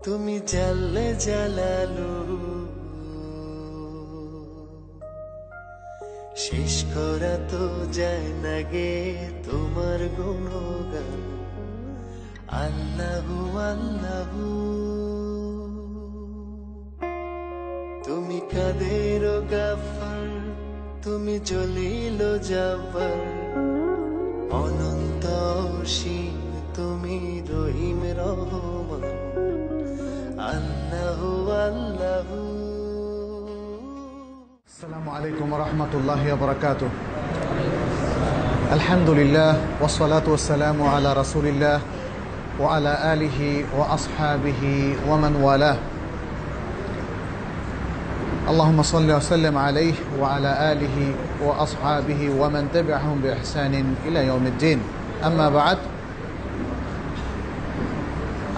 তুমি জাল্লে জালালু, শেষ করা তো যায় না গে তোমার গুণগান। আল্লাহু আল্লাহু, তুমি কাদের গাফার, তুমি জলিল জাব্বার, অনন্ত অসীম তুমি রহিম রহমান। আল্লাহু আল্লাহু। আসসালামু আলাইকুম ওয়া রাহমাতুল্লাহি ওয়া বারাকাতুহু। আলহামদুলিল্লাহ ওয়াসসালাতু ওয়াসসালামু আলা রাসূলিল্লাহ ওয়া আলা আলিহি ওয়া আসহাবিহি ওয়া মান ওয়ালাহ। اللهم صل وسلم عليه وعلى آله وأصحابه ومن تبعهم بإحسان إلى يوم الدين. أما بعد,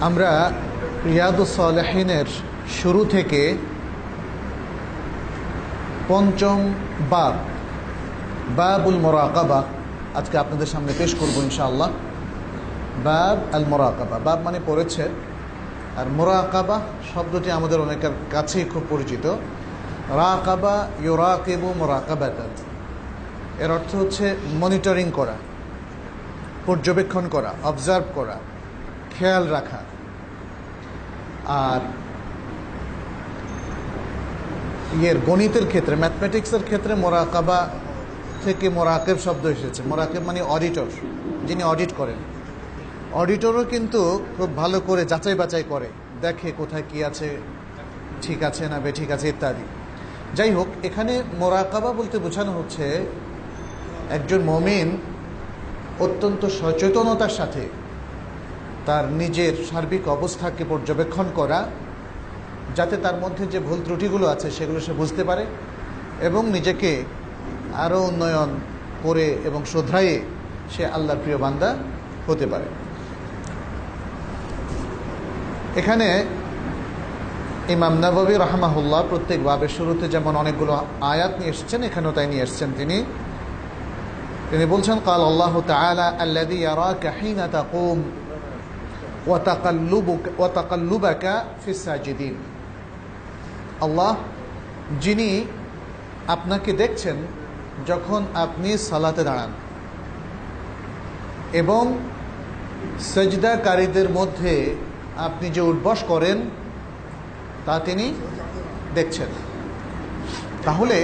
আমরা রিয়াদুস সালেহিনের শুরু থেকে পঞ্চম বাবুল মুরাকাবা আজকে আপনাদের সামনে পেশ করব ইনশাআল্লাহ। বাব আল মুরাকাবা, বাব মানে পড়েছে, আর মুরাকাবা শব্দটি আমাদের অনেকের কাছেই খুব পরিচিত। রাকাবা ইউরাকিবু মুরাকাবাতান, এর অর্থ হচ্ছে মনিটরিং করা, পর্যবেক্ষণ করা, অবজার্ভ করা, খেয়াল রাখা। আর গণিতের ক্ষেত্রে, ম্যাথমেটিক্সের ক্ষেত্রে মুরাকাবা থেকে মোরাকেব শব্দ এসেছে। মোরাকেব মানে অডিটর, যিনি অডিট করেন। অডিটরও কিন্তু খুব ভালো করে যাচাই বাছাই করে, দেখে কোথায় কি আছে, ঠিক আছে না বেঠিক আছে ইত্যাদি। যাই হোক, এখানে মোরাকাবা বলতে বোঝানো হচ্ছে একজন মুমিন অত্যন্ত সচেতনতার সাথে তার নিজের সার্বিক অবস্থাকে পর্যবেক্ষণ করা, যাতে তার মধ্যে যে ভুল ত্রুটিগুলো আছে সেগুলো সে বুঝতে পারে এবং নিজেকে আরও উন্নয়ন করে এবং শোধরায়ে সে আল্লাহর প্রিয় বান্দা হতে পারে। এখানে ইমাম নববী রাহমাহুল্লাহ প্রত্যেক বাবের শুরুতে যেমন অনেকগুলো আয়াত নিয়ে এসেছেন, এখানেও তাই নিয়ে এসেছেন। তিনি বলছেন, قال الله تعالى الذي يراك حين تقوم وتقلبك في الساجدين। আল্লাহ যিনি আপনাকে দেখছেন যখন আপনি সালাতে দাঁড়ান এবং সেজদাকারীদের মধ্যে আপনি যে উঠবস করেন তা তিনি দেখছেন। তাহলে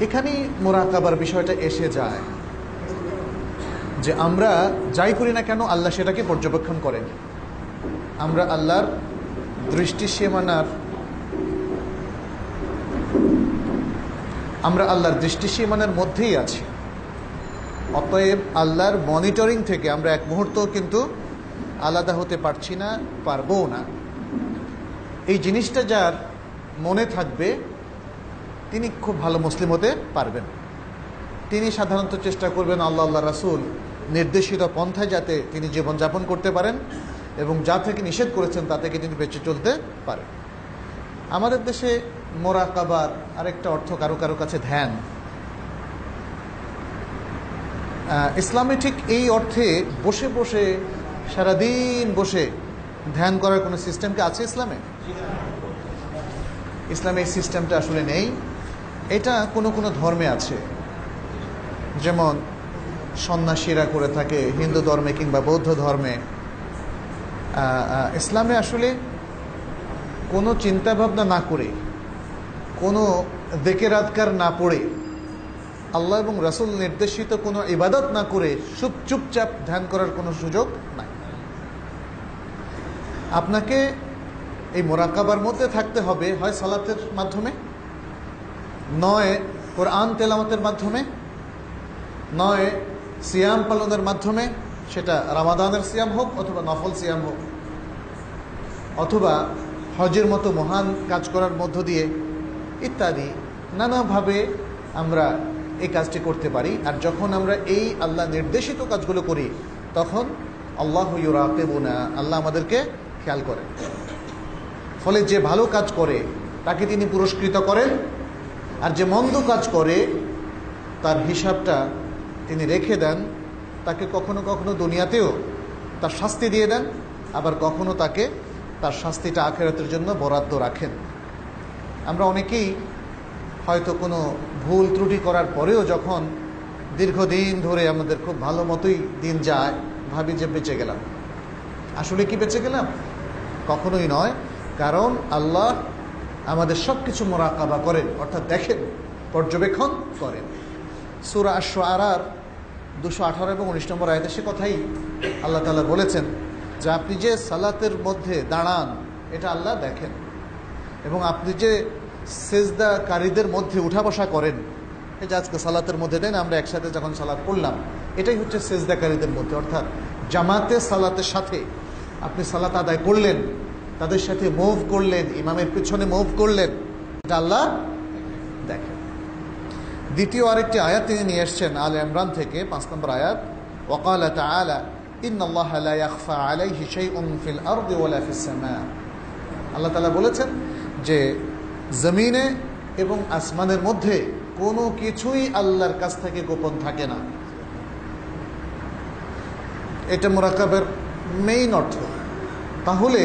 এখানেই মুরাকাবার বিষয়টা এসে যায় যে আমরা যাই করি না কেন আল্লাহ সেটাকে পর্যবেক্ষণ করেন। আমরা আল্লাহর দৃষ্টি সীমানার মধ্যেই আছি। অতএব আল্লাহর মনিটরিং থেকে আমরা এক মুহূর্ত কিন্তু আলাদা হতে পারছি না, পারবও না। এই জিনিসটা যার মনে থাকবে তিনি খুব ভালো মুসলিম হতে পারবেন। তিনি সাধারণত চেষ্টা করবেন আল্লাহ রাসূল নির্দেশিত পন্থায় যাতে তিনি জীবনযাপন করতে পারেন এবং যা থেকে নিষেধ করেছেন তা থেকে তিনি বেঁচে চলতে পারেন। আমাদের দেশে মোরাকাবার আরেকটা অর্থ কারো কারো কাছে ধ্যান। ইসলামে ঠিক এই অর্থে বসে বসে সারাদিন বসে ধ্যান করার কোনো সিস্টেম কি আছে ইসলামে? ইসলামে এই সিস্টেমটা আসলে নেই। এটা কোনো কোনো ধর্মে আছে, যেমন সন্ন্যাসীরা করে থাকে হিন্দু ধর্মে কিংবা বৌদ্ধ ধর্মে। ইসলামে আসলে কোনো চিন্তাভাবনা না করে, কোনো দিকের আদকার না পড়ে, আল্লাহ এবং রাসূল নির্দেশিত কোনো ইবাদত না করে চুপচাপ ধ্যান করার কোনো সুযোগ নাই। আপনাকে এই মোরাকাবার মধ্যে থাকতে হবে, হয় সালাতের মাধ্যমে, নয় কোরআন তেলাওয়াতের মাধ্যমে, নয় সিয়াম পালনের মাধ্যমে, সেটা রমাদানের সিয়াম হোক অথবা নফল সিয়াম হোক, অথবা হজের মতো মহান কাজ করার মধ্য দিয়ে ইত্যাদি নানাভাবে আমরা এই কাজটি করতে পারি। আর যখন আমরা এই আল্লাহ নির্দেশিত কাজগুলো করি তখন আল্লাহু ইউরাকিবুনা, আল্লাহ আমাদেরকে খেয়াল করেন। ফলে যে ভালো কাজ করে তাকে তিনি পুরস্কৃত করেন, আর যে মন্দ কাজ করে তার হিসাবটা তিনি রেখে দেন। তাকে কখনো কখনো দুনিয়াতেও তার শাস্তি দিয়ে দেন, আবার কখনো তাকে তার শাস্তিটা আখিরাতের জন্য বরাদ্দ রাখেন। আমরা অনেকেই হয়তো কোনো ভুল ত্রুটি করার পরেও যখন দীর্ঘদিন ধরে আমাদের খুব ভালো মতোই দিন যায়, ভাবি যে বেঁচে গেলাম। আসলে কি বেঁচে গেলাম? কখনোই নয়। কারণ আল্লাহ আমাদের সব কিছু মোরাকাবা করেন, অর্থাৎ দেখেন, পর্যবেক্ষণ করেন। সূরা আশ-শুআরার 218 এবং 19 নম্বর আয়াতে সে কথাই আল্লাহ তাআলা বলেছেন যে আপনি যে সালাতের মধ্যে দাঁড়ান এটা আল্লাহ দেখেন, এবং আপনি যে সেজদাকারীদের মধ্যে উঠা বসা করেন, এই যে আজকে সালাতের মধ্যে দেন আমরা একসাথে যখন সালাত পড়লাম, এটাই হচ্ছে সেজদাকারীদের মধ্যে, অর্থাৎ জামাতে সালাতের সাথে আপনি সালাত আদায় করলেন, তাদের সাথে মুভ করলেন, ইমামের পিছনে মুভ করলেন, এটা আল্লাহ দেখেন। দ্বিতীয় আরেকটি আয়াত তিনি নিয়ে এসছেন আলে ইমরান থেকে 5 নম্বর আয়াত, ওয়াকালা তাআলা ইন্নাল্লাহা লা ইয়াখফা আলাইহি শাইউন ফিল আরদি ওয়ালা ফিস সামা। আল্লাহ তাআলা বলেছেন যে জমিনে এবং আসমানের মধ্যে কোনো কিছুই আল্লাহর কাছ থেকে গোপন থাকে না। এটা মুরাকাবের মেইন অর্থ। তাহলে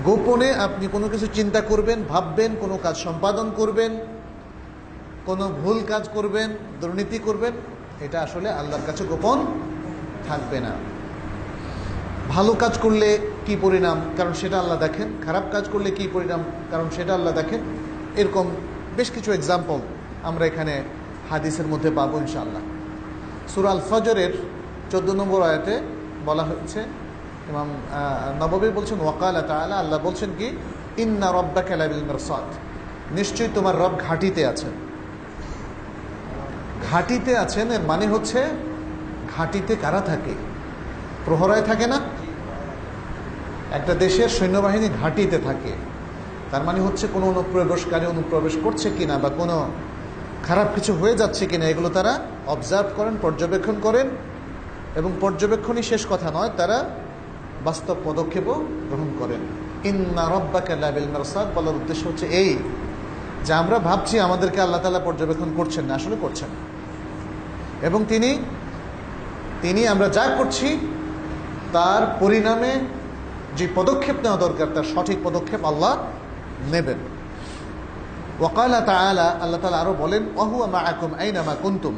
গোপনে আপনি কোনো কিছু চিন্তা করবেন, ভাববেন, কোনো কাজ সম্পাদন করবেন, কোনো ভুল কাজ করবেন, দুর্নীতি করবেন, এটা আসলে আল্লাহর কাছে গোপন থাকবে না। ভালো কাজ করলে কি পরিণাম, কারণ সেটা আল্লাহ দেখেন। খারাপ কাজ করলে কি পরিণাম, কারণ সেটা আল্লাহ দেখেন। এরকম বেশ কিছু এক্সাম্পল আমরা এখানে হাদিসের মধ্যে পাবো ইনশাআল্লাহ। সূরা আল ফজরের 14 নম্বর আয়াতে বলা হয়েছে, ইমাম নববী বলছেন ওয়াকালা তাআলা, আল্লাহ বলছেন কি, ইন্না রাব্বাকা লাবিল মিরসাদ, নিশ্চয়ই তোমার রব ঘাটিতে আছেন। ঘাটিতে আছেন এর মানে হচ্ছে ঘাটিতে কারা থাকে? প্রহরায় থাকে না? একটা দেশের সৈন্যবাহিনী ঘাটিতে থাকে, তার মানে হচ্ছে কোনো অনুপ্রবেশকারী অনুপ্রবেশ করছে কিনা বা কোনো খারাপ কিছু হয়ে যাচ্ছে কিনা এগুলো তারা অবজার্ভ করেন, পর্যবেক্ষণ করেন, এবং পর্যবেক্ষণই শেষ কথা নয়, তারা বাস্তব পদক্ষেপও গ্রহণ করেন। ইন্না রাব্বাকা লাবিল মিরসাদ বলার উদ্দেশ্য হচ্ছে এই যে আমরা ভাবছি আমাদেরকে আল্লাহ তাআলা পর্যবেক্ষণ করছেন না, আসলে করছেন। এবং তিনি আমরা যা করছি তার পরিণামে যে পদক্ষেপ নেওয়া দরকার তার সঠিক পদক্ষেপ আল্লাহ নেবেন। ওয়াকালা তাআলা, আল্লাহ তাআলা আরো বলেন, ওয়াহুয়া মাআকুম আইনামা কুনতুম,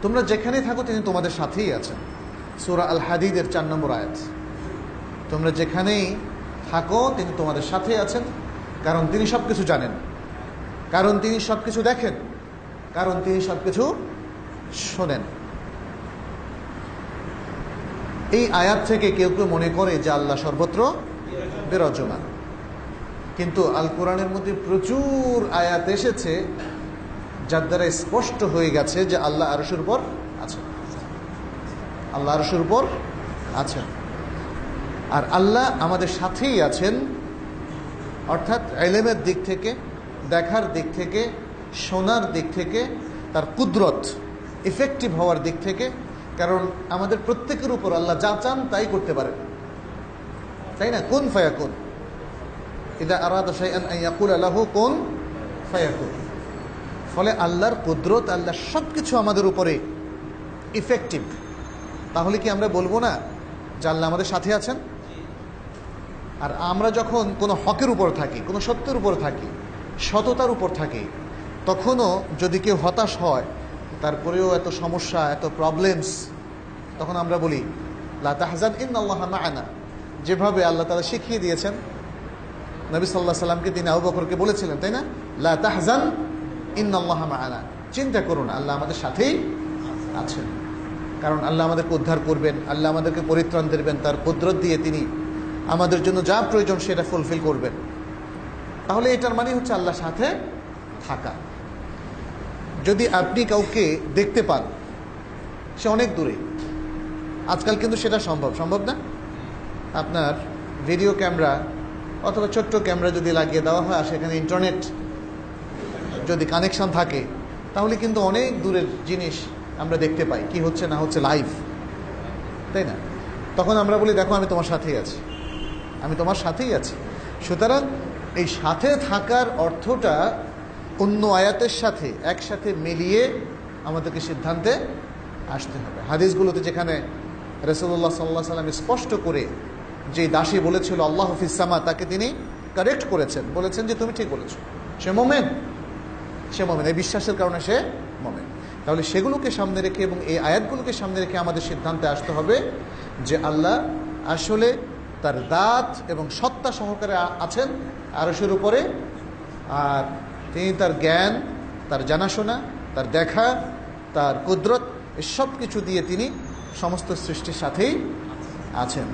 তোমরা যেখানেই থাকো তিনি তোমাদের সাথেই আছেন। সূরা আল হাদিদের 4 নম্বর আয়াত। তোমরা যেখানেই থাকো তিনি তোমাদের সাথেই আছেন, কারণ তিনি সবকিছু জানেন, কারণ তিনি সবকিছু দেখেন, কারণ তিনি সবকিছু শোনেন। এই আয়াত থেকে কেউ কেউ মনে করে যে আল্লাহ সর্বত্র বিরাজমান, কিন্তু আল কোরআনের মধ্যে প্রচুর আয়াত এসেছে যার দ্বারা স্পষ্ট হয়ে গেছে যে আল্লাহ আরশের উপর আছেন, আল্লাহ আরশের উপর আছেন। আর আল্লাহ আমাদের সাথেই আছেন, অর্থাৎ ইলমের দিক থেকে, দেখার দিক থেকে, শোনার দিক থেকে, তার কুদরত ইফেক্টিভ হওয়ার দিক থেকে। কারণ আমাদের প্রত্যেকের উপর আল্লাহ যা চান তাই করতে পারেন, তাই না? কুন ফায়াকুন, ইদা আরাদা শাইআন আন ইয়াকুলা লাহু কুন ফায়াকুন। ফলে আল্লাহর কুদরত, আল্লাহর সবকিছু আমাদের উপরে ইফেক্টিভ। তাহলে কি আমরা বলবো না যে আল্লাহ আমাদের সাথে আছেন? আর আমরা যখন কোনো হকের উপর থাকি, কোনো সত্যের উপর থাকি, সততার উপর থাকি, তখনও যদি কেউ হতাশ হয়, তারপরেও এত সমস্যা, এত প্রবলেমস, তখন আমরা বলি লা তাহজান ইন্নাল্লাহা মা'ানা। যেভাবে আল্লাহ তাআলা শিখিয়ে দিয়েছেন, নবী সাল্লাল্লাহু আলাইহি সাল্লামকে তিনি আবু বকরকে বলেছিলেন, তাই না? লা তাহজান ইন্নাল্লাহা মা'ানা, চিন্তা করুন আল্লাহ আমাদের সাথেই আছেন। কারণ আল্লাহ আমাদেরকে উদ্ধার করবেন, আল্লাহ আমাদেরকে পরিত্রাণ দেবেন, তার কুদরত দিয়ে তিনি আমাদের জন্য যা প্রয়োজন সেটা ফুলফিল করবেন। তাহলে এটার মানে হচ্ছে আল্লাহর সাথে থাকা। যদি আপনি কাউকে দেখতে পান, সে অনেক দূরে, আজকাল কিন্তু সেটা সম্ভব না। আপনার ভিডিও ক্যামেরা অথবা ছোট্ট ক্যামেরা যদি লাগিয়ে দেওয়া হয় আর সেখানে ইন্টারনেট যদি কানেকশন থাকে, তাহলে কিন্তু অনেক দূরের জিনিস আমরা দেখতে পাই, কি হচ্ছে না হচ্ছে লাইভ, তাই না? তখন আমরা বলি দেখো আমি তোমার সাথেই আছি, আমি তোমার সাথেই আছি। সুতরাং এই সাথে থাকার অর্থটা অন্য আয়াতের সাথে একসাথে মিলিয়ে আমাদেরকে সিদ্ধান্তে আসতে হবে। হাদিসগুলোতে যেখানে রাসূলুল্লাহ সাল্লাল্লাহু আলাইহি ওয়াসাল্লাম স্পষ্ট করে যে দাসী বলেছিল আল্লাহু ফিস সামা, তাকে তিনি কারেক্ট করেছেন, বলেছেন যে তুমি ঠিক বলেছো, সে মোমেন, সে মোমেন, এই বিশ্বাসের কারণে সে মোমেন। তাহলে সেগুলোকে সামনে রেখে এবং এই আয়াতগুলোকে সামনে রেখে আমাদের সিদ্ধান্তে আসতে হবে যে আল্লাহ আসলে তার দাঁত এবং সত্তা সহকারে আছেন আরশের উপরে, আর তিনি তার জ্ঞান, তার জানাশোনা, তার দেখা, তার কুদরত, সব কিছু দিয়ে তিনি সমস্ত সৃষ্টির সাথেই আছেন।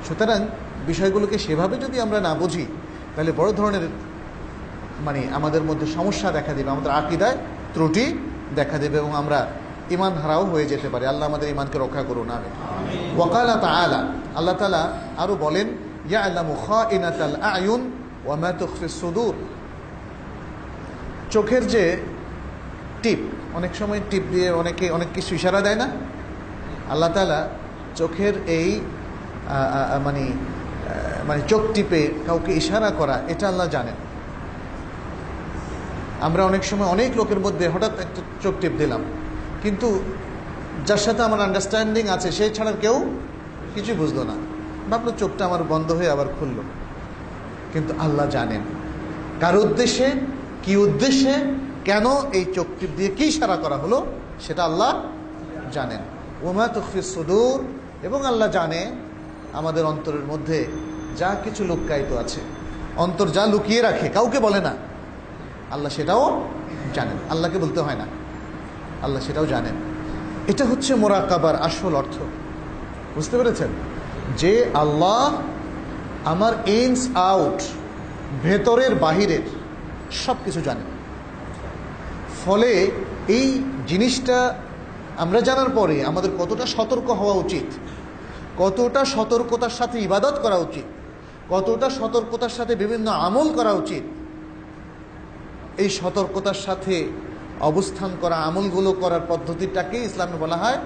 সুতরাং বিষয়গুলোকে সেভাবে যদি আমরা না বুঝি তাহলে বড় ধরনের আমাদের মধ্যে সমস্যা দেখা দেবে, আমাদের আকীদায় ত্রুটি দেখা দেবে এবং আমরা ঈমান হারাও হয়ে যেতে পারি। আল্লাহ আমাদের ঈমানকে রক্ষা করুন, আমিন। ওয়াকালা তাআলা, আল্লাহ তাআলা আরও বলেন, ইয়ালামু খাইনাতাল আয়ুন ওয়া মা তুখফিস সুদূর। চোখের যে টিপ, অনেক সময় টিপ দিয়ে অনেকে অনেক কিছু ইশারা দেয় না, আল্লাহ তাআলা চোখের এই চোখ টিপে কাউকে ইশারা করা, এটা আল্লাহ জানেন। আমরা অনেক সময় অনেক লোকের মধ্যে হঠাৎ একটা চোখ টিপ দিলাম, কিন্তু যার সাথে আমার আন্ডারস্ট্যান্ডিং আছে সেই ছাড়া কেউ কিছুই বুঝলো না, ভাবলো চোখটা আমার বন্ধ হয়ে আবার খুললো। কিন্তু আল্লাহ জানেন কার উদ্দেশ্যে, কি উদ্দেশ্যে, কেন এই চোখ টিপ দিয়ে কি ইশারা করা হলো, সেটা আল্লাহ জানেন। ওমা তুখফিস সুদূর, এবং আল্লাহ জানে আমাদের অন্তরের মধ্যে যা কিছু লুকায়িত আছে, অন্তর যা লুকিয়ে রাখে কাউকে বলে না, আল্লাহ সেটাও জানেন। আল্লাহকে বলতে হয় না, আল্লাহ সেটাও জানেন। এটা হচ্ছে মুরাকাবার আসল অর্থ, বুঝতে পেরেছেন? যে আল্লাহ আমার ইনস আউট, ভেতরের বাহিরের সব কিছু জানেন। ফলে এই জিনিসটা আমরা জানার পরে আমাদের কতটা সতর্ক হওয়া উচিত, কতটা সতর্কতার সাথে ইবাদত করা উচিত, কতটা সতর্কতার সাথে বিভিন্ন আমল করা উচিত। এই সতর্কতার সাথে অবস্থান করা, আমলগুলো করার পদ্ধতিটাকে ইসলামে বলা হয়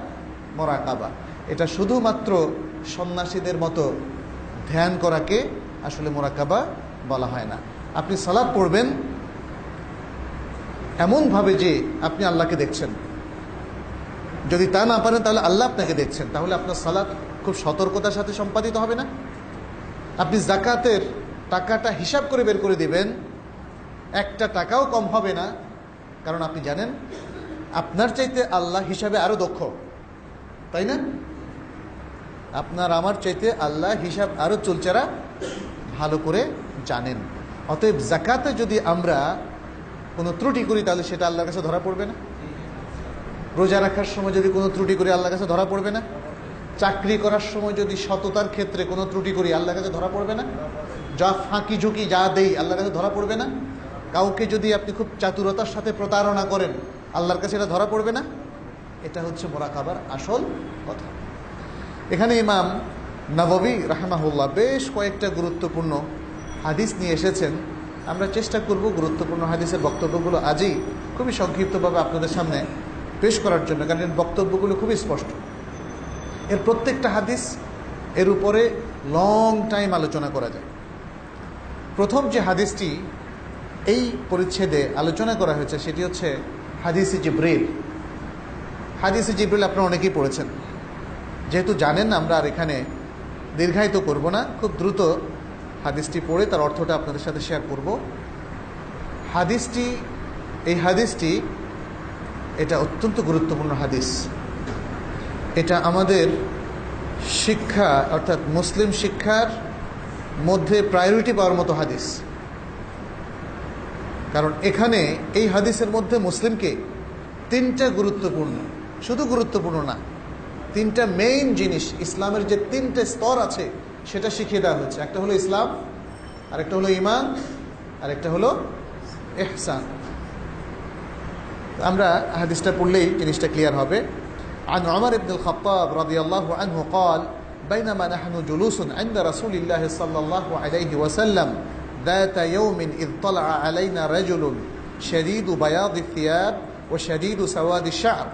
মুরাকাবা। এটা শুধুমাত্র সন্ন্যাসীদের মতো ধ্যান করাকে আসলে মুরাকাবা বলা হয় না। আপনি সালাত পড়বেন এমনভাবে যে আপনি আল্লাহকে দেখছেন, যদি তা না পারেন তাহলে আল্লাহ আপনাকে দেখছেন, তাহলে আপনার সালাত খুব সতর্কতার সাথে সম্পাদিত হবে না? আপনি যাকাতের টাকাটা হিসাব করে বের করে দিবেন, একটা টাকাও কম হবে না, কারণ আপনি জানেন আপনার চাইতে আল্লাহ হিসাবে আরো দক্ষ, তাই না? আপনার আমার চাইতে আল্লাহ হিসাব আরো চুলচেরা ভালো করে জানেন। অতএব যাকাতে যদি আমরা কোনো ত্রুটি করি তাহলে সেটা আল্লাহর কাছে ধরা পড়বে না? রোজা রাখার সময় যদি কোনো ত্রুটি করি আল্লাহর কাছে ধরা পড়বে না? চাকরি করার সময় যদি সততার ক্ষেত্রে কোনো ত্রুটি করি আল্লাহর কাছে ধরা পড়বে না? যা ফাঁকি ঝুঁকি যা দেই আল্লাহর কাছে ধরা পড়বে না? কাউকে যদি আপনি খুব চাতুরতার সাথে প্রতারণা করেন আল্লাহর কাছে এটা ধরা পড়বে না? এটা হচ্ছে মুরাকাবার আসল কথা। এখানে ইমাম নববী রাহমাহুল্লাহ বেশ কয়েকটা গুরুত্বপূর্ণ হাদিস নিয়ে এসেছেন। আমরা চেষ্টা করব গুরুত্বপূর্ণ হাদিসের বক্তব্যগুলো আজই খুবই সংক্ষিপ্তভাবে আপনাদের সামনে পেশ করার জন্য, কারণ এর বক্তব্যগুলো খুবই স্পষ্ট। এর প্রত্যেকটা হাদিস এর উপরে লং টাইম আলোচনা করা যায়। প্রথম যে হাদিসটি এই পরিচ্ছেদে আলোচনা করা হয়েছে সেটি হচ্ছে হাদিসে জিবরিল। হাদিসে জিবরিল আপনারা অনেকেই পড়েছেন, যেহেতু জানেন আমরা আর এখানে দীর্ঘায়িত করব না, খুব দ্রুত হাদিসটি পড়ে তার অর্থটা আপনাদের সাথে শেয়ার করব। এই হাদিসটি এটা অত্যন্ত গুরুত্বপূর্ণ হাদিস। এটা আমাদের শিক্ষা অর্থাৎ মুসলিম শিক্ষার মধ্যে প্রায়োরিটি পাওয়ার মতো হাদিস, কারণ এখানে এই হাদিসের মধ্যে মুসলিমকে তিনটা গুরুত্বপূর্ণ, শুধু গুরুত্বপূর্ণ না, তিনটা মেইন জিনিস, ইসলামের যে তিনটে স্তর আছে সেটা শিখিয়ে দেওয়া হয়েছে। একটা হলো ইসলাম, আরেকটা হলো ঈমান, আরেকটা হলো ইহসান। আমরা হাদিসটা পড়লেই জিনিসটা ক্লিয়ার হবে। عن عمر بن الخطاب رضي الله عنه قال بينما نحن جلوس عند رسول الله صلى الله عليه وسلم ذات يوم إذ طلع علينا رجل شديد بياض الثياب وشديد سواد الشعر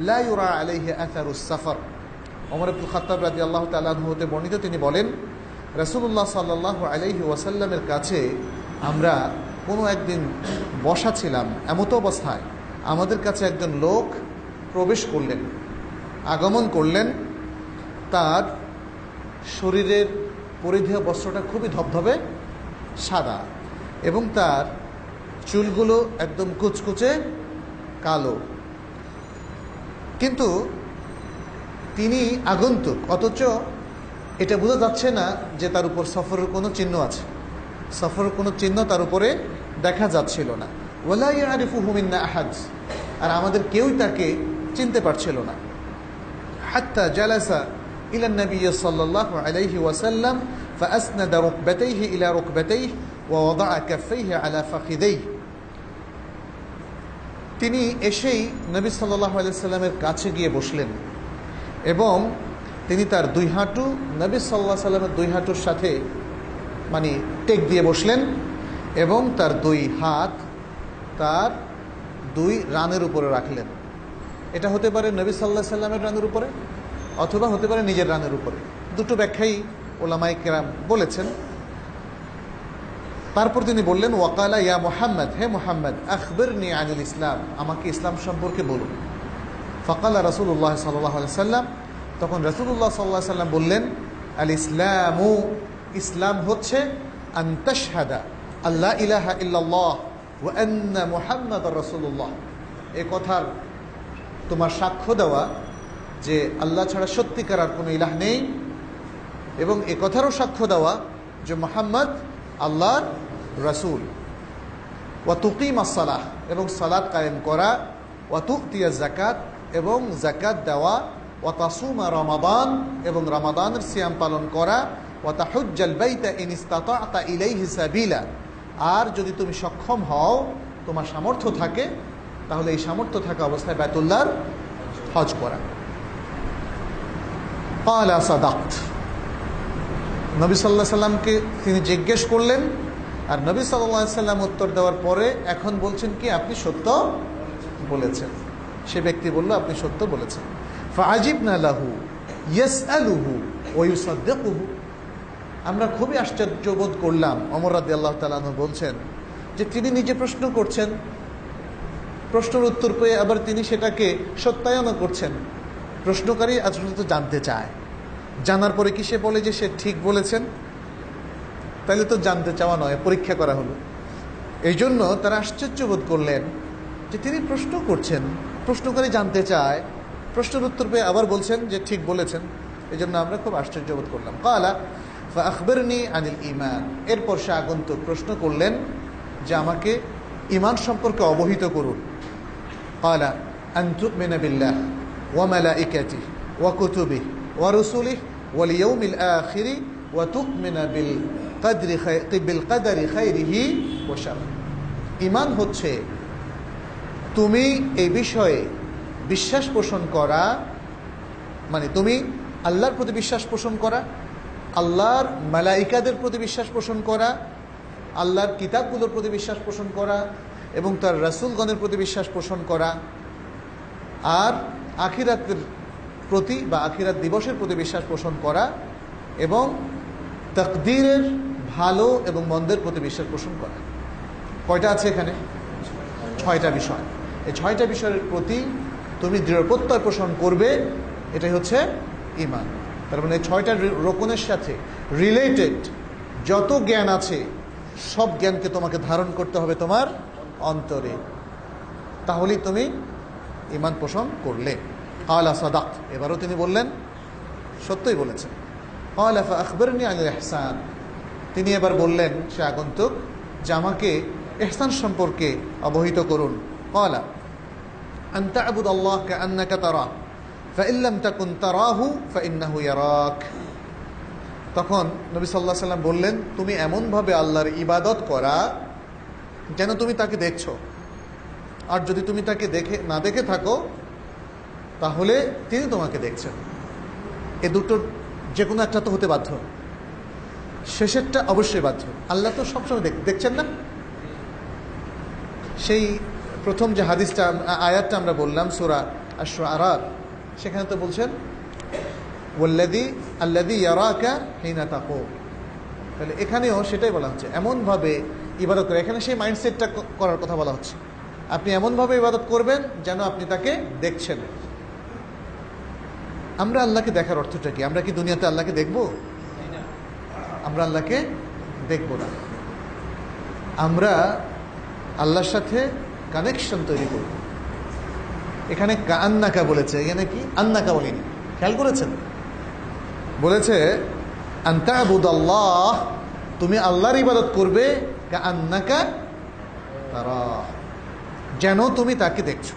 لا يرى عليه أثر السفر। ওমর ইবনে খাত্তাব রাদিয়াল্লাহু তাআলা আনহু হতে বর্ণিত, তিনি বলেন রাসূলুল্লাহ সাল্লাল্লাহু আলাইহি ওয়াসাল্লামের কাছে আমরা কোনো একদিন বসা ছিলাম, এমত অবস্থায় আমাদের কাছে একজন লোক প্রবেশ করলেন, আগমন করলেন। তার শরীরের পরিধেয় বস্ত্রটা খুবই ধবধবে সাদা এবং তার চুলগুলো একদম কুচকুচে কালো, কিন্তু তিনি আগন্তুক, অথচ এটা বোঝা যাচ্ছে না যে তার উপর সফরের কোনো চিহ্ন আছে। সফরের কোনো চিহ্ন তার উপরে দেখা যাচ্ছিল না। ওয়ালা ইয়ারিফুহু মিন্না আহাদ, আর আমাদের কেউই তাকে চিনতে পারছিল না। হাত্তা জালাসা ইলা নবী সাল্লাল্লাহু আলাইহি ওয়াসাল্লাম ফাসনাদা রুকবাতাইহি ইলা রুকবাতাইহি ওয়া ওয়াদাআ কাফাইহি আলা ফাখিদাইহি। তিনি এসেই নবী সাল্লাল্লাহু আলাইহি সাল্লামের কাছে গিয়ে বসলেন এবং তিনি তার দুই হাঁটু নবী সাল্লাল্লাহু আলাইহি সাল্লামের দুই হাঁটুর সাথে মানে টেক দিয়ে বসলেন এবং তার দুই হাত তার দুই রানের উপরে রাখলেন। এটা হতে পারে নবী সাল্লাল্লাহু আলাইহি সাল্লামের রানের উপরে অথবা হতে পারে নিজের রানের উপরে, দুটো ব্যাখ্যাই ওলামায়ে কেরাম বলেছেন। তারপর তিনি বললেন, ওয়াকালা ইয়া মুহাম্মদ, হে মুহাম্মদ, আখবিরনি আনিল ইসলাম, আমাকে ইসলাম সম্পর্কে বলুন। ফাকালা রাসূলুল্লাহ সাল্লাল্লাহু আলাইহি সাল্লাম, তখন রাসূলুল্লাহ সাল্লাল্লাহু আলাইহি সাল্লাম বললেন, আল ইসলামু, ইসলাম হচ্ছে আন তাশহাদা আল্লা ইলাহা ইল্লাল্লাহ ওয়া আন্না মুহাম্মাদার রাসূলুল্লাহ, এই কথার তোমার সাক্ষ্য দেওয়া যে আল্লাহ ছাড়া সত্যিকার আর কোনো ইলাহ নেই, এবং এ কথারও সাক্ষ্য দেওয়া যে মুহাম্মদ আল্লাহর রাসূল। ওয়া তুকিমাস সালাহ, এবং সালাত কায়েম করা, ওয়া তুতিয়াজ যাকাত, এবং যাকাত দেওয়া, ওয়া তাসুমা রমাদান, এবং রমাদানের সিয়াম পালন করা, ওয়া তাহুজ্জাল বাইতা ইন ইসতাতা'তা ইলাইহি সাবিলা, আর যদি তুমি সক্ষম হও, তোমার সামর্থ্য থাকে, তাহলে এই সামর্থ্য থাকা অবস্থায় বাইতুল্লাহর হজ করা। ক্বালা সাদাকত, নবী সাল্লাল্লাহু আলাইহি সাল্লামকে তিনি জিজ্ঞেস করলেন, আর নবী সাল্লাল্লাহু আলাইহি সাল্লাম উত্তর দেওয়ার পরে এখন বলছেন কি, আপনি সত্য বলেছেন। সে ব্যক্তি বলল, আপনি সত্য বলেছেন। ফাআজিবনা লাহু ইয়াসআলুহু ওয়া ইউসাদ্দিকুহু, আমরা খুবই আশ্চর্য বোধ করলাম। ওমর রাদিয়াল্লাহু তাআলা আনহু বলছেন যে তিনি নিজে প্রশ্ন করছেন, প্রশ্নের উত্তর পেয়ে আবার তিনি সেটাকে সত্যায়নও করছেন। প্রশ্নকারী আসলে জানতে চায়, জানার পরে কি সে বলে যে সে ঠিক বলেছেন? তাহলে তো জানতে চাওয়া নয়, পরীক্ষা করা হলো। এই জন্য তারা আশ্চর্য বোধ করলেন যে তিনি প্রশ্ন করছেন, প্রশ্নকারী জানতে চায়, প্রশ্নের উত্তর পেয়ে আবার বলছেন যে ঠিক বলেছেন। এই জন্য আমরা খুব আশ্চর্য বোধ করলাম। ক্বালা ফাআখবিরনি আনিল ঈমান, এরপর সে আগন্তুক প্রশ্ন করলেন যে আমাকে ঈমান সম্পর্কে অবহিত করুন। ক্বালা আন তু'মিনা বিল্লাহ ওয়া মালাইকাতিহি ওয়া কুতুবিহি ওয়া রুসুলিহি ওয়াল ইয়াউমিল আখিরি ওয়া তু'মিনা বিল কদরি খাইরিহি ওয়া শাররিহি। ঈমান হচ্ছে তুমি এই বিষয়ে বিশ্বাস পোষণ করা, মানে তুমি আল্লাহর প্রতি বিশ্বাস পোষণ করা, আল্লাহর মালাইকাদের প্রতি বিশ্বাস পোষণ করা, আল্লাহর কিতাবগুলোর প্রতি বিশ্বাস পোষণ করা, এবং তার রাসূলগণের প্রতি বিশ্বাস পোষণ করা, আর আখিরাতের প্রতি বা আখিরাত দিবসের প্রতি বিশ্বাস পোষণ করা, এবং তাকদীরের ভালো এবং মন্দের প্রতি বিশ্বাস পোষণ করা। কয়টা আছে এখানে? 6টা বিষয়। এই 6টা বিষয়ের প্রতি তুমি দৃঢ় প্রত্যয় পোষণ করবে, এটাই হচ্ছে ঈমান। তার মানে 6টা রোকনের সাথে রিলেটেড যত জ্ঞান আছে সব জ্ঞানকে তোমাকে ধারণ করতে হবে তোমার অন্তরে, তাহলেই তুমি ঈমান পোষণ করলে। ক্বালা সাদাকত, এবারও তিনি বললেন সত্যই বলেছেন। ক্বালা ফাআখবিরনি আনিল ইহসান, তিনি এবার বললেন সে আগন্তুক যে আমাকে ইহসান সম্পর্কে অবহিত করুন। ক্বালা আন তা'বুদাল্লাহ কাআন্নাকা তারাহ ফাইন লাম তাকুন তারাহু ফাইন্নাহু ইয়ারাক। তখন নবী সাল্লাল্লাহু আলাইহি সাল্লাম বললেন, তুমি এমনভাবে আল্লাহর ইবাদত করা যেন তুমি তাকে দেখছো, আর যদি তুমি তাকে না দেখে থাকো তাহলে তিনি তোমাকে দেখছেন। এ দুটোর যে কোনো একটা তো হতে বাধ্য, শেষেরটা অবশ্যই বাধ্য। আল্লাহ তো সবসময় দেখছেন না। সেই প্রথম যে হাদিসটা আয়াতটা আমরা বললাম সূরা আশ-শুআরা, সেখানে তো বলছেন আল্লাযী ইয়ারাকা হিনা তাকুম। তাহলে এখানেও সেটাই বলা হচ্ছে, এমনভাবে ইবাদত করে। এখানে সেই মাইন্ডসেটটা করার কথা বলা হচ্ছে, আপনি এমনভাবে ইবাদত করবেন যেন আপনি তাকে দেখছেন। আমরা আল্লাহকে দেখার অর্থটা কি? আমরা কি দুনিয়াতে আল্লাহকে দেখব? আমরা আল্লাহকে দেখব না। আমরা আল্লাহর সাথে কানেকশন তৈরি করব। এখানে কান্নাকা বলেছে, এখানে কি আন্নাকা বলিনি, খেয়াল করেছেন? বলেছে আনতাবুদাল্লাহ, তুমি আল্লাহর ইবাদত করবে কান্নাকা তারা, যেন তুমি তাকে দেখছো,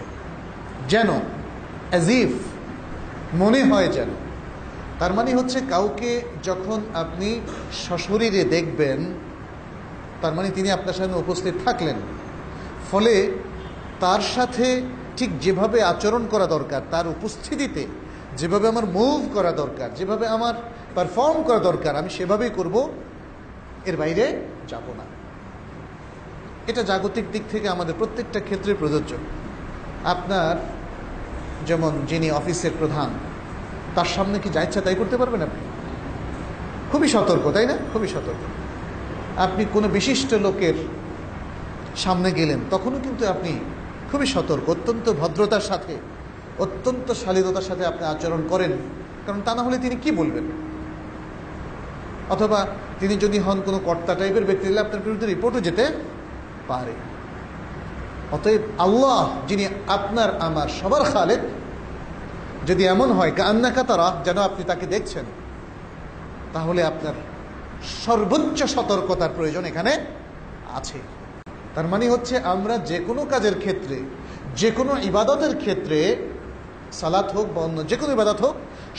যেন অ্যাজিফ, মনে হয় যেন। তার মানে হচ্ছে কাউকে যখন আপনি সশরীরে দেখবেন, তার মানে তিনি আপনার সামনে উপস্থিত থাকলেন, ফলে তার সাথে ঠিক যেভাবে আচরণ করা দরকার, তার উপস্থিতিতে যেভাবে আমার মুভ করা দরকার, যেভাবে আমার পারফর্ম করা দরকার, আমি সেভাবেই করব, এর বাইরে যাব না। এটা জাগতিক দিক থেকে আমাদের প্রত্যেকটা ক্ষেত্রে প্রযোজ্য। আপনার যেমন যিনি অফিসের প্রধান, তার সামনে কি যা ইচ্ছা তাই করতে পারবেন আপনি? খুবই সতর্ক, তাই না? খুবই সতর্ক। আপনি কোনো বিশিষ্ট লোকের সামনে গেলেন, তখনও কিন্তু আপনি খুবই সতর্ক, অত্যন্ত ভদ্রতার সাথে, অত্যন্ত শালীনতার সাথে আপনি আচরণ করেন, কারণ তা না হলে তিনি কি বলবেন। অথবা তিনি যদি হন কোনো কর্তা টাইপের ব্যক্তি, হলে আপনার বিরুদ্ধে রিপোর্টও যেতে পারে। অতএব আল্লাহ যিনি আপনার আমার সবার খালেক, যদি এমন হয় কান্নাকা তারা, যেন আপনি তাকে দেখছেন, তাহলে আপনার সর্বোচ্চ সতর্কতার প্রয়োজন এখানে আছে। তার মানে হচ্ছে আমরা যে কোনো কাজের ক্ষেত্রে, যে কোনো ইবাদতের ক্ষেত্রে, সালাত হোক বা অন্য যে কোনো ইবাদত হোক,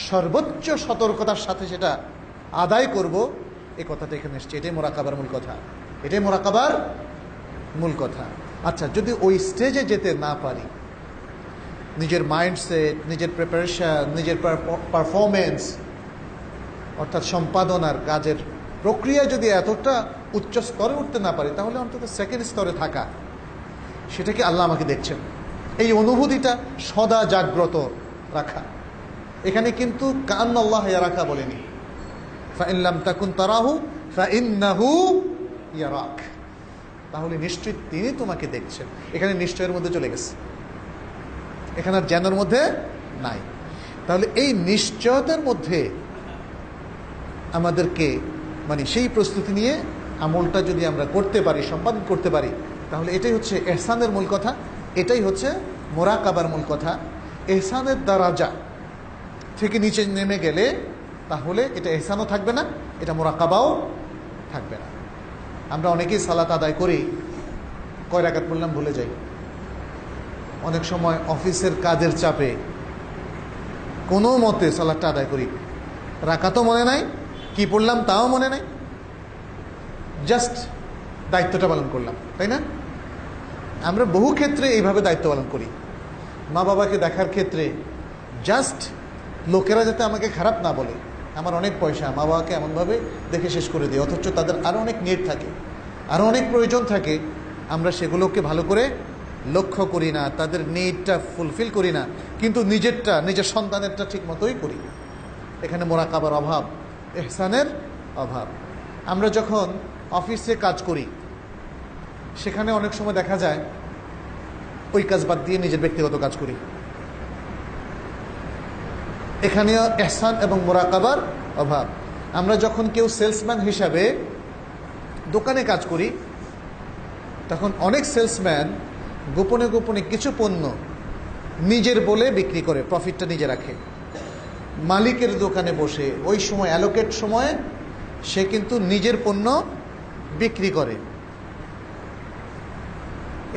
সর্বোচ্চ সতর্কতার সাথে সেটা আদায় করব, এই কথাটা এখানে এসছে। এটাই মোরাকাবার মূল কথা, এটাই মোরাকাবার মূল কথা। আচ্ছা, যদি ওই স্টেজে যেতে না পারি, নিজের মাইন্ডসেট, নিজের প্রিপারেশন, নিজের পারফরমেন্স, অর্থাৎ সম্পাদনার কাজের প্রক্রিয়া যদি এতটা উচ্চ স্তরে উঠতে না পারি, তাহলে অন্তত সেকেন্ড স্তরে থাকা, সেটাকে আল্লাহ আমাকে দেখছেন, এই অনুভূতিটা সদা জাগ্রত রাখা। এখানে কিন্তু কান্নাল্লাহ ইয়ারাকা বলেনি, ফাইন লাম তাকুন তারাহু ফাইন্নাহু ইয়ারাক, তাহলে নিশ্চয়ই তিনি তোমাকে দেখছেন। এখানে নিশ্চয়ের মধ্যে চলে গেছে, এখানে আর যেনর মধ্যে নাই। তাহলে এই নিশ্চয়তার মধ্যে আমাদেরকে মানে সেই প্রস্তুতি নিয়ে আমলটা যদি আমরা করতে পারি, সম্পাদন করতে পারি, তাহলে এটাই হচ্ছে এহসানের মূল কথা, এটাই হচ্ছে মোরাকাবার মূল কথা। এহসানের দারাজা থেকে নিচে নেমে গেলে তাহলে এটা এহসানও থাকবে না, এটা মোরাকাবাও থাকবে না। আমরা অনেকেই সালাত আদায় করি, কয় রাকাত পড়লাম ভুলে যাই। অনেক সময় অফিসের কাজের চাপে কোনো মতে সালাতটা আদায় করি, রাকাতও মনে নাই, কি পড়লাম তাও মনে নাই, জাস্ট দায়িত্বটা পালন করলাম, তাই না? আমরা বহু ক্ষেত্রে এইভাবে দায়িত্ব পালন করি। মা বাবাকে দেখার ক্ষেত্রে জাস্ট লোকেরা যাতে আমাকে খারাপ না বলে, আমার অনেক পয়সা, মা বাবাকে এমনভাবে দেখে শেষ করে দিই, অথচ তাদের আরও অনেক নিড থাকে, আরও অনেক প্রয়োজন থাকে, আমরা সেগুলোকে ভালো করে লক্ষ্য করি না, তাদের নিডটা ফুলফিল করি না, কিন্তু নিজেরটা, নিজের সন্তানেরটা ঠিক মতোই করি। এখানে মোরাকাবার অভাব, ইহসানের অভাব। আমরা যখন অফিসে কাজ করি, সেখানে অনেক সময় দেখা যায় ওই কাজ বাদ দিয়ে নিজের ব্যক্তিগত কাজ করি। এখানেও ইহসান এবং মোরাকাবার অভাব। আমরা যখন কেউ সেলসম্যান হিসাবে দোকানে কাজ করি, তখন অনেক সেলসম্যান গোপনে গোপনে কিছু পণ্য নিজের বলে বিক্রি করে, প্রফিটটা নিজে রাখে। মালিকের দোকানে বসে ওই সময় অ্যালোকেট সময়ে সে কিন্তু নিজের পণ্য বিক্রি করে।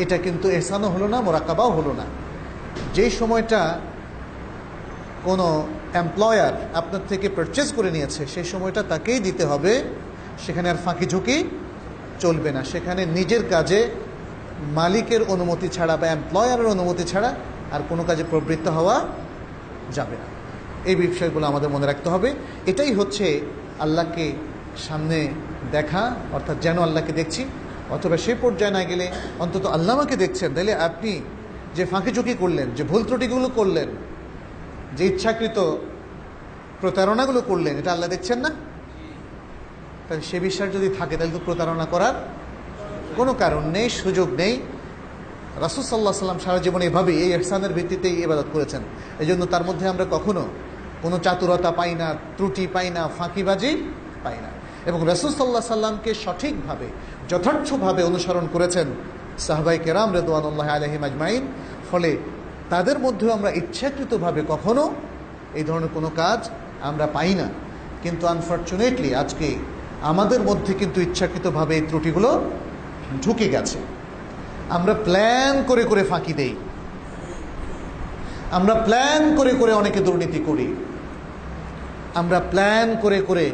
এটা কিন্তু ইহসানও হলো না, মোরাকাবাও হলো না। যেই সময়টা কোনো এমপ্লয়ার আপনার থেকে পারচেজ করে নিয়েছে, সেই সময়টা তাকেই দিতে হবে, সেখানে আর ফাঁকি ঝুঁকি চলবে না। সেখানে নিজের কাজে মালিকের অনুমতি ছাড়া বা এমপ্লয়ারের অনুমতি ছাড়া আর কোনো কাজে প্রবৃত্ত হওয়া যাবে না। এই বিষয়গুলো আমাদের মনে রাখতে হবে। এটাই হচ্ছে আল্লাহকে সামনে দেখা, অর্থাৎ যেন আল্লাহকে দেখছি, অথবা সেই পর্যায়ে না গেলে অন্তত আল্লাহ আমাকে দেখছেন। তাহলে আপনি যে ফাঁকি ঝুঁকি করলেন, যে ভুল ত্রুটিগুলো করলেন, যে ইচ্ছাকৃত প্রতারণাগুলো করলেন, এটা আল্লাহ দেখছেন না? তাহলে সে বিশ্বাস যদি থাকে, তাহলে তো প্রতারণা করার কোনো কারণ নেই, সুযোগ নেই। রাসূল সাল্লাল্লাহু আলাইহি ওয়াসাল্লাম সারা জীবন এভাবেই এই ইহসানের ভিত্তিতেই ইবাদত করেছেন। এই জন্য তার মধ্যে আমরা কখনো কোনো চাতুরতা পাই না, ত্রুটি পাই না, ফাঁকিবাজি পাই না। এবং রাসূল সাল্লাল্লাহু আলাইহি সাল্লামকে সঠিকভাবে যথার্থভাবে অনুসরণ করেছেন সাহাবায়ে কেরাম রিদওয়ানুল্লাহি আলাইহিম আজমাইন। ফলে তাদের মধ্যেও আমরা ইচ্ছাকৃতভাবে কখনো এই ধরনের কোনো কাজ আমরা পাই না। কিন্তু আনফর্চুনেটলি আজকে আমাদের মধ্যে কিন্তু ইচ্ছাকৃতভাবে এই ত্রুটিগুলো ঢুকে গেছে। আমরা প্ল্যান করে করে ফাঁকি দেই, আমরা প্ল্যান করে করে অনেকে দুর্নীতি করি, আমরা প্ল্যান করে করে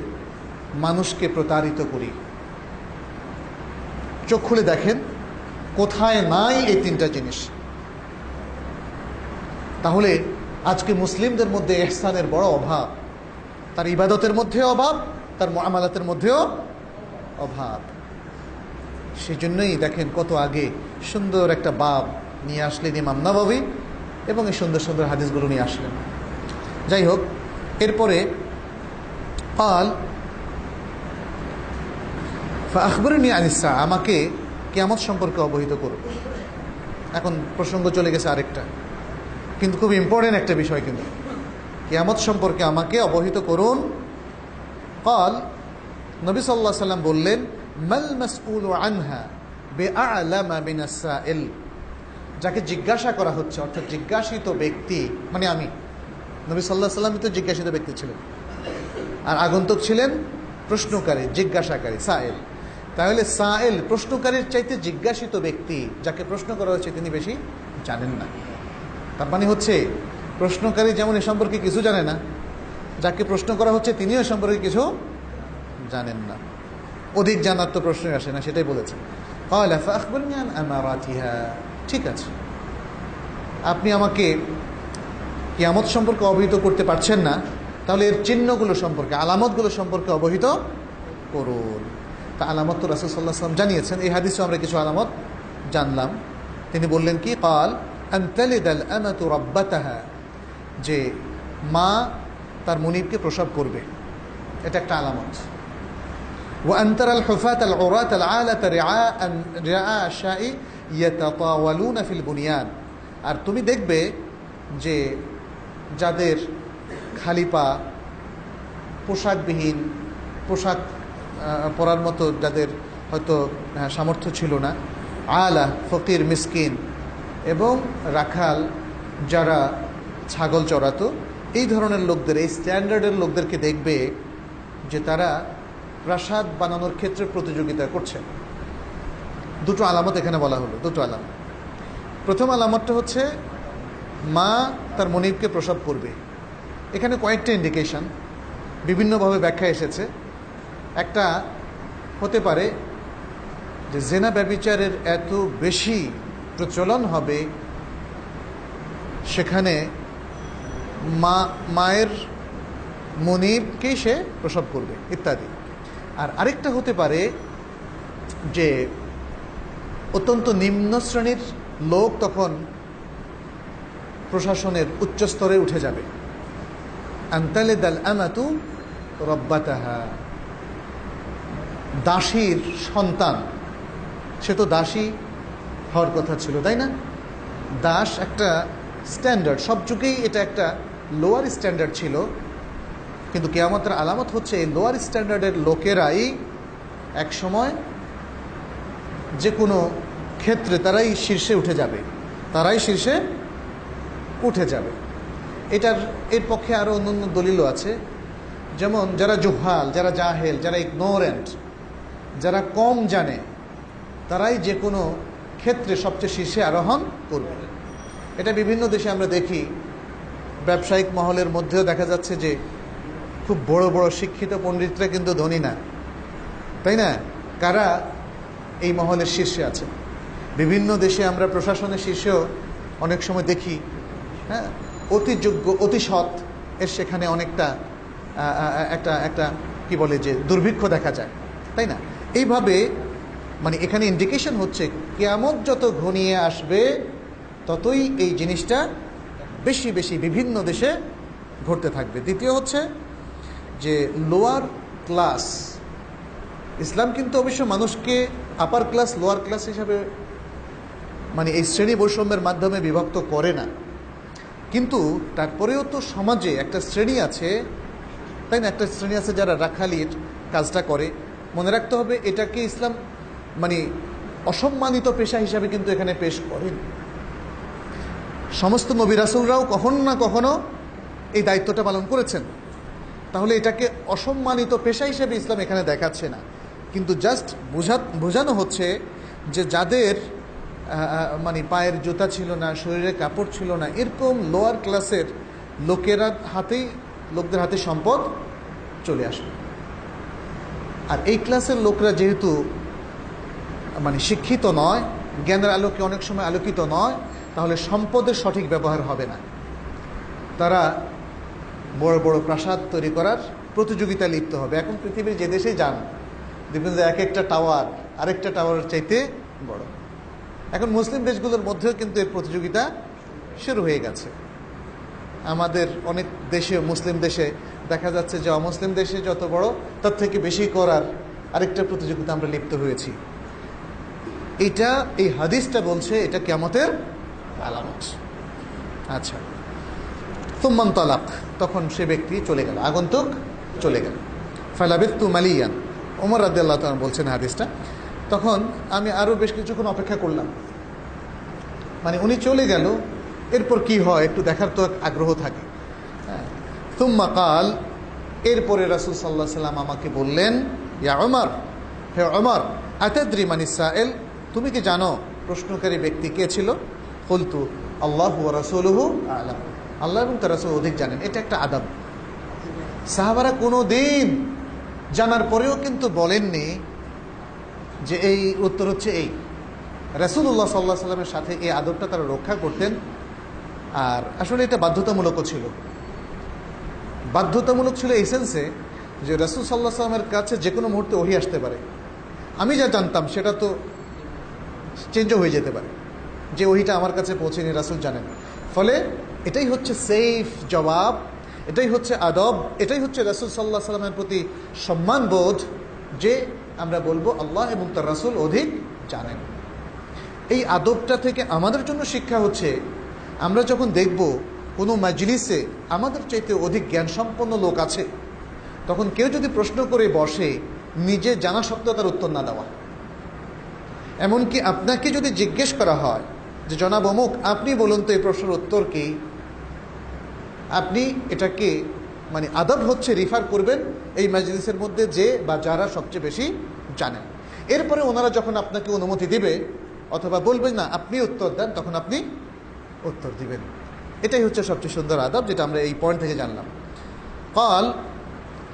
মানুষকে প্রতারিত করি। চোখ খুলে দেখেন কোথায় নাই এই তিনটা জিনিস। তাহলে আজকে মুসলিমদের মধ্যে ইহসানের বড় অভাব, তার ইবাদতের মধ্যেও অভাব, তার মুআমালাতের মধ্যেও অভাব। সেই জন্যই দেখেন কত আগে সুন্দর একটা বাব নিয়ে আসলেন ইমাম নববী এবং এই সুন্দর সুন্দর হাদিসগুলো নিয়ে আসলেন। যাই হোক, এরপরে قال فأخبرني عن الساعة, আমাকে কিয়ামত সম্পর্কে অবহিত করুন। এখন প্রসঙ্গ চলে গেছে আরেকটা, কিন্তু খুব ইম্পর্টেন্ট একটা বিষয়, কিন্তু কিয়ামত সম্পর্কে আমাকে অবহিত করুন। قال, নবী সাল্লাল্লাহু আলাইহি সাল্লাম বললেন, মাল মাসউলু আনহা বিআ'লামা মিনাস সাইল, যাকে জিজ্ঞাসা করা হচ্ছে, অর্থাৎ জিজ্ঞাসিত ব্যক্তি মানে আমি। নবী সাল্লাল্লাহু আলাইহি সাল্লাম তো জিজ্ঞাসিত ব্যক্তি ছিলেন, আর আগন্তুক ছিলেন প্রশ্নকারী, জিজ্ঞাসাকারী, সাইল। তাহলে সাইল প্রশ্নকারীর চাইতে জিজ্ঞাসিত ব্যক্তি, যাকে প্রশ্ন করা হচ্ছে, তিনি বেশি জানেন না। তার মানে হচ্ছে প্রশ্নকারী যেমন এ সম্পর্কে কিছু জানে না, যাকে প্রশ্ন করা হচ্ছে তিনিও এ সম্পর্কে কিছু জানেন না। অধিক জানার তো প্রশ্নই আসে না, সেটাই বলেছেন। ক্বালা ফাআখবিরনি আন আমারাতিহা, ঠিক আছে, আপনি আমাকে কিয়ামত সম্পর্কে অবহিত করতে পারছেন না, তাহলে এর চিহ্নগুলো সম্পর্কে, আলামতগুলো সম্পর্কে অবহিত করুন। তা আলামত তো রাসূল সাল্লাল্লাহু আলাইহি ওয়াসাল্লাম জানিয়েছেন। এই হাদিসে আমরা কিছু আলামত জানলাম। তিনি বললেন কি, ক্বাল আন তালিদাল আমাতু রাব্বাতাহা, যে মা তার মুনিবকে প্রসব করবে, এটা একটা আলামত। ওয়া আন তারাল হুফাতাল উরাতাল আলাতা রিআ শাই ইয়াতাতাওয়ালুনা ফিল বুনিয়ান, আর তুমি দেখবে যে যাদের খালি পা, পোশাকবিহীন, পোশাক পরার মতো যাদের হয়তো সামর্থ্য ছিল না, আলা, ফকির, মিসকিন এবং রাখাল যারা ছাগল চড়াতো, এই ধরনের লোকদের, এই স্ট্যান্ডার্ডের লোকদেরকে দেখবে যে তারা প্রাসাদ বানানোর ক্ষেত্রে প্রতিযোগিতা করছে। দুটো আলামত এখানে বলা হলো, দুটো আলামত। প্রথম আলামতটা হচ্ছে মা তার মনিবকে প্রসব করবে। এখানে কয়েকটা ইন্ডিকেশন, বিভিন্নভাবে ব্যাখ্যা এসেছে। একটা হতে পারে যে জেনা ব্যভিচারের এত বেশি প্রচলন হবে, সেখানে মায়ের মনিবকেই সে প্রসব করবে ইত্যাদি। আর আরেকটা হতে পারে যে অত্যন্ত নিম্ন শ্রেণীর লোক তখন প্রশাসনের উচ্চ স্তরে উঠে যাবে। আনতালিদাল আমাতু রাব্বাতাহা, দাসীর সন্তান, সে তো দাসী হওয়ার কথা ছিল, তাই না? দাস একটা স্ট্যান্ডার্ড, সব যুগেই এটা একটা লোয়ার স্ট্যান্ডার্ড ছিল। কিন্তু কিয়ামতের আলামত হচ্ছে এই লোয়ার স্ট্যান্ডার্ডের লোকেরাই এক সময় যে কোনো ক্ষেত্রে তারাই শীর্ষে উঠে যাবে, তারাই শীর্ষে উঠে যাবে। এর পক্ষে আরও অন্যান্য দলিলও আছে, যেমন যারা জুহাল, যারা জাহেল, যারা ইগনোরেন্ট, যারা কম জানে, তারাই যে কোনো ক্ষেত্রে সবচেয়ে শীর্ষে আরোহণ করবে। এটা বিভিন্ন দেশে আমরা দেখি। ব্যবসায়িক মহলের মধ্যেও দেখা যাচ্ছে যে খুব বড় বড় শিক্ষিত পণ্ডিতরা কিন্তু ধনী না, তাই না? কারা এই মহলের শীর্ষে আছে? বিভিন্ন দেশে আমরা প্রশাসনের শীর্ষেও অনেক সময় দেখি, হ্যাঁ, অতি যোগ্য, অতি সৎ, এর সেখানে অনেকটা একটা কি বলে যে দুর্ভিক্ষ দেখা যায়, তাই না? এইভাবে মানে এখানে ইন্ডিকেশন হচ্ছে কিয়ামত যত ঘনিয়ে আসবে ততই এই জিনিসটা বেশি বেশি বিভিন্ন দেশে ঘটতে থাকবে। দ্বিতীয় হচ্ছে যে লোয়ার ক্লাস, ইসলাম কিন্তু অবশ্য মানুষকে আপার ক্লাস লোয়ার ক্লাস হিসাবে মানে এই শ্রেণী বৈষম্যের মাধ্যমে বিভক্ত করে না, কিন্তু তারপরেও তো সমাজে একটা শ্রেণী আছে, তাই না? একটা শ্রেণী আছে যারা রাখালির কাজটা করে, মনে রাখতে হবে এটাকে ইসলাম মানে অসম্মানিত পেশা হিসাবে কিন্তু এখানে পেশ করেন। সমস্ত নবী রাসূলরাও কখনো না কখনো এই দায়িত্বটা পালন করেছেন। তাহলে এটাকে অসম্মানিত পেশা হিসেবে ইসলাম এখানে দেখাচ্ছে না, কিন্তু জাস্ট বোঝানো হচ্ছে যে যাদের মানে পায়ের জুতা ছিল না, শরীরে কাপড় ছিল না, এরকম লোয়ার ক্লাসের লোকদের হাতে সম্পদ চলে আসবে। আর এই ক্লাসের লোকরা যেহেতু মানে শিক্ষিত নয়, জ্ঞানের আলোকে অনেক সময় আলোকিত নয়, তাহলে সম্পদের সঠিক ব্যবহার হবে না। তারা বড় বড় প্রাসাদ তৈরি করার প্রতিযোগিতায় লিপ্ত হবে। এখন পৃথিবীর যে দেশেই যান দেখবেন যে এক একটা টাওয়ার আরেকটা টাওয়ারের চাইতে বড়। এখন মুসলিম দেশগুলোর মধ্যেও কিন্তু এর প্রতিযোগিতা শুরু হয়ে গেছে। আমাদের অনেক দেশে, মুসলিম দেশে দেখা যাচ্ছে যে অমুসলিম দেশে যত বড় তার থেকে বেশি করার আরেকটা প্রতিযোগিতা আমরা লিপ্ত হয়েছি। এই হাদিসটা বলছে এটা কিয়ামতের আলামত। আচ্ছা, সুম্মান তালাক, তখন সে ব্যক্তি চলে গেল, আগন্তুক চলে গেল। ফালাবিথতু মালিয়ান, ওমর রাদিয়াল্লাহু তাআলা বলছেন হাদিসটা, তখন আমি আরও বেশ কিছুক্ষণ অপেক্ষা করলাম। মানে উনি চলে গেল, এরপর কি হয় একটু দেখার তো আগ্রহ থাকে। সুম্মা কাল, এরপরে রাসূল সাল্লাল্লাহু আলাইহি ওয়াসাল্লাম আমাকে বললেন, ইয়া ওমর, হে ওমর, আতাদরি মানিস সাইল, তুমি কি জানো প্রশ্নকারী ব্যক্তি কে ছিল? কুলতু আল্লাহু ওয়া রাসূলুহু আ'লাম, আল্লাহ এবং তার রাসূল অধিক জানেন। এটা একটা আদব। সাহাবারা কোনো দিন জানার পরেও কিন্তু বলেননি যে এই উত্তর হচ্ছে এই। রাসূলুল্লাহ সাল্লাল্লাহু আলাইহি ওয়াসাল্লামের সাথে এই আদবটা তারা রক্ষা করতেন। আর আসলে এটা বাধ্যতামূলকও ছিল। বাধ্যতামূলক ছিল এই সেন্সে যে রাসূল সাল্লাল্লাহু আলাইহি ওয়াসাল্লামের কাছে যে কোনো মুহূর্তে ওহী আসতে পারে। আমি যা জানতাম সেটা তো চেঞ্জও হয়ে যেতে পারে, যে ওহীটা আমার কাছে পৌঁছেনি রাসূল জানেন। ফলে এটাই হচ্ছে সেফ জবাব, এটাই হচ্ছে আদব, এটাই হচ্ছে রাসূল সাল্লাল্লাহু আলাইহি ওয়াসাল্লামের প্রতি সম্মানবোধ, যে আমরা বলবো আল্লাহ এবং তার রাসূল অধিক জানেন। এই আদবটা থেকে আমাদের জন্য শিক্ষা হচ্ছে, আমরা যখন দেখব কোনো মাজলিসে আমাদের চাইতে অধিক জ্ঞান সম্পন্ন লোক আছে, তখন কেউ যদি প্রশ্ন করে বসে, নিজে জানা সত্ত্বেও তার উত্তর না দেওয়া। এমনকি আপনাকে যদি জিজ্ঞেস করা হয় যে জনাব অমুক, আপনি বলুন তো এই প্রশ্নের উত্তর কি, আপনি এটাকে মানে আদব হচ্ছে রিফার করবেন এই মাজলিসের মধ্যে যে বা যারা সবচেয়ে বেশি জানেন। এরপরে ওনারা যখন আপনাকে অনুমতি দিবে অথবা বলবেন না আপনি উত্তর দেন, তখন আপনি উত্তর দিবেন। এটাই হচ্ছে সবচেয়ে সুন্দর আদব, যেটা আমরা এই পয়েন্ট থেকে জানলাম। কাল,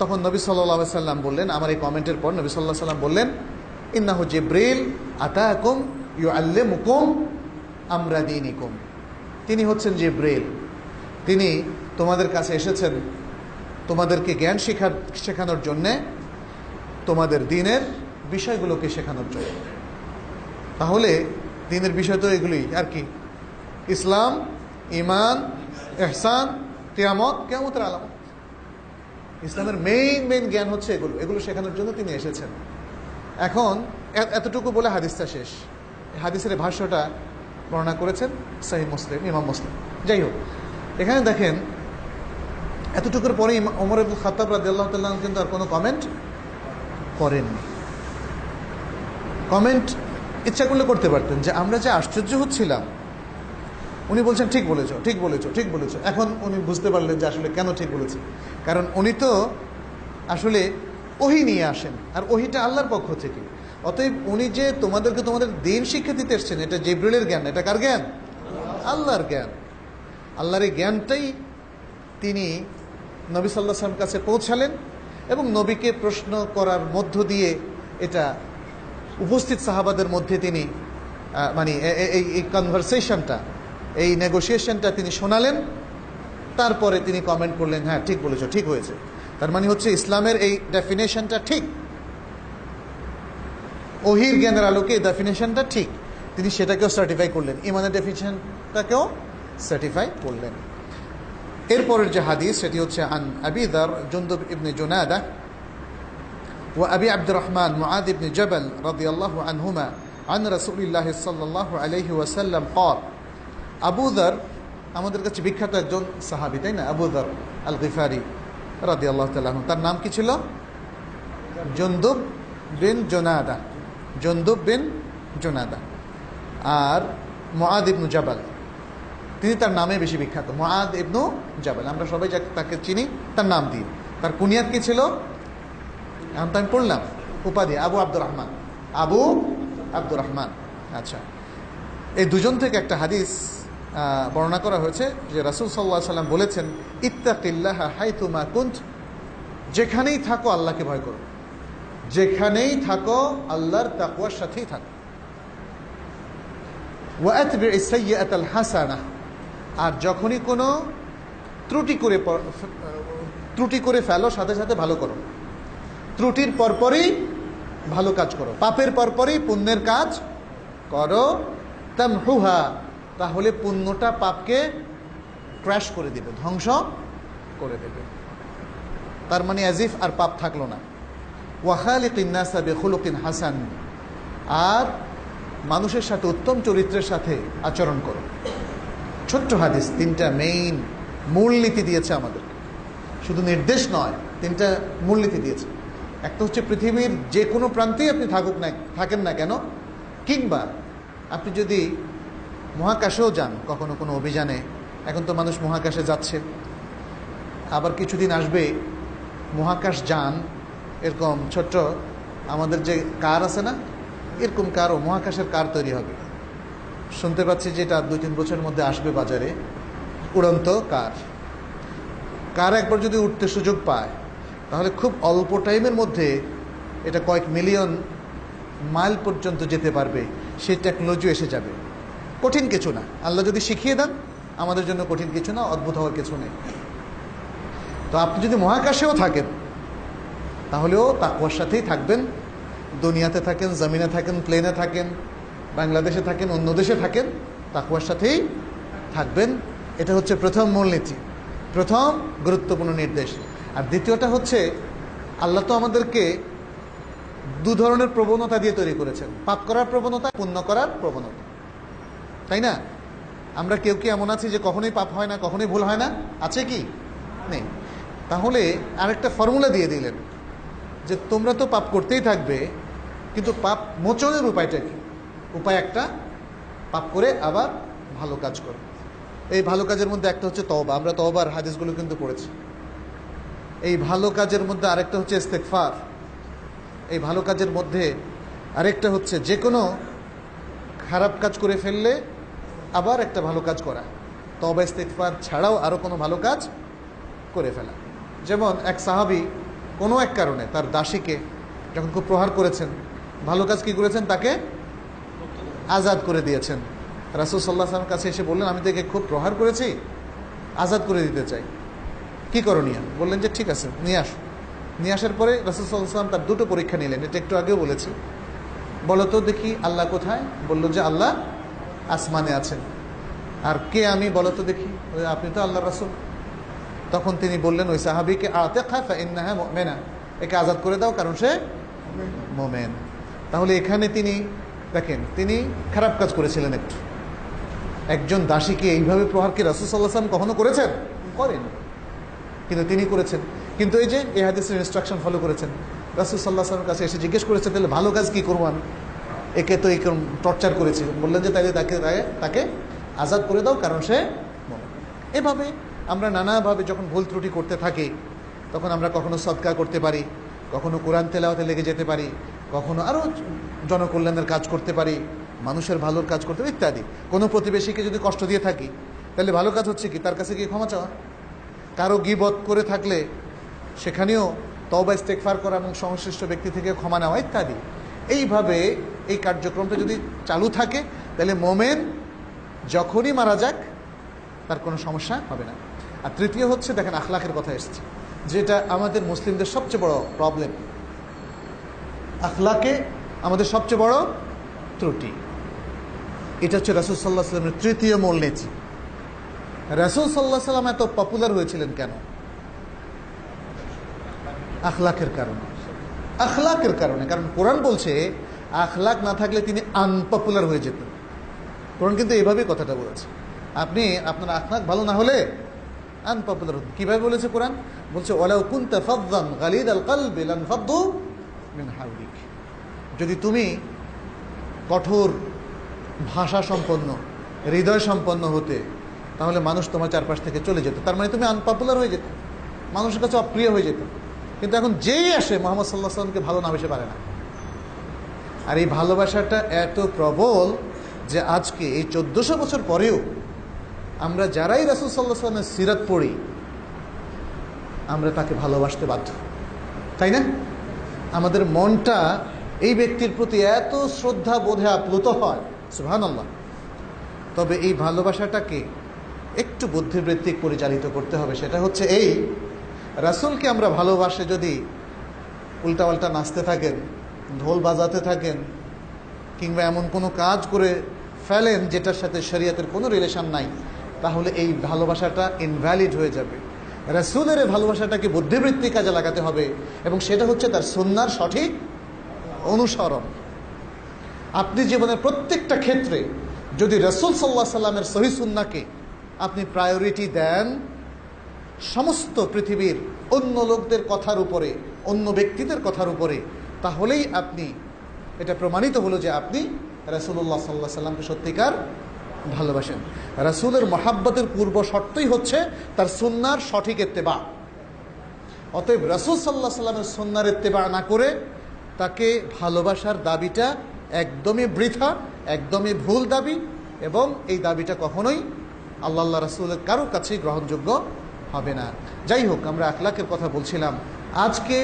তখন নবী সাল্লাল্লাহু আলাইহি ওয়াসাল্লাম বললেন, আমার এই কমেন্টের পর নবী সাল্লাল্লাহু আলাইহি ওয়াসাল্লাম বললেন, ইন্নাহু জিবরিল আতাকুম ইউআল্লিমুকুম আমরা দীনিকুম, তিনি হচ্ছেন জিবরিল, তিনি তোমাদের কাছে এসেছেন তোমাদেরকে জ্ঞান শেখানোর জন্যে, তোমাদের দ্বীনের বিষয়গুলোকে শেখানোর জন্য। তাহলে দ্বীনের বিষয় তো এগুলোই আর কি, ইসলাম, ঈমান, ইহসান, কিয়ামত, কিয়ামতের আলামত। ইসলামের মেইন জ্ঞান হচ্ছে এগুলো শেখানোর জন্য তিনি এসেছেন। এখন এতটুকু বলে হাদিসটা শেষ। হাদিসের ভাষ্যটা বর্ণনা করেছেন সহিহ মুসলিম, ইমাম মুসলিম। যাই হোক, এখানে দেখেন এতটুকুর পরে ওমর ইবনে খাত্তাব রাদিয়াল্লাহু তাআলা কিন্তু আর কোনো কমেন্ট করেননি। কমেন্ট ইচ্ছা করলে করতে পারতেন, যে আমরা যে আশ্চর্য হচ্ছিলাম, উনি বলছেন ঠিক বলেছো, ঠিক বলেছো, ঠিক বলেছো। এখন উনি বুঝতে পারলেন যে আসলে কেন ঠিক বলেছে, কারণ উনি তো আসলে ওহী নিয়ে আসেন, আর ওহীটা আল্লাহর পক্ষ থেকে। অতএব উনি যে তোমাদেরকে তোমাদের দ্বীন শিক্ষা দিতে এসছেন, এটা জিবরিলের জ্ঞান, এটা কার জ্ঞান? আল্লাহর জ্ঞান। আল্লাহর এই জ্ঞানটাই তিনি নবী সাল্লাল্লাহু আলাইহি ওয়াসাল্লামের কাছে পৌঁছালেন, এবং নবীকে প্রশ্ন করার মধ্য দিয়ে এটা উপস্থিত সাহাবাদের মধ্যে তিনি মানে এই কনভারসেশনটা, এই নেগোসিয়েশনটা তিনি শোনালেন। তারপরে তিনি কমেন্ট করলেন, হ্যাঁ ঠিক বলেছো, ঠিক হয়েছে। তার মানে হচ্ছে ইসলামের এই ডেফিনেশনটা ঠিক, ওহীর জ্ঞানের আলোকে এই ডেফিনেশনটা ঠিক, তিনি সেটাকেও সার্টিফাই করলেন, ইমানের ডেফিনেশনটাকেও সার্টিফাই করলেন। এরপরের যে হাদিস সেটি হচ্ছে আন আবি যার জুনদুব ইবনে জুনাদা ওয়া আবি আব্দুর রহমান মুআদ ইবনে জাবাল রাদিয়াল্লাহু আনহুমা আন রাসূলিল্লাহ সাল্লাল্লাহু আলাইহি ওয়াসাল্লাম قال, আবু যার আমাদের কাছে বিখ্যাত একজন সাহাবী, তাই না? আবু যার আল গিফারি রাদিয়াল্লাহু তাআলা আনহু, তার নাম কি ছিল? জুনদুব বিন জুনাদা, জুনদুব বিন জুনাদা। আর মুআদ ইবনু জাবাল, তিনি তার নামে বেশি বিখ্যাত, মুআদ ইবনু জাবাল। আমরা সবাই তাকে চিনি তার নাম দিয়ে। তার কুনিয়াত কি ছিল? এখন তো আমি পড়লাম উপাধি আবু আব্দুর রহমান, আবু আব্দুর রহমান। আচ্ছা, এই দুজন থেকে একটা হাদিস বর্ণনা করা হয়েছে যে রাসূল সাল্লাল্লাহু আলাইহি সাল্লাম বলেছেন, ইত্তাকিল্লাহা হাইতুমা কুন্ত, যেখানেই থাকো আল্লাহকে ভয় করো, যেখানেই থাকো আল্লাহর তাকওয়ার সাথেই থাকো। ওয়া আতবি'is সাইয়্যাতাল হাসানাহ, আর যখনই কোনো ত্রুটি করে ফেলো সাথে সাথে ভালো করো। ত্রুটির পরপরই ভালো কাজ করো, পাপের পরপরই পুণ্যের কাজ করো। তামহুহা, তাহলে পুণ্যটা পাপকে ক্র্যাশ করে দেবে, ধ্বংস করে দেবে। তার মানে আজিফ আর পাপ থাকলো না। ওয়া খালিকিন নাসা বিখুলুকিন হাসান, আর মানুষের সাথে উত্তম চরিত্রের সাথে আচরণ করো। ছোট্ট হাদিস, তিনটা মেইন মূলনীতি দিয়েছে আমাদের, শুধু নির্দেশ নয়, তিনটা মূলনীতি দিয়েছে। একটা হচ্ছে পৃথিবীর যে কোনো প্রান্তেই আপনি থাকেন না কেন, কিংবা আপনি যদি মহাকাশেও যান কখনো কোনো অভিযানে, এখন তো মানুষ মহাকাশে যাচ্ছে, আবার কিছুদিন আসবে মহাকাশ যান, এরকম ছোট্ট আমাদের যে কার আছে না, এরকম কারও মহাকাশের কার তৈরি হবে। শুনতে পাচ্ছি যে এটা 2-3 বছরের মধ্যে আসবে বাজারে, উড়ন্ত কার একবার যদি উঠতে সুযোগ পায় তাহলে খুব অল্প টাইমের মধ্যে এটা কয়েক মিলিয়ন মাইল পর্যন্ত যেতে পারবে, সেই টেকনোলজি এসে যাবে। কঠিন কিছু না, আল্লাহ যদি শিখিয়ে দেন আমাদের জন্য কঠিন কিছু না, অদ্ভুত হওয়ার কিছু নেই। তো আপনি যদি মহাকাশেও থাকেন তাহলেও তাকওয়ার সাথেই থাকবেন। দুনিয়াতে থাকেন, জমিনে থাকেন, প্লেনে থাকেন, বাংলাদেশে থাকেন, অন্য দেশে থাকেন, তাকওয়ার সাথেই থাকবেন। এটা হচ্ছে প্রথম মূলনীতি, প্রথম গুরুত্বপূর্ণ নির্দেশ। আর দ্বিতীয়টা হচ্ছে, আল্লাহ তো আমাদেরকে 2 ধরনের প্রবণতা দিয়ে তৈরি করেছেন, পাপ করার প্রবণতা, পুণ্য করার প্রবণতা, তাই না? আমরা কেউ কি এমন আছি যে কখনোই পাপ হয় না, কখনোই ভুল হয় না? আছে কি? নেই। তাহলে আরেকটা ফর্মুলা দিয়ে দিলেন যে তোমরা তো পাপ করতেই থাকবে, কিন্তু পাপ মোচনের উপায়টা কি? উপায় একটা, পাপ করে আবার ভালো কাজ করো। এই ভালো কাজের মধ্যে একটা হচ্ছে তওবা, আমরা তওবার হাদিসগুলো কিন্তু পড়েছি। এই ভালো কাজের মধ্যে আরেকটা হচ্ছে ইস্তেগফার। এই ভালো কাজের মধ্যে আরেকটা হচ্ছে যে কোনো খারাপ কাজ করে ফেললে আবার একটা ভালো কাজ করা। তওবা ইস্তেগফার ছাড়াও আরও কোনো ভালো কাজ করে ফেলা। যেমন এক সাহাবী কোনো এক কারণে তার দাসীকে যখন খুব প্রহার করেছেন, ভালো কাজ কি করেছেন? তাকে আজাদ করে দিয়েছেন। রাসূল সাল্লাল্লাহু আলাইহি ওয়াসাল্লামের কাছে এসে বললেন, আমি তাকে খুব প্রহার করেছি, আজাদ করে দিতে চাই, কি করণীয়? বললেন যে ঠিক আছে, নিয়ে আসো। নিয়ে আসার পরে রাসূল সাল্লাল্লাহু আলাইহি ওয়াসাল্লাম তার 2টো পরীক্ষা নিলেন, এটা একটু আগেও বলেছি। বলো তো দেখি আল্লাহ কোথায়? বলল যে আল্লাহ আসমানে আছেন। আর কে আমি? বলো তো দেখি। আপনি তো আল্লাহর রাসূল। তখন তিনি বললেন ওই সাহাবীকে, আতিকহা ফাইন্নাহা মুমিনা, একে আজাদ করে দাও কারণ সে মুমিন। তাহলে এখানে তিনি দেখেন, তিনি খারাপ কাজ করেছিলেন একটু। একজন দাসীকে এইভাবে প্রহার কি রাসূল সাল্লাল্লাহু আলাইহি ওয়াসাল্লাম কখনো করেছেন? করেন, কিন্তু তিনি করেছেন। কিন্তু এই যে এই হাদিসের ইনস্ট্রাকশন ফলো করেছেন। রাসূল সাল্লাল্লাহু আলাইহি ওয়াসাল্লামের কাছে এসে জিজ্ঞেস করেছেন, তাহলে ভালো কাজ কি করবো আমি? একে তো এরকম টর্চার করেছি। বললেন যে তাইলে তাকে আজাদ করে দাও কারণ সে মুমিন। এভাবে আমরা নানাভাবে যখন ভুল ত্রুটি করতে থাকি, তখন আমরা কখনো সদকা করতে পারি, কখনো কোরআন তেলাওয়াতে লেগে যেতে পারি, কখনো আরও জনকল্যাণের কাজ করতে পারি, মানুষের ভালোর কাজ করতে পারি ইত্যাদি। কোনো প্রতিবেশীকে যদি কষ্ট দিয়ে থাকি, তাহলে ভালো কাজ হচ্ছে কি? তার কাছে গিয়ে ক্ষমা চাওয়া। কারো গীবত করে থাকলে সেখানেও তওবা ইস্তেগফার করা এবং সংশ্লিষ্ট ব্যক্তি থেকে ক্ষমা নেওয়া ইত্যাদি। এইভাবে এই কার্যক্রমটা যদি চালু থাকে, তাহলে মোমেন যখনই মারা যাক তার কোনো সমস্যা হবে না। আর তৃতীয় হচ্ছে, দেখেন আখলাকের কথা এসেছে, যেটা আমাদের মুসলিমদের সবচেয়ে বড় প্রবলেম। আখলাকে আমাদের সবচেয়ে বড় ত্রুটি। এটা হচ্ছে রাসূল সাল্লাল্লাহু আলাইহি ওয়াসাল্লামের তৃতীয় মূলনীতি। রাসূল সাল্লাল্লাহু আলাইহি ওয়াসাল্লাম এত পপুলার হয়েছিলেন কেন? আখলাকের কারণে। আখলাকের কারণে, কারণ কোরআন বলছে আখলাক না থাকলে তিনি আনপপুলার হয়ে যেতেন। কোরআন কিন্তু এইভাবেই কথাটা বলেছে, আপনি আপনার আখলাক ভালো না হলে আনপপুলার হতেন। কীভাবে বলেছে কোরআন? বলছে ওয়ালাউ কুনতা ফাযযান গালিযাল কলবি লানফাদ্দু মিন হাওলিক। যদি তুমি কঠোর ভাষা সম্পন্ন, হৃদয় সম্পন্ন হতে, তাহলে মানুষ তোমার চারপাশ থেকে চলে যেত। তার মানে তুমি আনপপুলার হয়ে যেত, মানুষের কাছে অপ্রিয় হয়ে যেত। কিন্তু এখন যেই আসে মোহাম্মদ সাল্লাল্লাহু আলাইহি ওয়াসাল্লামকে ভালো না বেশি পারে না। আর এই ভালোবাসাটা এত প্রবল যে আজকে এই 1400 বছর পরেও আমরা যারাই রাসূল সাল্লাল্লাহু আলাইহি ওয়াসাল্লামের সিরাত পড়ি, আমরা তাকে ভালোবাসতে বাধ্য, তাই না? আমাদের মনটা এই ব্যক্তির প্রতি এত শ্রদ্ধা বোধে আপ্লুত হয়, সুবহানাল্লাহ। তবে এই ভালোবাসাটাকে একটু বুদ্ধিবৃত্তিক পরিচালিত করতে হবে। সেটা হচ্ছে এই, রাসূলকে আমরা ভালোবাসে যদি উল্টাপাল্টা নাচতে থাকেন, ঢোল বাজাতে থাকেন, কিংবা এমন কোনো কাজ করে ফেলেন যেটার সাথে শরীয়তের কোনো রিলেশন নাই, তাহলে এই ভালোবাসাটা ইনভ্যালিড হয়ে যাবে। রাসূলের এই ভালোবাসাটাকে বুদ্ধিবৃত্তি কাজে লাগাতে হবে, এবং সেটা হচ্ছে তার সুন্নাহর সঠিক অনুসরণ। আপনি জীবনের প্রত্যেকটা ক্ষেত্রে যদি রাসূল সাল্লাল্লাহু আলাইহি সাল্লামের সহিহ সুন্নাহকে আপনি প্রায়োরিটি দেন সমস্ত পৃথিবীর অন্য লোকদের কথার উপরে, অন্য ব্যক্তিদের কথার উপরে, তাহলেই আপনি, এটা প্রমাণিত হলো যে আপনি রাসূলুল্লাহ সাল্লাল্লাহু আলাইহি সাল্লামকে সত্যিকার ভালোবাসেন। রাসূলের মহাব্বতের পূর্ব শর্তই হচ্ছে তার সুন্নাহর সঠিক ইত্তেবা। অতএব রাসূল সাল্লাল্লাহু আলাইহি সাল্লামের সুন্নাহর ইত্তেবা না করে তাকে ভালোবাসার দাবিটা একদমই বৃথা, একদমই ভুল দাবি, এবং এই দাবিটা কখনোই আল্লাহ রাসূলের কারো কাছেই গ্রহণযোগ্য হবে না। যাই হোক, আমরা আখলাকের কথা বলছিলাম। আজকে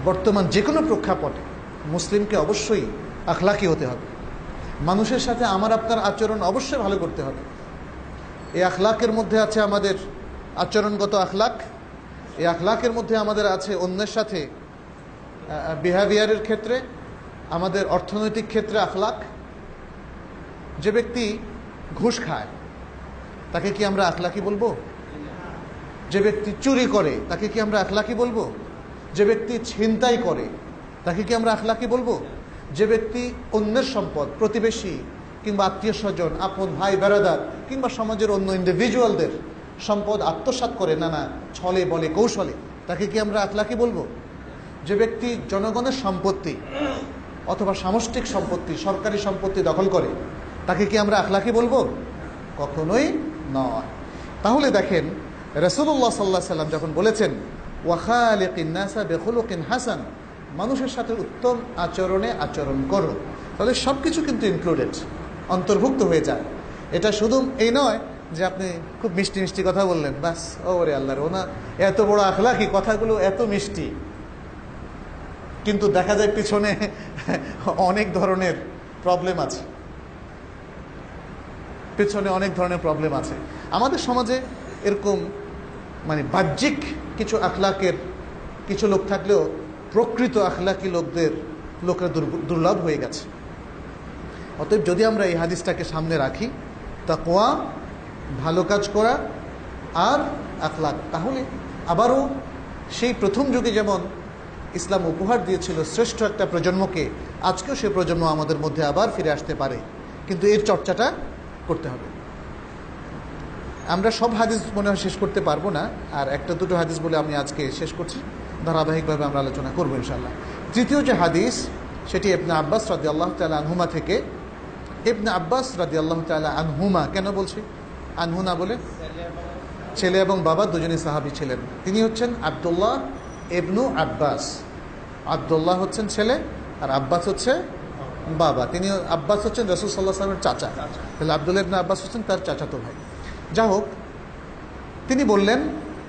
বর্তমান যে কোনো প্রেক্ষাপটে মুসলিমকে অবশ্যই আখলাকি হতে হবে। মানুষের সাথে আমার আপনার আচরণ অবশ্যই ভালো করতে হবে। এই আখলাকের মধ্যে আছে আমাদের আচরণগত আখলাক, এই আখলাকের মধ্যে আমাদের আছে অন্যের সাথে বিহেভিয়ারের ক্ষেত্রে, আমাদের অর্থনৈতিক ক্ষেত্রে আখলাক। যে ব্যক্তি ঘুষ খায় তাকে কি আমরা আখলাকি বলবো? যে ব্যক্তি চুরি করে তাকে কি আমরা আখলাকি বলবো? যে ব্যক্তি ছিনতাই করে তাকে কি আমরা আখলাকি বলবো? যে ব্যক্তি অন্যের সম্পদ, প্রতিবেশী কিংবা আত্মীয় স্বজন, আপন ভাই বেরাদার কিংবা সমাজের অন্য ইন্ডিভিজুয়ালদের সম্পদ আত্মসাৎ করে নানা ছলে বলে কৌশলে, তাকে কি আমরা আখলাকি বলবো? যে ব্যক্তি জনগণের সম্পত্তি অথবা সামষ্টিক সম্পত্তি, সরকারি সম্পত্তি দখল করে, তাকে কি আমরা আখলাকি বলবো? কখনোই নয়। তাহলে দেখেন, রাসূলুল্লাহ সাল্লাল্লাহু আলাইহি সাল্লাম যখন বলেছেন ওয়াখালিকিন নাসা বিখুলুকিন হাসান, মানুষের সাথে উত্তম আচরণে আচরণ করো, তাহলে সব কিছু কিন্তু ইনক্লুডেড, অন্তর্ভুক্ত হয়ে যায়। এটা শুধু এই নয় যে আপনি খুব মিষ্টি মিষ্টি কথা বললেন, বাস ওরে আল্লাহর ওনা এত বড় আখলাকি, কথাগুলো এত মিষ্টি, কিন্তু দেখা যায় পিছনে অনেক ধরনের প্রবলেম আছে, পেছনে অনেক ধরনের প্রবলেম আছে। আমাদের সমাজে এরকম মানে বাহ্যিক কিছু আখলাকের কিছু লোক থাকলেও প্রকৃত আখলাকি লোকের দুর্লভ হয়ে গেছে। অতএব যদি আমরা এই হাদিসটাকে সামনে রাখি, তাকওয়া, ভালো কাজ করা আর আখলাক, তাহলে আবারও সেই প্রথম যুগে যেমন ইসলাম উপহার দিয়েছিল শ্রেষ্ঠ একটা প্রজন্মকে, আজকেও সে প্রজন্ম আমাদের মধ্যে আবার ফিরে আসতে পারে, কিন্তু এর চর্চাটা করতে হবে। আমরা সব হাদিস মনে হয় শেষ করতে পারবো না, আর একটা দুটো হাদিস বলে আমি আজকে শেষ করছি, ধারাবাহিকভাবে আমরা আলোচনা করবো ইনশাআল্লাহ। তৃতীয় যে হাদিস সেটি ইবনে আব্বাস রাদিয়াল্লাহু তাআলা আনহুমা থেকে। ইবনে আব্বাস রাদিয়াল্লাহু তাআলা আনহুমা কেন বলছি, আনহু না বলে? ছেলে এবং বাবা দুজনই সাহাবী ছিলেন। তিনি হচ্ছেন আব্দুল্লাহ ইবনু আব্বাস। আব্দুল্লাহ হচ্ছেন ছেলে আর আব্বাস হচ্ছে বাবা। তিনি আব্বাস হচ্ছেন রাসূল সাল্লাল্লাহু আলাইহি ওয়াসাল্লামের চাচা, তাহলে আব্দুল্লাহ ইবনে আব্বাস হচ্ছেন তার চাচাতো ভাই। যা হোক, তিনি বললেন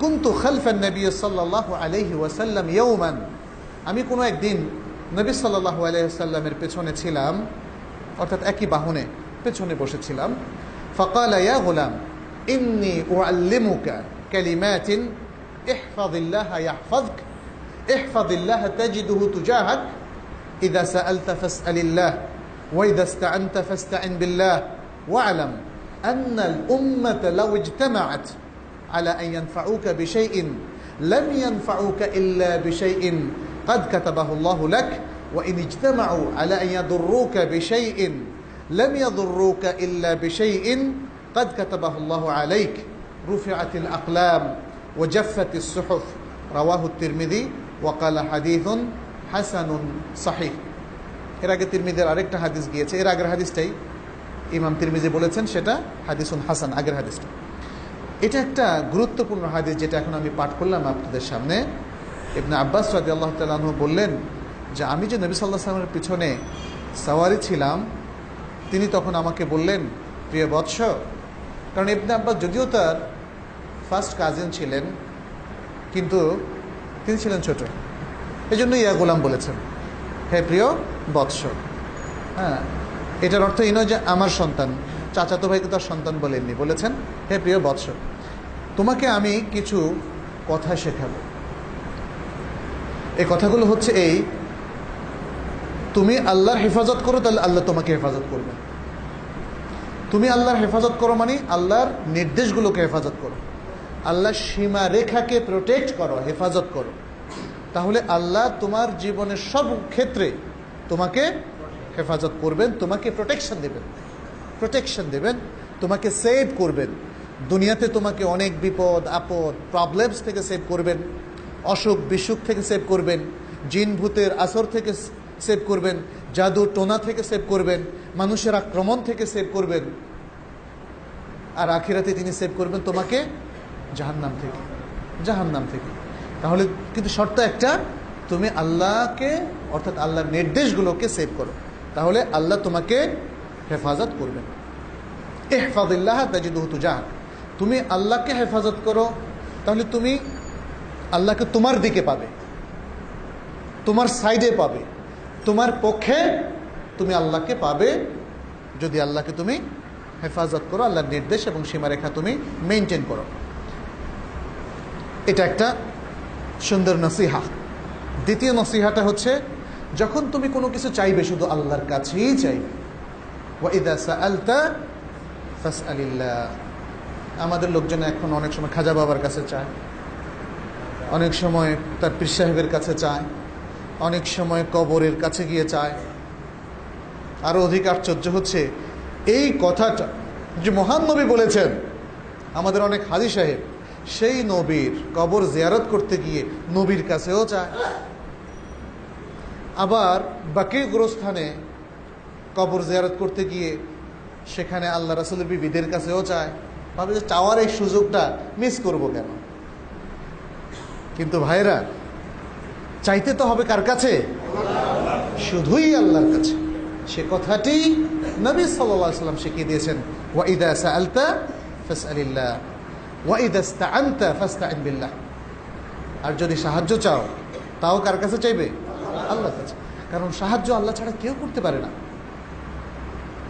কুনতু খালফান নবী সাল্লাল্লাহু আলাইহি ওয়াসাল্লাম ইয়াওমান, আমি কোনো একদিন নবী সাল্লাল্লাহু আলাইহি ওয়াসাল্লামের পেছনে ছিলাম, অর্থাৎ একই বাহনে পেছনে বসেছিলাম। ফাকালা ইয়া গুলাম ইন্নী উআল্লিমুকা কালিমাতিন ইহফাযিল্লাহা ইয়াহফাযক ইহফাযিল্লাহা তাজিদুহু তুজাহাক ইযা সাআলতা ফাসআলিল্লাহ ওয়া ইযা ইসতাআনতা ফাসতাইন বিল্লাহ ওয়া'লাম আন্নাল উম্মাতা লাউ ইজতামাআত على أن ينفعوك بشيء لم ينفعوك إلا بشيء قد كتبه الله لك وإن اجتمعوا على أن يضروك بشيء لم يضروك إلا بشيء قد كتبه الله عليك رفعت الأقلام وجفت الصحف رواه الترمذي وقال حديث হাসানুন সাহিহ। এর আগে তিরমিজির আরেকটা হাদিস গিয়েছে, এর আগের হাদিসটাই ইমাম তিরমিজি বলেছেন সেটা হাদিসুন হাসান, আগের হাদিসটা। এটা একটা গুরুত্বপূর্ণ হাদিস যেটা এখন আমি পাঠ করলাম আপনাদের সামনে। ইবনে আব্বাস রাদিয়াল্লাহু তাআলা আনহু বললেন যে আমি যে নবী সাল্লাল্লাহু আলাইহি ওয়াসাল্লামের পিছনে সাওয়ারি ছিলাম, তিনি তখন আমাকে বললেন, প্রিয় বৎস, কারণ ইবনে আব্বাস যদিও তার ফার্স্ট কাজিন ছিলেন, কিন্তু তিনি ছিলেন ছোট, এই জন্য ইয়া গোলাম বলেছেন, হে প্রিয় বৎস। হ্যাঁ, এটার অর্থ এই নয় যে আমার সন্তান, চাচাতো ভাইকে তার সন্তান বলেননি, বলেছেন হে প্রিয় বৎস, তোমাকে আমি কিছু কথা শেখাবো। এই কথাগুলো হচ্ছে এই, তুমি আল্লাহর হেফাজত করো তাহলে আল্লাহ তোমাকে হেফাজত করবে। তুমি আল্লাহর হেফাজত করো মানে আল্লাহর নির্দেশগুলোকে হেফাজত করো, আল্লাহর সীমা রেখাকে প্রোটেক্ট করো, হেফাজত করো, তাহলে আল্লাহ তোমার জীবনের সব ক্ষেত্রে তোমাকে হেফাজত করবেন, তোমাকে প্রোটেকশন দেবেন, তোমাকে সেভ করবেন। দুনিয়াতে তোমাকে অনেক বিপদ আপদ প্রবলেমস থেকে সেভ করবেন, অসুখ বিসুখ থেকে সেভ করবেন, জিন ভূতের আসর থেকে সেভ করবেন, জাদু টোনা থেকে সেভ করবেন, মানুষের আক্রমণ থেকে সেভ করবেন, আর আখিরাতে তিনি সেভ করবেন তোমাকে জাহান্নাম থেকে। তাহলে কিন্তু শর্ত একটা, তুমি আল্লাহকে অর্থাৎ আল্লাহর নির্দেশগুলোকে সেভ করো, তাহলে আল্লাহ তোমাকে হেফাজত করবেন। ইহফাজিল্লাহ তাজিদহু তুজাহাক, তুমি আল্লাহকে হেফাজত করো তাহলে তুমি আল্লাহকে তোমার দিকে পাবে, তোমার সাইডে পাবে, তোমার পক্ষে তুমি আল্লাহকে পাবে যদি আল্লাহকে তুমি হেফাজত করো, আল্লাহর নির্দেশ এবং সীমারেখা তুমি মেনটেন করো। এটা একটা সুন্দর নসিহা। দ্বিতীয় নসিহাটা হচ্ছে, যখন তুমি কোনো কিছু চাইবে শুধু আল্লাহর কাছেই চাইবে। ওয়াইদা সাআলতা ফাসআলিল্লাহ। আমাদের লোকজন এখন অনেক সময় খাজা বাবার কাছে চায়, অনেক সময় তার পীর সাহেবের কাছে চায়, অনেক সময় কবরের কাছে গিয়ে চায়। আরও অধিক আশ্চর্য হচ্ছে এই কথাটা যে মহান নবী বলেছেন, আমাদের অনেক হাজী সাহেব সেই নবীর কবর জিয়ারত করতে গিয়ে নবীর কাছেও চায়, আবার বাকি গোরস্থানে কবর জিয়ারত করতে গিয়ে সেখানে আল্লাহ রাসূলের বিবিদের কাছেও চায়। ভাবে যে চাওয়ার এই সুযোগটা মিস করব কেন? কিন্তু ভাইরা, চাইতে তো হবে কার কাছে? শুধুই আল্লাহর কাছে। সে কথাটি নবী সাল্লাল্লাহু আলাইহি ওয়াসাল্লাম শিখিয়ে দিয়েছেন, ওয়াইদা সাআলতা ফাসআলিল্লাহ ওয়াইদা ইসতাআনতা ফাসতাইন বিল্লাহ। আর যদি সাহায্য চাও তাও কার কাছে চাইবে? আল্লাহর কাছে। কারণ সাহায্য আল্লাহ ছাড়া কেউ করতে পারে না।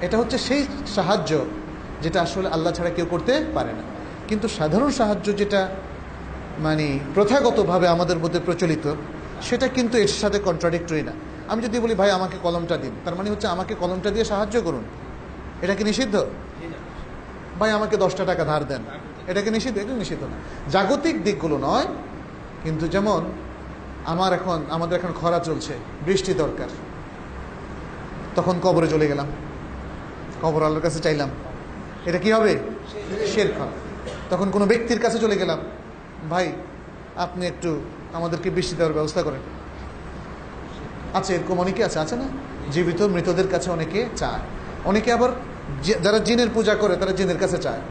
এটা হচ্ছে সেই সাহায্য যেটা আসলে আল্লাহ ছাড়া কেউ করতে পারে না। কিন্তু সাধারণ সাহায্য যেটা মানে প্রথাগতভাবে আমাদের মধ্যে প্রচলিত, সেটা কিন্তু এর সাথে কন্ট্রাডিক্টরি না। আমি যদি বলি ভাই আমাকে কলমটা দিন, তার মানে হচ্ছে আমাকে কলমটা দিয়ে সাহায্য করুন, এটা কি নিষিদ্ধ? ভাই আমাকে 10টা টাকা ধার দেন, এটা কি নিষিদ্ধ? এটা নিষিদ্ধ না, জাগতিক দিকগুলো নয়। কিন্তু যেমন আমাদের এখন খরা চলছে, বৃষ্টি দরকার, তখন কবরে চলে গেলাম, কবর আল্লাহর কাছে চাইলাম, এটা কি হবে? শিরক হবে। তখন কোনো ব্যক্তির কাছে চলে গেলাম, ভাই আপনি একটু আমাদেরকে বৃষ্টি দেওয়ার ব্যবস্থা করেন। আচ্ছা, এরকম অনেকে আছে না, জীবিত মৃতদের কাছে অনেকে চায়। অনেকে আবার যারা জিনের পূজা করে তারা জিনের কাছে চায়,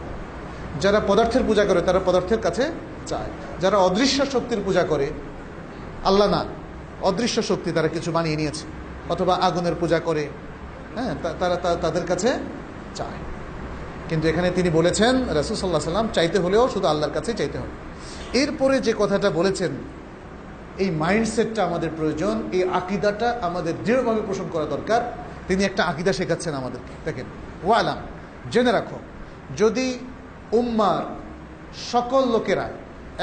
যারা পদার্থের পূজা করে তারা পদার্থের কাছে চায়, যারা অদৃশ্য শক্তির পূজা করে, আল্লাহ না অদৃশ্য শক্তি তারা কিছু বানিয়ে নিয়েছে, অথবা আগুনের পূজা করে, হ্যাঁ, তারা তাদের কাছে চায়। কিন্তু এখানে তিনি বলেছেন, রাসূল সাল্লাল্লাহু আলাইহি ওয়াসাল্লাম, চাইতে হলেও শুধু আল্লাহর কাছেই চাইতে হবে। এরপরে যে কথাটা বলেছেন, এই মাইন্ডসেটটা আমাদের প্রয়োজন, এই আকীদাটা আমাদের দৃঢ়ভাবে পোষণ করা দরকার। তিনি একটা আকীদা শেখাচ্ছেন আমাদেরকে। দেখেন, ওয়ালাম, জেনে রাখো, যদি উম্মার সকল লোকেরা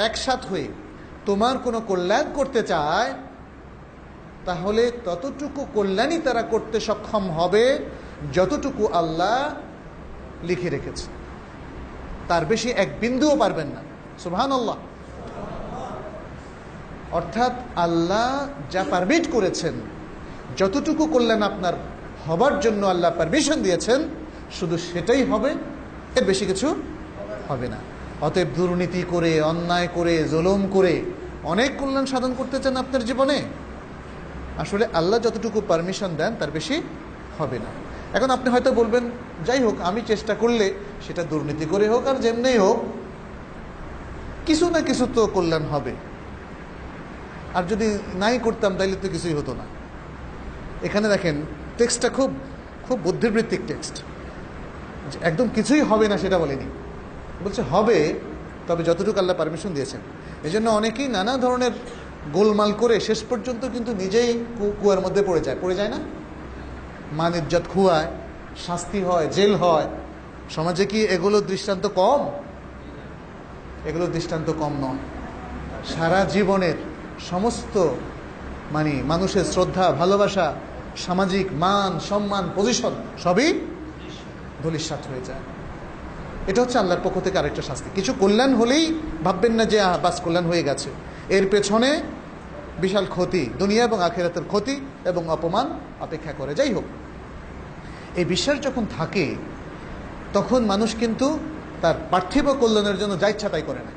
একসাথ হয়ে তোমার কোনো কল্যাণ করতে চায়, তাহলে ততটুকু কল্যাণই তারা করতে সক্ষম হবে যতটুকু আল্লাহ লিখে রেখেছে, তার বেশি এক বিন্দুও পারবেন না। সুবহানাল্লাহ। অর্থাৎ আল্লাহ যা পারমিট করেছেন, যতটুকু কল্যাণ আপনার হবার জন্য আল্লাহ পারমিশন দিয়েছেন, শুধু সেটাই হবে, এর বেশি কিছু হবে না। অতএব দুর্নীতি করে, অন্যায় করে, জুলুম করে অনেক কল্যাণ সাধন করতে চান আপনার জীবনে, আসলে আল্লাহ যতটুকু পারমিশন দেন তার বেশি হবে না। এখন আপনি হয়তো বলবেন, যাই হোক, আমি চেষ্টা করলে সেটা দুর্নীতি করে হোক আর যেমনিই হোক কিছু না কিছু তো কল্যাণ হবে, আর যদি নাই করতাম তাইলে তো কিছুই হতো না। এখানে দেখেন টেক্সটটা খুব খুব বুদ্ধিবৃত্তিক টেক্সট। একদম কিছুই হবে না সেটা বলেনি, বলছে হবে, তবে যতটুকু আল্লাহ পারমিশন দিয়েছেন। এই জন্য অনেকেই নানা ধরনের গোলমাল করে শেষ পর্যন্ত কিন্তু নিজেই কুয়ার মধ্যে পড়ে যায় না? মান ইজ্জত খুয়ায়, শাস্তি হয়, জেল হয়। সমাজে কি এগুলো দৃষ্টান্ত কম? এগুলো দৃষ্টান্ত কম নয়। সারা জীবনের সমস্ত মানুষের শ্রদ্ধা, ভালোবাসা, সামাজিক মান সম্মান, পজিশন সবই ধূলিসাৎ হয়ে যায়। এটা হচ্ছে আল্লাহর পক্ষ থেকে আরেকটা শাস্তি। কিছু কল্যাণ হলেই ভাববেন না যে বাস কল্যাণ হয়ে গেছে। এর পেছনে বিশাল ক্ষতি, দুনিয়া এবং আখিরাতের ক্ষতি এবং অপমান অপেক্ষা করে। যাই হোক, এই বিশ্বাস যখন থাকে তখন মানুষ কিন্তু তার পার্থিব কল্যাণের জন্য যা ইচ্ছা তাই করে না।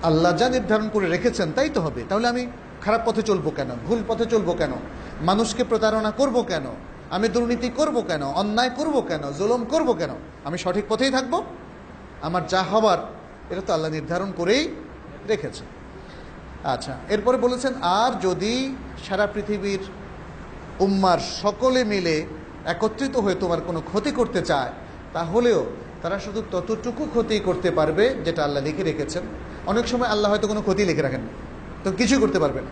আল্লাহ যা নির্ধারণ করে রেখেছেন তাই তো হবে। তাহলে আমি খারাপ পথে চলবো কেন? ভুল পথে চলবো কেন? মানুষকে প্রতারণা করব কেন? আমি দুর্নীতি করব কেন? অন্যায় করব কেন? জুলুম করব কেন? আমি সঠিক পথেই থাকব। আমার যা হবার এটা তো আল্লাহ নির্ধারণ করেই রেখেছে। আচ্ছা, এরপরে বলেছেন, আর যদি সারা পৃথিবীর উম্মার সকলে মিলে একত্রিত হয়ে তোমার কোনো ক্ষতি করতে চায়, তাহলেও তারা শুধু ততটুকু ক্ষতি করতে পারবে যেটা আল্লাহ লিখে রেখেছেন। অনেক সময় আল্লাহ হয়তো কোনো ক্ষতি লিখে রাখেন, তো কিছুই করতে পারবেন।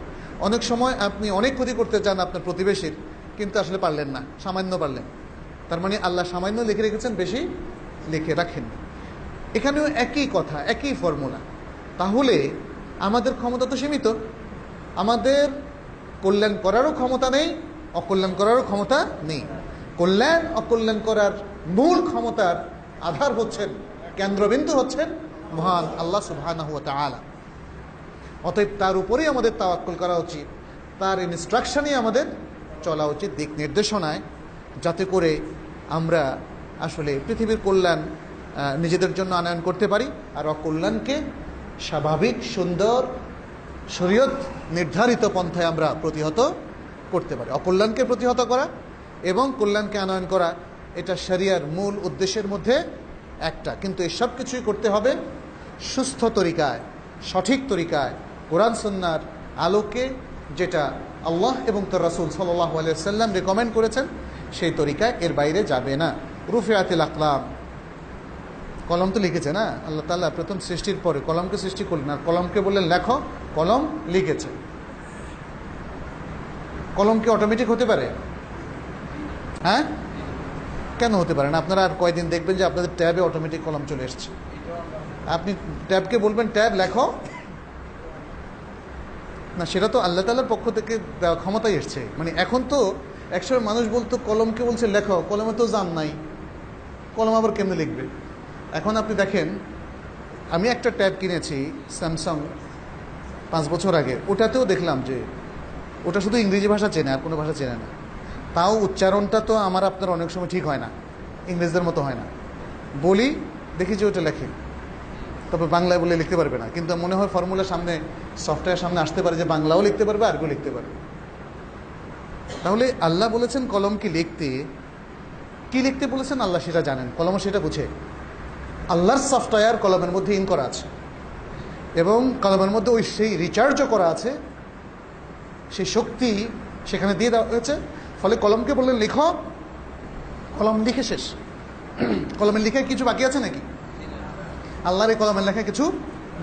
অনেক সময় আপনি অনেক ক্ষতি করতে চান আপনার প্রতিবেশীর, কিন্তু আসলে পারলেন না, সামান্য পারলেন। তার মানে আল্লাহ সামান্য লিখে রেখেছেন, বেশি লিখে রাখেননি। এখানেও একই কথা, একই ফর্মুলা। তাহলে আমাদের ক্ষমতা তো সীমিত। আমাদের কল্যাণ করারও ক্ষমতা নেই, অকল্যাণ করারও ক্ষমতা নেই। কল্যাণ অকল্যাণ করার মূল ক্ষমতার আধার হচ্ছেন, কেন্দ্রবিন্দু হচ্ছেন মহান আল্লাহ সুবহানাহু ওয়া তাআলা। অতএব তার উপরেই আমাদের তাওয়াক্কুল করা উচিত, তার ইনস্ট্রাকশনই আমাদের চলা উচিত, দিক নির্দেশনায়, যাতে করে আমরা আসলে পৃথিবীর কল্যাণ নিজেদের জন্য আনয়ন করতে পারি, আর অকল্যাণকে স্বাভাবিক সুন্দর শরীয়ত নির্ধারিত পন্থায় আমরা প্রতিহত করতে পারি। অকল্যাণকে প্রতিহত করা এবং কল্যাণকে আনয়ন করা, এটা শরিয়ার মূল উদ্দেশ্যের মধ্যে একটা। কিন্তু এই সব কিছুই করতে হবে সুস্থ তরিকায়, সঠিক তরিকায়, কোরআন সুন্নাহর আলোকে, যেটা আল্লাহ এবং তার রাসূল সাল্লাল্লাহু আলাইহি ওয়াসাল্লাম রেকমেন্ড করেছেন সেই তরিকায়, এর বাইরে যাবে না। রুফিআতিল আকলাম, কলম তো লিখেছে না আল্লাহ তাআলা, প্রথম সৃষ্টির পরে কলমকে সৃষ্টি করলেন, আর কলমকে বললেন লেখো, কলম লিখেছে। কলম কি অটোমেটিক হতে পারে? হ্যাঁ, কেন হতে পারে না? আপনারা আর কয়দিন দেখবেন যে আপনাদের ট্যাবে অটোমেটিক কলম চলে এসছে। আপনি ট্যাবকে বলবেন ট্যাব লেখো, না, সেটা তো আল্লাহ তাআলার পক্ষ থেকে দেওয়া ক্ষমতাই এসছে। এখন তো একসময় মানুষ বলতো কলমকে বলছে লেখো, কলমে তো জান নাই, কলম আবার কেমনে লিখবে? এখন আপনি দেখেন, আমি একটা ট্যাব কিনেছি স্যামসাং 5 বছর আগে, ওটাতেও দেখলাম যে ওটা শুধু ইংরেজি ভাষা চেনে, আর কোনো ভাষা চেনে না। তাও উচ্চারণটা তো আমার আপনার অনেক সময় ঠিক হয় না, ইংরেজদের মতো হয় না। বলি, দেখি যে ওটা লেখে, তবে বাংলায় বলে লিখতে পারবে না, কিন্তু মনে হয় ফর্মুলার সামনে, সফটওয়্যার সামনে আসতে পারে যে বাংলাও লিখতে পারবে, আরও লিখতে পারবে। তাহলে আল্লাহ বলেছেন কলমকে লিখতে, কি লিখতে বলেছেন আল্লাহ সেটা জানেন, কলমও সেটা বুঝে। আল্লাহর সফটওয়্যার কলমের মধ্যে ইন করা আছে, এবং কলমের মধ্যে ওই সেই রিচার্জও করা আছে, সেই শক্তি সেখানে দিয়ে দেওয়া হয়েছে। ফলে কলমকে বললেন লিখো, কলম লিখে শেষ। কলমের লেখায় কিছু বাকি আছে নাকি? আল্লাহর এই কলমের লেখায় কিছু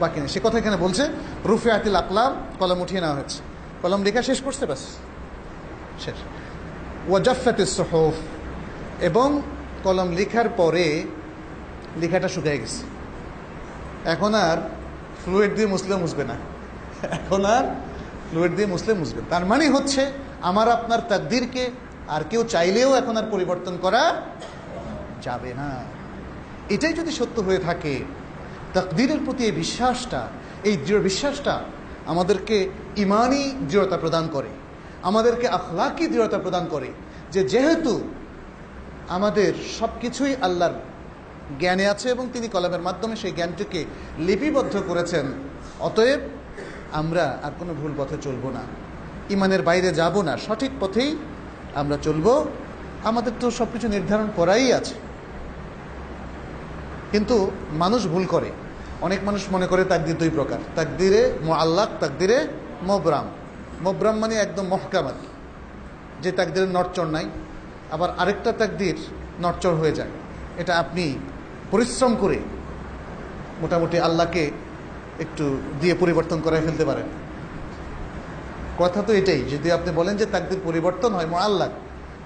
বাকি নেই। সে কথা এখানে বলছে, রুফিআতিল আকলাম, কলম উঠিয়ে নেওয়া হয়েছে, কলম লেখা শেষ করছে, ব্যাস শেষ। ওয়াজাফাতিস সুহুফ, এবং কলম লেখার পরে লেখাটা শুকিয়ে গেছে, এখন আর ফ্লুইড দিয়ে মুছবে না, এখন আর ফ্লুইড দিয়ে মুছবে। তার মানে হচ্ছে আমার আপনার তাকদীরকে আর কেউ চাইলেও এখন আর পরিবর্তন করা যাবে না। এটাই যদি সত্য হয়ে থাকে, তাকদীরের প্রতি এই বিশ্বাসটা, এই দৃঢ় বিশ্বাসটা আমাদেরকে ঈমানি দৃঢ়তা প্রদান করে, আমাদেরকে আখলাকি দৃঢ়তা প্রদান করে, যে যেহেতু আমাদের সব কিছুই আল্লাহর জ্ঞানে আছে এবং তিনি কলমের মাধ্যমে সেই জ্ঞানটিকে লিপিবদ্ধ করেছেন, অতএব আমরা আর কোনো ভুল পথে চলব না। ইমানের বাইরে যাব না, সঠিক পথেই আমরা চলব। আমাদের তো সব কিছু নির্ধারণ করাই আছে, কিন্তু মানুষ ভুল করে। অনেক মানুষ মনে করে তাকদীর দুই প্রকার, তাকদীরে মুআল্লাক, তাকদীরে মুবরাম। মুবরাম মানে একদম মহকামাত, যে তাকদীরের নড়চড় নাই। আবার আরেকটা তাকদীর নড়চড় হয়ে যায়, এটা আপনি পরিশ্রম করে মোটামুটি আল্লাহকে একটু দিয়ে পরিবর্তন করে ফেলতে পারেন। কথা তো এটাই, যদি আপনি বলেন যে তাকদীর পরিবর্তন হয় মুআল্লাক,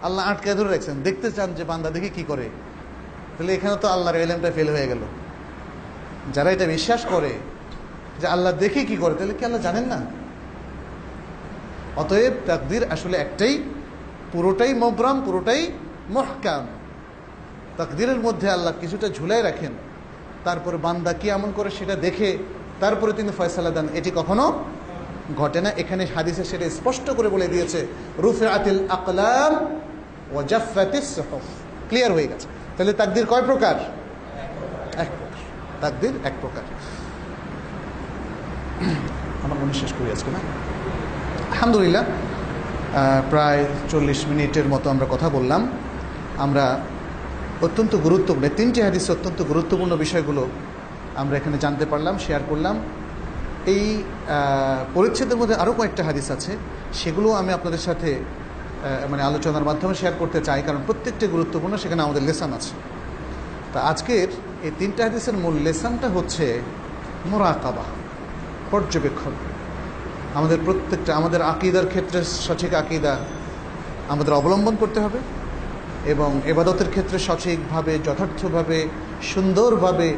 আল্লাহ আটকে ধরে রাখছেন, দেখতে চান যে বান্দা দেখি কি করে, তাহলে এখানে তো আল্লাহর ইলমটা ফেল হয়ে গেল। যারা এটা বিশ্বাস করে যে আল্লাহ দেখে কি করে, তাহলে কি আল্লাহ জানেন না? অতএব তাকদীর আসলে একটাই, পুরোটাই মুবরাম, পুরোটাই মুহকাম। তাকদীরের মধ্যে আল্লাহ কিছুটা ঝুলাই রাখেন, তারপরে বান্দা কি এমন করে সেটা দেখে তারপরে তিনি ফয়সালা দেন, এটি কখনো ঘটে না। এখানে হাদিসে সেটা স্পষ্ট করে বলে দিয়েছে, রুফিআতিল আকলাম ওয়া জাফফাতিস সুহুফ, ক্লিয়ার হয়ে গেছে। তাহলে তাকদীর কয় প্রকার? এক প্রকার। তাকদীর এক প্রকার। আমার মনে শেষ করি আজকে না, আলহামদুলিল্লাহ। প্রায় 40 মিনিটের মতো আমরা কথা বললাম। আমরা অত্যন্ত গুরুত্বপূর্ণ তিনটি হাদিস, অত্যন্ত গুরুত্বপূর্ণ বিষয়গুলো আমরা এখানে জানতে পারলাম, শেয়ার করলাম। এই পরিচ্ছেদের মধ্যে আরও কয়েকটা হাদিস আছে, সেগুলো আমি আপনাদের সাথে মানে আলোচনার মাধ্যমে শেয়ার করতে চাই, কারণ প্রত্যেকটি গুরুত্বপূর্ণ, সেখানে আমাদের লেসন আছে। তা আজকের এই তিনটা হাদিসের মূল লেসনটা হচ্ছে মুরাকাবা, পর্যবেক্ষণ। আমাদের প্রত্যেকটা, আমাদের আকীদার ক্ষেত্রে সঠিক আকীদা আমাদের অবলম্বন করতে হবে, এবং ইবাদতের ক্ষেত্রে সঠিকভাবে, যথার্থভাবে, সুন্দরভাবে,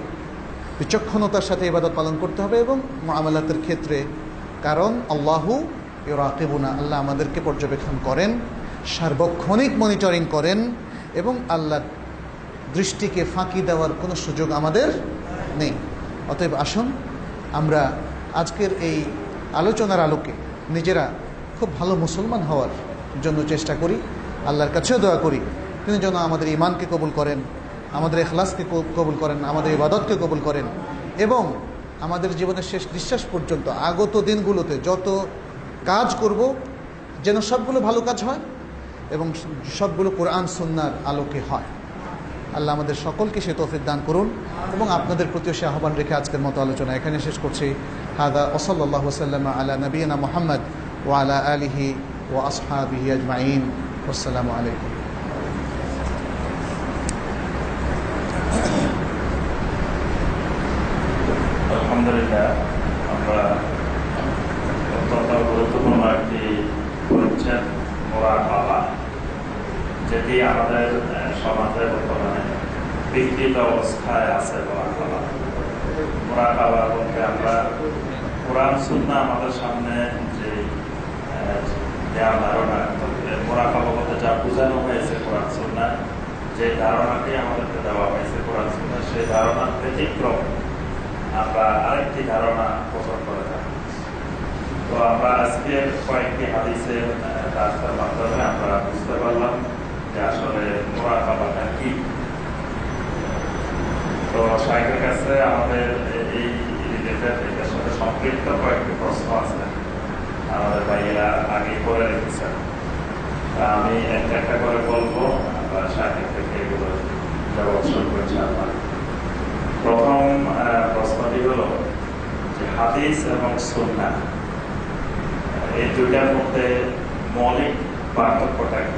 বিচক্ষণতার সাথে ইবাদত পালন করতে হবে, এবং মুআমালাতের ক্ষেত্রে, কারণ আল্লাহু ইউরাকিবুনা, আল্লাহ আমাদেরকে পর্যবেক্ষণ করেন, সার্বক্ষণিক মনিটরিং করেন, এবং আল্লাহর দৃষ্টিকে ফাঁকি দেওয়ার কোনো সুযোগ আমাদের নেই। অতএব আসুন আমরা আজকের এই আলোচনার আলোকে নিজেরা খুব ভালো মুসলমান হওয়ার জন্য চেষ্টা করি, আল্লাহর কাছেও দোয়া করি তিনি যেন আমাদের ঈমানকে কবুল করেন, আমাদের ইখলাসকে কবুল করেন, আমাদের ইবাদতকে কবুল করেন, এবং আমাদের জীবনের শেষ নিঃশ্বাস পর্যন্ত আগত দিনগুলোতে যত কাজ করব যেন সবগুলো ভালো কাজ হয়, এবং সবগুলো কোরআন সুন্নাহর আলোকে হয়। আল্লাহ আমাদের সকলকে সে তৌফিক দান করুন, এবং আপনাদের প্রতিও সে আহ্বান রেখে আজকের মতো আলোচনা এখানে শেষ করছি। হাদা ওয়া সাল্লাল্লাহু ওয়াসাল্লাম আলা নবিয়িনা মুহাম্মদ ওয়া আলা আলিহি ওয়া আসহাবিহি আজমাইন। আসসালামু আলাইকুম। আলহামদুলিল্লাহ, আমরা অত্যন্ত গুরুত্বপূর্ণ একটি পরিচ্ছেদ মুরাকাবা, যেটি আমাদের সমাজে বর্তমানে বিকৃত অবস্থায় আছে। মুরাকাবা বলতে আমরা কোরআন সুন্নাহ আমাদের সামনে যে ধারণা, মুরাকাবা বলতে যা বোঝানো হয়েছে কোরআন সুন্নাহ, যে ধারণাটি আমাদেরকে দেওয়া হয়েছে কোরআন সুন্নাহ, সেই ধারণার ব্যতিক্রম আমরা আরেকটি ধারণা পোষণ করে থাকি। তো আমরা আজকে কয়েকটি হাদিসের রাস্তার মাধ্যমে আমরা বুঝতে পারলাম যে আসলে মুরাকাবাটা কি। তো শাইখের কাছে আমাদের এই রিলেটেড, এটার সাথে সম্পৃক্ত কয়েকটি প্রশ্ন আছে, আমাদের ভাইয়েরা আগে করে রেখেছেন। আমি একটা একটা করে বলবো, আমরা শাইখের থেকে এগুলো জবাব শুরু করছি। আপনার প্রথম প্রশ্নটি হলো যে হাদিস এবং সুন্নাহ এই দুইটার মধ্যে মৌলিক পার্থক্যটা কি?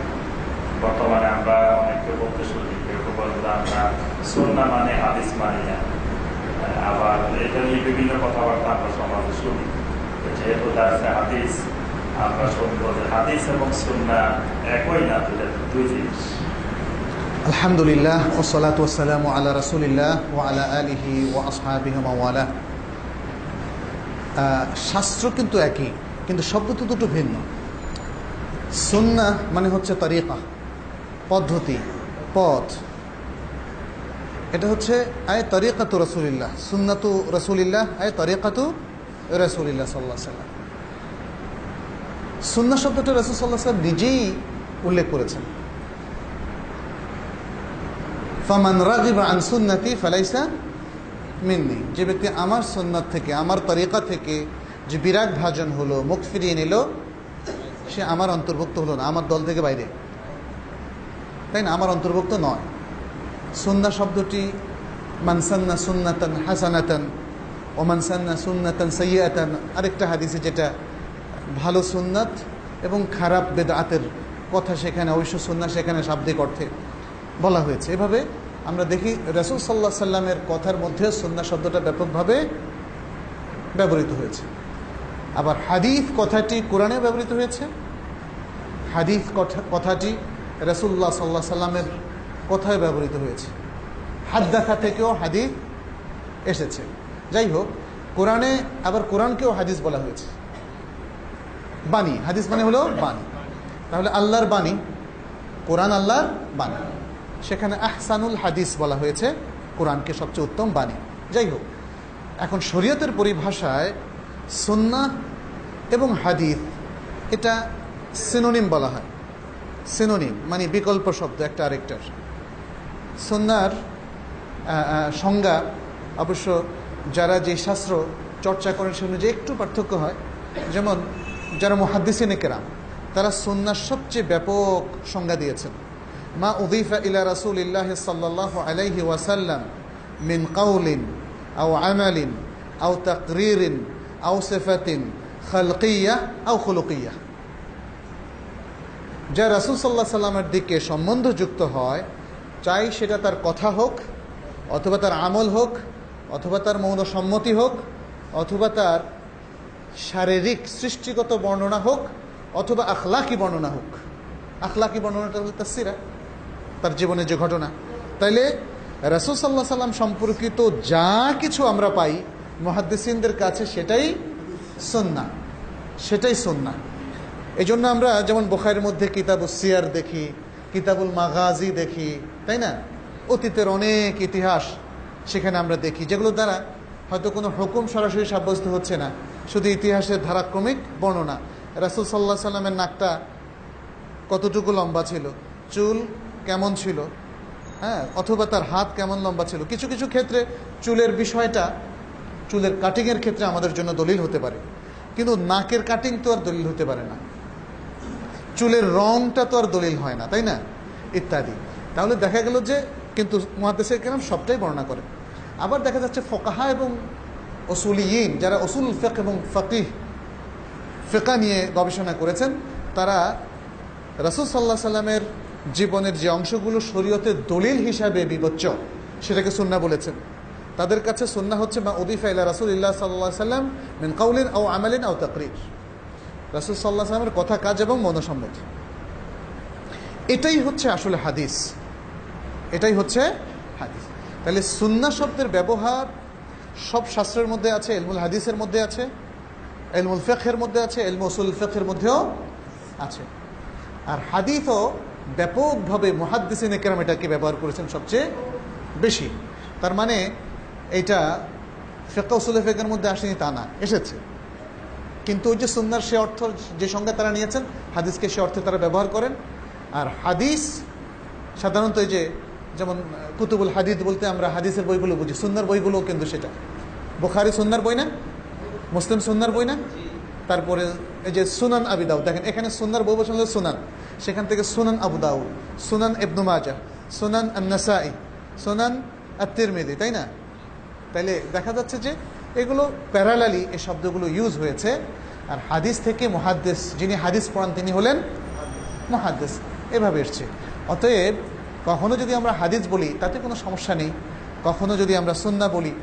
বর্তমানে আমরা অনেককে বলতে শুনি, কেউ বলতে আমরা সুন্নাহ মানে হাদিস মানি না, আবার এটা নিয়ে বিভিন্ন কথাবার্তা আমরা সমাজে শুনি। যেহেতু দার্সে হাদিস, আমরা শুনবো যে হাদিস এবং সুন্নাহ একই না, দুই জিনিস। আলহামদুলিল্লাহ, ওয়াসসালাতু ওয়াসসালামু আলা রাসূলিল্লাহ ওয়া আলা আলিহি ওয়া আসহাবিহি ওয়া ওয়ালা। শাস্ত্র কিন্তু একই, কিন্তু শব্দ তো দুটো ভিন্ন। সুন্নাহ মানে হচ্ছে তরিকা, পদ্ধতি, পথ। এটা হচ্ছে আয় তরিকাতু রাসূলিল্লাহ, সুন্নাতু রাসূলিল্লাহ, আয় তরিকাতু রাসূলিল্লাহ সাল্লাল্লাহু আলাইহি ওয়াসাল্লাম। সুন্নাহ শব্দটা রাসূল সাল্লাল্লাহু আলাইহি ওয়াসাল্লাম নিজেই উল্লেখ করেছেন। ফামান রাগিবা আন সুন্নতি ফালাইসা মিন্নি, যে ব্যক্তি আমার সুন্নাত থেকে, আমার তরিকা থেকে যে বিরাগ ভাজন হলো, মুখ ফিরিয়ে নিল, সে আমার অন্তর্ভুক্ত হলো না, আমার দল থেকে বাইরে, তাই না? আমার অন্তর্ভুক্ত নয়। সুন্নাহ শব্দটি মানসান্না সুন্নাতান হাসানাতান ও মানসান্না সুন্নাতান সাইয়্যাতান, আরেকটা হাদিসে যেটা ভালো সুন্নাত এবং খারাপ বেদআতের কথা সেখানে, অবশ্য সুন্নাহ সেখানে শাব্দিক অর্থে বলা হয়েছে। এভাবে আমরা দেখি রাসূল সাল্লাল্লাহু আলাইহি সাল্লামের কথার মধ্যে সুন্নাহ শব্দটা ব্যাপকভাবে ব্যবহৃত হয়েছে। আবার হাদিস কথাটি কোরআনে ব্যবহৃত হয়েছে, হাদিস কথাটি রাসূলুল্লাহ সাল্লাল্লাহু আলাইহি সাল্লামের কথায় ব্যবহৃত হয়েছে। হাদ্দাথা থেকেও হাদিস এসেছে। যাই হোক, কোরআনে আবার কোরআনকেও হাদিস বলা হয়েছে, বাণী। হাদিস মানে হলো বাণী। তাহলে আল্লাহর বাণী, কোরআন আল্লাহর বাণী, সেখানে আহসানুল হাদিস বলা হয়েছে কোরআনকে সবচেয়ে উত্তম বাণী। যাই হোক, এখন শরীয়তের পরিভাষায় সুন্নাহ এবং হাদিস এটা সিনোনিম বলা হয়। সিনোনিম মানে বিকল্প শব্দ একটা আরেকটার। সুন্নাহর সংজ্ঞা অবশ্য যারা যে শাস্ত্র চর্চা করেন সে অনুযায়ী একটু পার্থক্য হয়। যেমন যারা মুহাদ্দিসিনে কেরাম তারা সুন্নাহর সবচেয়ে ব্যাপক সংজ্ঞা দিয়েছেন। মা উযীফা ইলা রাসূলিল্লাহি সাল্লাল্লাহু আলাইহি ওয়াসাল্লাম মিন কাউলিন আও আমালিন আও তাকরীরিন আও সিফাতিন খালকিয়্যাহ আও খুলুকিয়্যাহ, যা রাসূল সাল্লাল্লাহু আলাইহি সাল্লামের দিকে সম্বন্ধযুক্ত হয়, চাই সেটা তার কথা হোক অথবা তার আমল হোক অথবা তার মৌন সম্মতি হোক অথবা তার শারীরিক সৃষ্টিগত বর্ণনা হোক অথবা আখলাকি বর্ণনা হোক। আখলাকি বর্ণনাটা হলো তার সিরা, তার জীবনের যে ঘটনা। তাইলে রাসূল সাল্লাল্লাহু আলাইহি সাল্লাম সম্পর্কিত যা কিছু আমরা পাই মুহাদ্দিসিনদের কাছে সেটাই সুন্নাহ, সেটাই সুন্নাহ। এই জন্য আমরা যেমন বুখারীর মধ্যে কিতাবুস সিয়ার দেখি, কিতাবুল মাগাজি দেখি, তাই না? অতীতের অনেক ইতিহাস সেখানে আমরা দেখি, যেগুলো দ্বারা হয়তো কোনো হুকুম সরাসরি সাব্যস্ত হচ্ছে না, শুধু ইতিহাসের ধারাক্রমিক বর্ণনা। রাসূল সাল্লাল্লাহু আলাইহি সাল্লামের নাকটা কতটুকু লম্বা ছিল, চুল কেমন ছিল, হ্যাঁ, অথবা তার হাত কেমন লম্বা ছিল। কিছু কিছু ক্ষেত্রে চুলের বিষয়টা, চুলের কাটিংয়ের ক্ষেত্রে আমাদের জন্য দলিল হতে পারে, কিন্তু নাকের কাটিং তো আর দলিল হতে পারে না, চুলের রংটা তো আর দলিল হয় না, তাই না? ইত্যাদি। তাহলে দেখা গেল যে কিন্তু মুহাদ্দিসে কেরাম সবটাই বর্ণনা করে। আবার দেখা যাচ্ছে ফুকাহা এবং উসুলিয়িন, যারা উসুল ফিকহ এবং ফিকহ নিয়ে গবেষণা করেছেন, তারা রাসূল সাল্লাল্লাহু আলাইহি সাল্লামের জীবনের যে অংশগুলো শরীয়তের দলিল হিসাবে বিবেচ্য সেটাকে সুন্নাহ বলেছেন। তাদের কাছে সুন্নাহ হচ্ছে মা উযীফা ইলা রাসূলিল্লাহ সাল্লাল্লাহু আলাইহি সাল্লাম মিন কাউলিন আও আমালিন আও তাকরীর, রাসূল সাল্লাল্লাহু আলাইহি সাল্লামের কথা, কাজ এবং মনসম্মতি। এটাই হচ্ছে আসলে হাদিস, এটাই হচ্ছে হাদিস। তাহলে সুন্নাহ শব্দের ব্যবহার সব শাস্ত্রের মধ্যে আছে, ইলমুল হাদিসের মধ্যে আছে, ইলমুল ফিকহের মধ্যে আছে, ইলমু উসুল ফিকহের মধ্যেও আছে। আর হাদিসও ব্যাপকভাবে মুহাদ্দিসিনে কেরাম এটাকে ব্যবহার করেছেন সবচেয়ে বেশি। তার মানে এটা ফিকহ উসুল ফিকহের মধ্যে আসেনি তা না, এসেছে, কিন্তু ওই যে সুন্নাহর সে অর্থ যে সংজ্ঞা তারা নিয়েছেন, হাদিসকে সে অর্থে তারা ব্যবহার করেন। আর হাদিস সাধারণত এই যে যেমন কুতুবুল হাদিস বলতে আমরা হাদিসের বইগুলো বুঝি, সুন্নাহর বইগুলো কিন্তু সেটা। বুখারী সুন্নাহর বই না, মুসলিম সুন্নাহর বই না, তারপরে এই যে সুনান আবি দাউদ, দেখেন এখানে সুন্নাহর বই বলছেন সুনান, সেখান থেকে সুনান আবু দাউদ, সুনান ইবনু মাজাহ, সুনান আন-নাসাই, সুনান আত-তিরমিজি, তাই না? তাইলে দেখা যাচ্ছে যে এগুলো প্যারালালি এই শব্দগুলো ইউজ হয়েছে। আর হাদিস থেকে মুহাদ্দিস, যিনি হাদিস পড়ান তিনি হলেন মুহাদ্দিস, এভাবে এসছে। অতএব কখনো যদি আমরা হাদিস বলি তাতে কোনো সমস্যা নেই, কখনো যদি আমরা সুন্নাহ বলি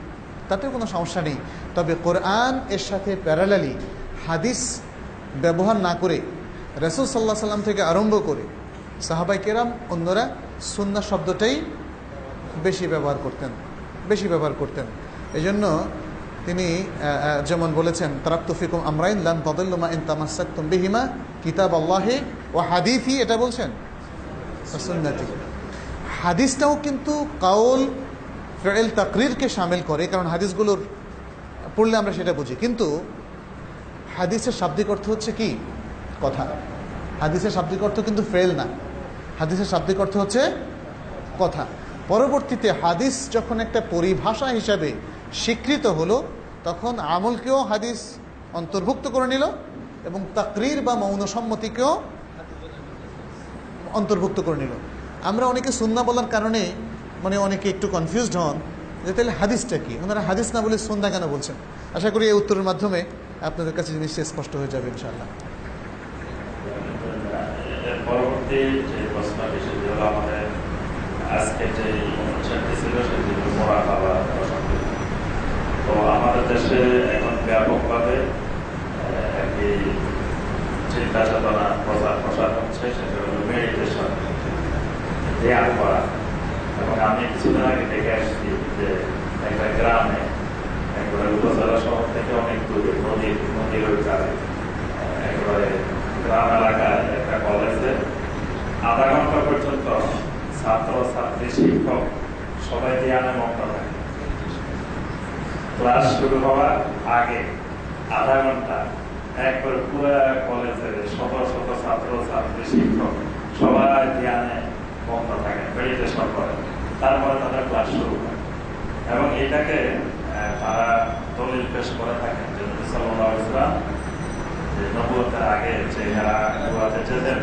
তাতেও কোনো সমস্যা নেই। তবে কোরআন এর সাথে প্যারালালি হাদিস ব্যবহার না করে রাসূল সাল্লাল্লাহু আলাইহি সাল্লাম থেকে আরম্ভ করে সাহাবায়ে কেরাম অন্যরা সুন্নাহ শব্দটাই বেশি ব্যবহার করতেন। এই জন্য তিনি যেমন বলেছেন, তারাকতু ফিকুম আমরাইন লান তাদিল্লু মা ইন তামাসসাকতুম বিহিমা কিতাবাল্লাহি ওয়া হাদিসি, এটা বলছেন সুন্নতি। হাদিসটাও কিন্তু কাউল ফিল তাকরীরকে শামিল করে, কারণ হাদিসগুলোর পড়লে আমরা সেটা বুঝি, কিন্তু হাদিসের শাব্দিক অর্থ হচ্ছে কি? কথা। হাদিসের শাব্দিক অর্থ কিন্তু ফেল না, হাদিসের শাব্দিক অর্থ হচ্ছে কথা। পরবর্তীতে হাদিস যখন একটা পরিভাষা হিসাবে স্বীকৃত হলো, তখন আমলকেও হাদিস অন্তর্ভুক্ত করে নিল এবং তাকরির বা মৌন সম্মতিকেও অন্তর্ভুক্ত করে নিল। আমরা অনেকে সুন্নাহ বলার কারণে মানে অনেকে একটু কনফিউজড হন যে তাহলে হাদিসটা কি, ওনারা হাদিস না বলে সুন্নাহ কেন বলছেন। আশা করি এই উত্তরের মাধ্যমে আপনাদের কাছে জিনিসটা স্পষ্ট হয়ে যাবে ইনশাআল্লাহ। পরবর্তী যে প্রশ্ন বিষয় হলো আমাদের আজকে যে অনুষ্ঠানটি ছিল সেটি হলো মোরাকাবা প্রসঙ্গে। তো আমাদের দেশে এখন ব্যাপকভাবে একটি চিন্তা চেতনা প্রসার হচ্ছে, সেটা হলো মেডিটেশন, ধ্যান করা। এবং আমি কিছুদিন আগে দেখে আসছি যে একটা গ্রামে একেবারে উপজেলা শহর থেকে অনেক দূরে নদীর ওই কাছে একেবারে গ্রাম এলাকায় একটা কলেজে আধা ঘন্টা পর্যন্ত ছাত্র ছাত্রী শিক্ষক সবাই ধ্যানে মগ্ন থাকে। ক্লাস শুরু হওয়ার আগে আধা ঘন্টা একবারে পুরো কলেজের শত শত ছাত্র ছাত্রী শিক্ষক সবাই ধ্যানে মগ্ন থাকে, মেডিটেশন করে, তারপরে তাদের ক্লাস শুরু হয়। এবং এটাকে তারা দলিল পেশ করে থাকেন যে নবী সাল্লাল্লাহু আলাইহি ওয়াসাল্লাম যে নবুয়তের আগে যে গুহাতে যেতেন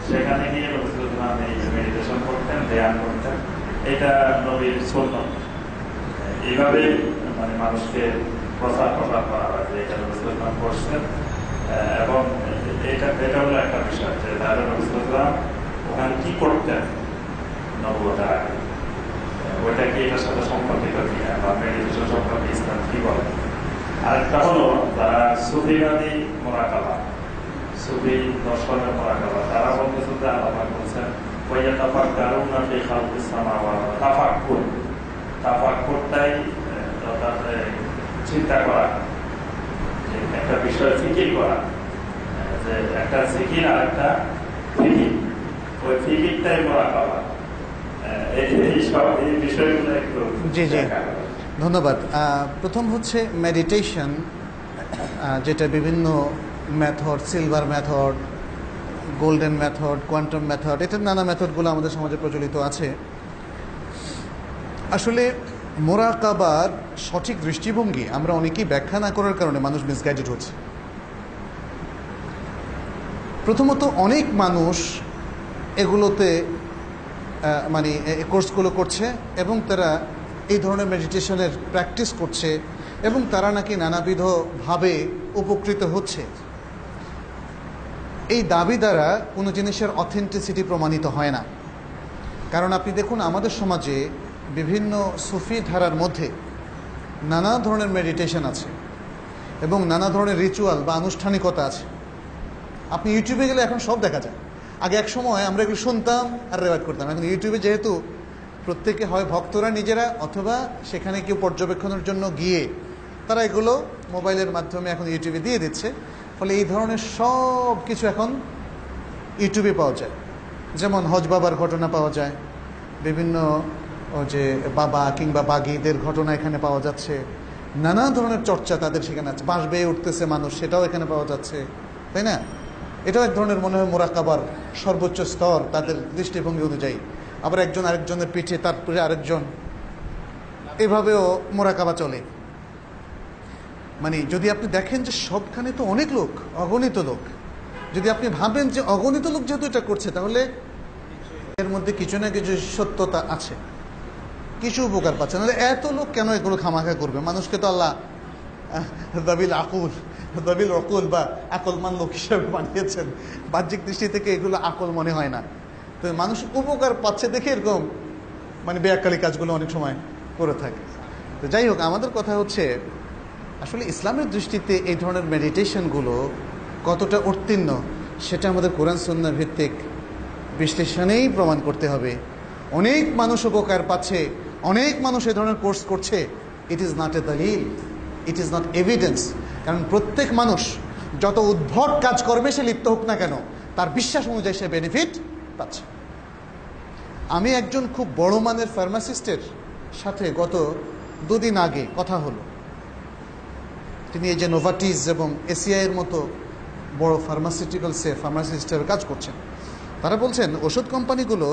সেখানে গিয়ে নবী সাল্লাল্লাহু আলাইহি ওয়াসাল্লাম এই মেডিটেশন করতেন, ধ্যান করতেন। এটা নবীর সুন্নাত। এইভাবে মানে মানুষকে প্রচার করা হয় যে এটা নবী সাল্লাল্লাহু আলাইহি ওয়াসাল্লাম করছেন। এবং এটা হলো একটা বিষয় যে তাহলে নবী সাল্লাল্লাহু আলাইহি ওয়াসাল্লাম ওখানে কি করতেন নবুয়তের আগে, ওইটা কি এটার সাথে সম্পর্কিত কিনা বা মেডিটেশন সম্পর্কে ইসলাম কি বলে। আরেকটা হলো যারা সুফিবাদী মোরাকাবা, সুফি দর্শনের মোরাকাবা, তারা বলতেছে যে আল্লাহ বলছেন ওয়ায়াতাফাক্কারুনা ফি খালকিস সামাওয়াতি, তাফাক্কুরটাই অর্থাৎ চিন্তা করা, যে একটা বিষয় ফিকির করা, যে একটা জিকির আর একটা ফিকির, ওই ফিকিরটাই মোরাকাবা। জি জি, ধন্যবাদ। প্রথম হচ্ছে মেডিটেশন, যেটা বিভিন্ন method, silver method, golden method, quantum method, এটার নানা মেথডগুলো আমাদের সমাজে প্রচলিত আছে। আসলে মোরাকাবার সঠিক দৃষ্টিভঙ্গি আমরা অনেকেই ব্যাখ্যা না করার কারণে মানুষ মিসগাইডেড হচ্ছে। প্রথমত অনেক মানুষ এগুলোতে মানে কোর্সগুলো করছে এবং তারা এই ধরনের মেডিটেশনের প্র্যাকটিস করছে এবং তারা নাকি নানাবিধভাবে উপকৃত হচ্ছে। এই দাবি দ্বারা কোনো জিনিসের অথেন্টিসিটি প্রমাণিত হয় না। কারণ আপনি দেখুন আমাদের সমাজে বিভিন্ন সুফি ধারার মধ্যে নানা ধরনের মেডিটেশন আছে এবং নানা ধরনের রিচুয়াল বা আনুষ্ঠানিকতা আছে। আপনি ইউটিউবে গেলে এখন সব দেখা যায়। আগে এক সময় আমরা এগুলো শুনতাম আর রেওয়াজ করতাম। এখন ইউটিউবে যেহেতু প্রত্যেকে হয় ভক্তরা নিজেরা অথবা সেখানে কেউ পর্যবেক্ষণের জন্য গিয়ে তারা এগুলো মোবাইলের মাধ্যমে এখন ইউটিউবে দিয়ে দিচ্ছে, ফলে এই ধরনের সব কিছু এখন ইউটিউবে পাওয়া যায়। যেমন হজ বাবার ঘটনা পাওয়া যায়, বিভিন্ন যে বাবা কিংবা বাগিদের ঘটনা এখানে পাওয়া যাচ্ছে, নানা ধরনের চর্চা তাদের সেখানে আছে, বাঁশ বেয়ে উঠতেছে মানুষ, সেটাও এখানে পাওয়া যাচ্ছে, তাই না? এটাও এক ধরনের মনে হয় মোরাকাবার সর্বোচ্চ স্তর তাদের দৃষ্টিভঙ্গি অনুযায়ী। আবার একজন আরেকজনের পিঠে, তারপরে আরেকজন, এভাবেও মোরাকাবা চলে। মানে যদি আপনি দেখেন যে সবখানে তো অনেক লোক, অগণিত লোক, যদি আপনি ভাবেন যে অগণিত লোক যেহেতু এটা করছে তাহলে এর মধ্যে কিছু না কিছু সত্যতা আছে, কিছু উপকার পাচ্ছে। নাহলে এত লোক কেন এগুলো খামাখা করবে? মানুষকে তো আল্লাহ দাবিল অকুল বা আকলমান লোক হিসাবে বানিয়েছেন। বাহ্যিক দৃষ্টি থেকে এগুলো আকল মনে হয় না। তো মানুষ উপকার পাচ্ছে দেখে এরকম মানে বেয়াক্কালি কাজগুলো অনেক সময় করে থাকে। তো যাই হোক, আমাদের কথা হচ্ছে আসলে ইসলামের দৃষ্টিতে এই ধরনের মেডিটেশনগুলো কতটা উত্তীর্ণ সেটা আমাদের কোরআন সুন্নাহ ভিত্তিক বিশ্লেষণেই প্রমাণ করতে হবে। অনেক মানুষ উপকার পাচ্ছে, অনেক মানুষ এই ধরনের কোর্স করছে, ইট ইজ নট এ দলিল, ইট ইজ নট এভিডেন্স। কারণ প্রত্যেক মানুষ যত উদ্ভট কাজ করবে সে লিপ্ত হোক না কেন, তার বিশ্বাস অনুযায়ী সে বেনিফিট পাচ্ছে। আমি একজন খুব বড় মানের ফার্মাসিস্টের সাথে গত 2 দিন আগে কথা হলো। তিনি এই যে নোভাটিস এবং এসিআইয়ের মতো বড় ফার্মাসিউটিক্যালসে ফার্মাসিস্ট হিসেবে কাজ করছেন। তারা বলছেন ওষুধ কোম্পানিগুলো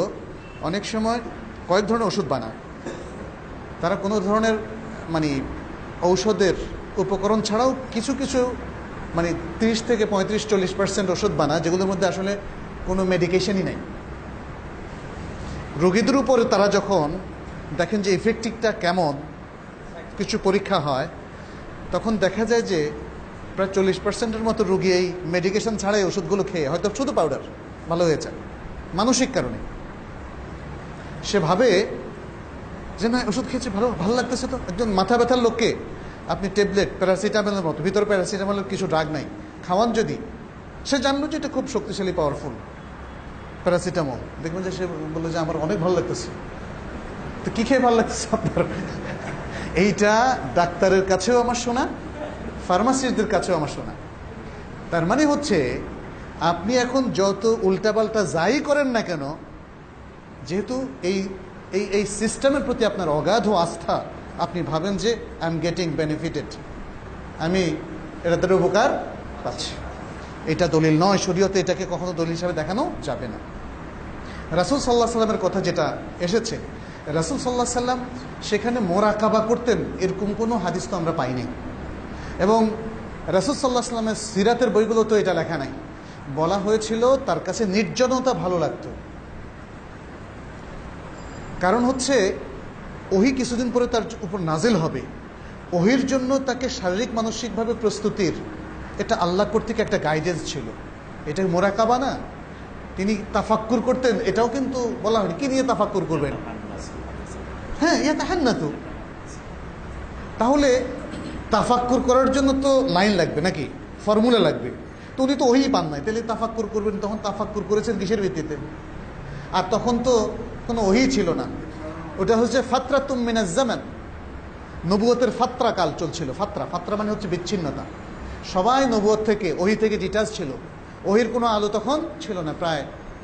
অনেক সময় কয়েক ধরনের ওষুধ বানায়। তারা কোনো ধরনের মানে ঔষধের উপকরণ ছাড়াও কিছু কিছু মানে 30 থেকে 35-40% ওষুধ বানায়, যেগুলোর মধ্যে আসলে কোনো মেডিকেশনই নেই। রোগীদের উপরে তারা যখন দেখেন যে ইফেক্টিভটা কেমন, কিছু পরীক্ষা হয়, তখন দেখা যায় যে প্রায় 40%-এর মতো রোগী এই মেডিকেশন ছাড়াই ওষুধগুলো খেয়ে, হয়তো শুধু পাউডার, ভালো হয়ে যায় মানসিক কারণে। সে ভাবে যে না, ওষুধ খেয়েছে, ভালো লাগতেছে। তো একজন মাথা ব্যথার লোককে আপনি ট্যাবলেট প্যারাসিটামলের মতো, ভিতরে প্যারাসিটামলের কিছু ড্রাগ নাই, খাওয়ান যদি, সে জানলো যে এটা খুব শক্তিশালী পাওয়ারফুল প্যারাসিটামল, দেখবেন যে সে বললো যে আমার অনেক ভালো লাগতেছে। তো কী খেয়ে ভালো লাগতেছে আপনার? এইটা ডাক্তারের কাছেও আমার শোনা, ফার্মাসিস্টদের কাছেও আমার শোনা। তার মানে হচ্ছে আপনি এখন যত উল্টাপাল্টা যাই করেন না কেন, যেহেতু এই এই এই সিস্টেমের প্রতি আপনার অগাধ আস্থা, আপনি ভাবেন যে আই এম গেটিং বেনিফিটেড, আমি এটা দ্বারা উপকার পাচ্ছি। এটা দলিল নয়, শরীয়তে এটাকে কখনো দলিল হিসাবে দেখানো যাবে না। রাসূল সাল্লাল্লাহু আলাইহি সাল্লামের কথা যেটা এসেছে, রাসূল সাল্লাল্লাহু আলাইহি সাল্লাম সেখানে মোরাকাবা করতেন, এরকম কোনো হাদিস তো আমরা পাইনি। এবং রাসূল সাল্লাল্লাহু আলাইহি সাল্লামের সিরাতের বইগুলো তো এটা লেখা নাই। বলা হয়েছিল তার কাছে নির্জনতা ভালো লাগতো। কারণ হচ্ছে ওহী কিছুদিন পরে তার উপর নাজিল হবে, ওহীর জন্য তাকে শারীরিক মানসিকভাবে প্রস্তুতির এটা আল্লাহ কর্তৃক একটা গাইডেন্স ছিল। এটা মোরাকাবা না, তিনি তাফাক্কুর করতেন, এটাও কিন্তু বলা হয়নি। কি নিয়ে তাফাক্কুর করবেন? হ্যাঁ, ইয়াতাহান্নাতু। তাহলে তাফাক্কুর করার জন্য তো লাইন লাগবে নাকি, ফর্মুলা লাগবে। তো উনি তো ওহী পান নাই, তাহলে তাফাক্কুর করবেন, তখন তাফাক্কুর করেছেন কিসের ভিত্তিতে? আর তখন তো কোনো ওহী ছিল না, ওটা হচ্ছে ফাতরাতুম মিনাজ জামান, নবুয়তের ফাত্রা কাল চলছিল। ফাত্রা মানে হচ্ছে বিচ্ছিন্নতা। সবাই নবুয়ত থেকে, ওহী থেকে ডিটাচ ছিল, ওহীর কোনো আলো তখন ছিল না প্রায়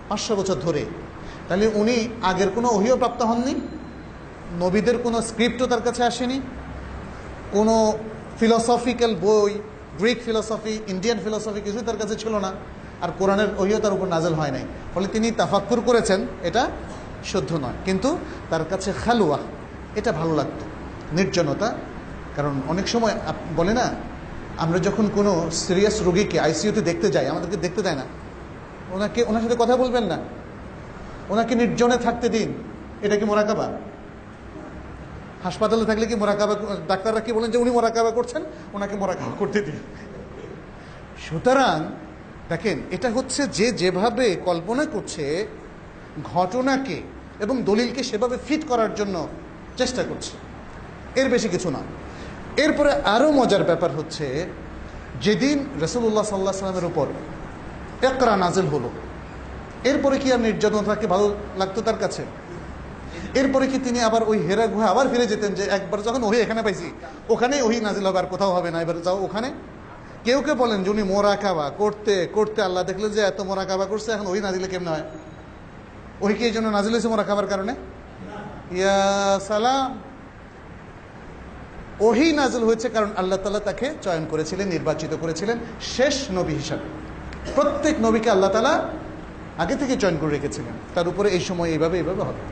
500 বছর ধরে। তাহলে উনি আগের কোনো ওহীও প্রাপ্ত হননি, নবীদের কোনো স্ক্রিপ্টও তার কাছে আসেনি, কোনো ফিলসফিক্যাল বই, গ্রিক ফিলসফি, ইন্ডিয়ান ফিলসফি কিছুই তার কাছে ছিল না, আর কোরআনের ওহীও তার উপর নাজেল হয় নাই। ফলে তিনি তাফাক্কুর করেছেন, এটা শুদ্ধ নয়। কিন্তু তার কাছে খালুয়া এটা ভালো লাগতো, নির্জনতা। কারণ অনেক সময় বলে না, আমরা যখন কোনো সিরিয়াস রোগীকে আইসিইউতে দেখতে যাই, আমাদেরকে দেখতে দেয় না, ওনার সাথে কথা বলবেন না, ওনাকে নির্জনে থাকতে দিন। এটা কি মোরাকাবা? হাসপাতালে থাকলে কি মোরাকাবা? ডাক্তাররা কি বলেন যে উনি মোরাকাবা করছেন, ওনাকে মোরাকাবা করতে দিন। সুতরাং দেখেন, এটা হচ্ছে যে যেভাবে কল্পনা করছে ঘটনাকে এবং দলিলকে সেভাবে ফিট করার জন্য চেষ্টা করছে, এর বেশি কিছু না। এরপরে আরও মজার ব্যাপার হচ্ছে, যেদিন রাসূলুল্লাহ সাল্লাল্লাহু আলাইহি ওয়াসাল্লামের উপর ইকরা নাজিল হলো, এরপরে কি আর নির্যাতনটাকে ভালো লাগতো তার কাছে? এরপরে কি তিনি আবার ওই হেরা গুহা আবার ফিরে যেতেন, যে একবার যখন ওহী এখানে পাইছি, ওখানেই ওহী নাজিল হবে, আর কোথাও হবে না, এবার যাও ওখানে? কেউ কেউ বলেন যে উনি মোরাকাবা করতে করতে আল্লাহ দেখলেন যে এত মোরাকাবা করছে, এখন ওহী নাজিলে কেমন হয়? ওহী কি এই জন্য নাজিল হয়েছে মোরাকাবার কারণে? ইয়া সালাম, ওহী নাজিল হয়েছে কারণ আল্লাহ তাআলা তাকে চয়ন করেছিলেন, নির্বাচিত করেছিলেন শেষ নবী হিসাবে। প্রত্যেক নবীকে আল্লাহ তাআলা আগে থেকে চয়ন করে রেখেছিলেন, তার উপরে এই সময় এইভাবে হবে।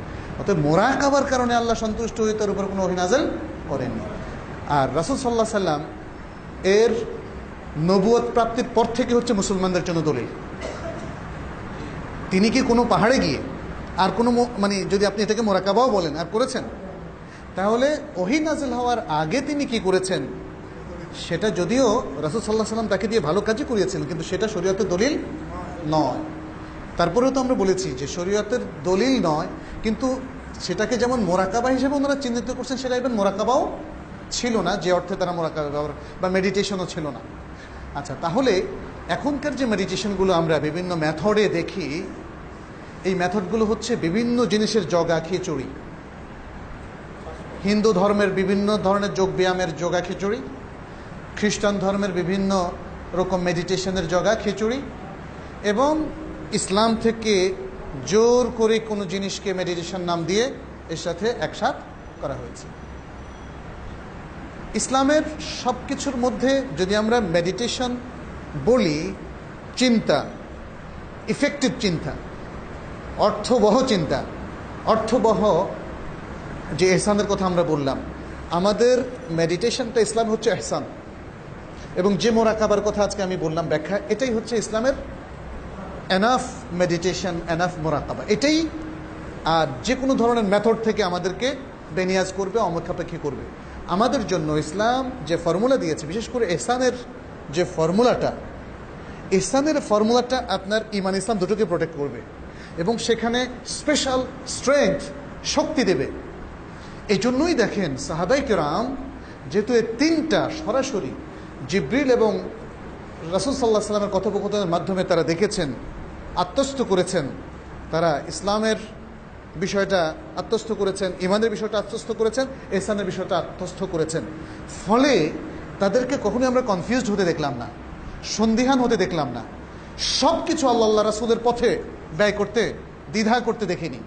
অতএব মোরাকাবার কারণে আল্লাহ সন্তুষ্ট হয়ে তার উপর কোনো ওহী নাজিল করেননি। আর রাসূল সাল্লাল্লাহু আলাইহি সাল্লাম এর নবুয়ত প্রাপ্তির পর থেকে হচ্ছে মুসলমানদের জন্য দলিল। তিনি কি কোনো পাহাড়ে গিয়ে আর কোনো মানে যদি আপনি এটাকে মোরাকাবাও বলেন আর করেছেন, তাহলে ওহী নাজিল হওয়ার আগে তিনি কি করেছেন সেটা যদিও রাসূল সাল্লাল্লাহু আলাইহি সাল্লাম তাকে দিয়ে ভালো কাজই করিয়েছিলেন, কিন্তু সেটা শরীয়তের দলিল নয়। তারপরেও তো আমরা বলেছি যে শরীয়তের দলিল নয়, কিন্তু সেটাকে যেমন মোরাকাবা হিসেবে ওনারা চিহ্নিত করছেন, সেটা even মোরাকাবাও ছিল না, যে অর্থে তারা মোরাকাবা বা মেডিটেশনও ছিল না। আচ্ছা, তাহলে এখনকার যে মেডিটেশনগুলো আমরা বিভিন্ন মেথডে দেখি, এই মেথডগুলো হচ্ছে বিভিন্ন জিনিসের জগা খিচুড়ি। হিন্দু ধর্মের বিভিন্ন ধরনের যোগ ব্যায়ামের জগা খিচুড়ি, খ্রিস্টান ধর্মের বিভিন্ন রকম মেডিটেশনের জগা খিচুড়ি, এবং ইসলাম থেকে জোর করে কোনো জিনিসকে মেডিটেশন নাম দিয়ে এর সাথে একসাথ করা হয়েছে। ইসলামের সব কিছুর মধ্যে যদি আমরা মেডিটেশন বলি, চিন্তা, ইফেক্টিভ চিন্তা, অর্থবহ চিন্তা, অর্থবহ যে এহসানের কথা আমরা বললাম, আমাদের মেডিটেশনটা ইসলাম হচ্ছে এহসান। এবং যে মোরাকাবার কথা আজকে আমি বললাম ব্যাখ্যা, এটাই হচ্ছে ইসলামের এনাফ মেডিটেশন, এনাফ মোরাকাবা। এটাই আর যে কোনো ধরনের মেথড থেকে আমাদেরকে বেনিয়াজ করবে, অমুখাপেক্ষী করবে। আমাদের জন্য ইসলাম যে ফর্মুলা দিয়েছে, বিশেষ করে এহসানের যে ফর্মুলাটা, ইহসানের ফর্মুলাটা আপনার ইমান ইসলাম দুটোকে প্রোটেক্ট করবে এবং সেখানে স্পেশাল স্ট্রেংথ, শক্তি দেবে। এই জন্যই দেখেন সাহাবাই কেরাম, যেহেতু এই তিনটা সরাসরি জিবরিল এবং রাসূল সাল্লাল্লাহু আলাইহি সাল্লামের কথোপকথনের মাধ্যমে তারা দেখেছেন, আত্মস্থ করেছেন, তারা ইসলামের বিষয়টা আত্মস্থ করেছেন, ইমানের বিষয়টা আত্মস্থ করেছেন, ইহসানের বিষয়টা আত্মস্থ করেছেন। ফলে তাদেরকে কখনোই আমরা কনফিউজড হতে দেখলাম না, সন্দিহান হতে দেখলাম না। সব কিছু আল্লাহ রাসূলের পথে ব্যয় করতে, দ্বিধা করতে দেখিনি,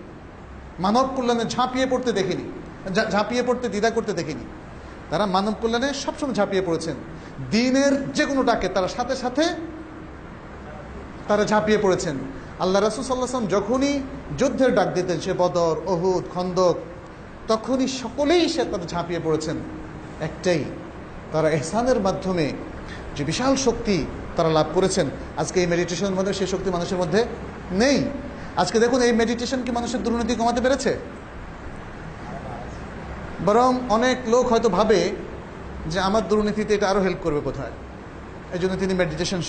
মানব কল্যাণে ঝাঁপিয়ে পড়তে দেখিনি, ঝাঁপিয়ে পড়তে দ্বিধা করতে দেখিনি। তারা মানব কল্যাণে সবসময় ঝাঁপিয়ে পড়েছেন। দ্বীনের যে কোনো ডাকে তারা সাথে সাথে তারা ঝাঁপিয়ে পড়েছেন। আল্লাহ রাসূল সাল্লাল্লাহু আলাইহি ওয়াসাল্লাম যখনই যুদ্ধের ডাক দিতেন, সে বদর, উহুদ, খন্দক, তখনই সকলেই সে তাদের ঝাঁপিয়ে পড়েছেন একটাই, তারা ইহসানের মাধ্যমে যে বিশাল শক্তি তারা লাভ করেছেন। আজকে এই মেডিটেশনের মধ্যে সেই শক্তি মানুষের মধ্যে নেই। আজকে দেখুন, এই মেডিটেশন কি মানুষের দুর্নীতি কমাতে পেরেছে? বরং অনেক লোক হয়তো ভাবে যে আমার দুর্নীতিতে এটা আরও হেল্প করবে কোথায়, এই জন্য তিনি মেডিটেশন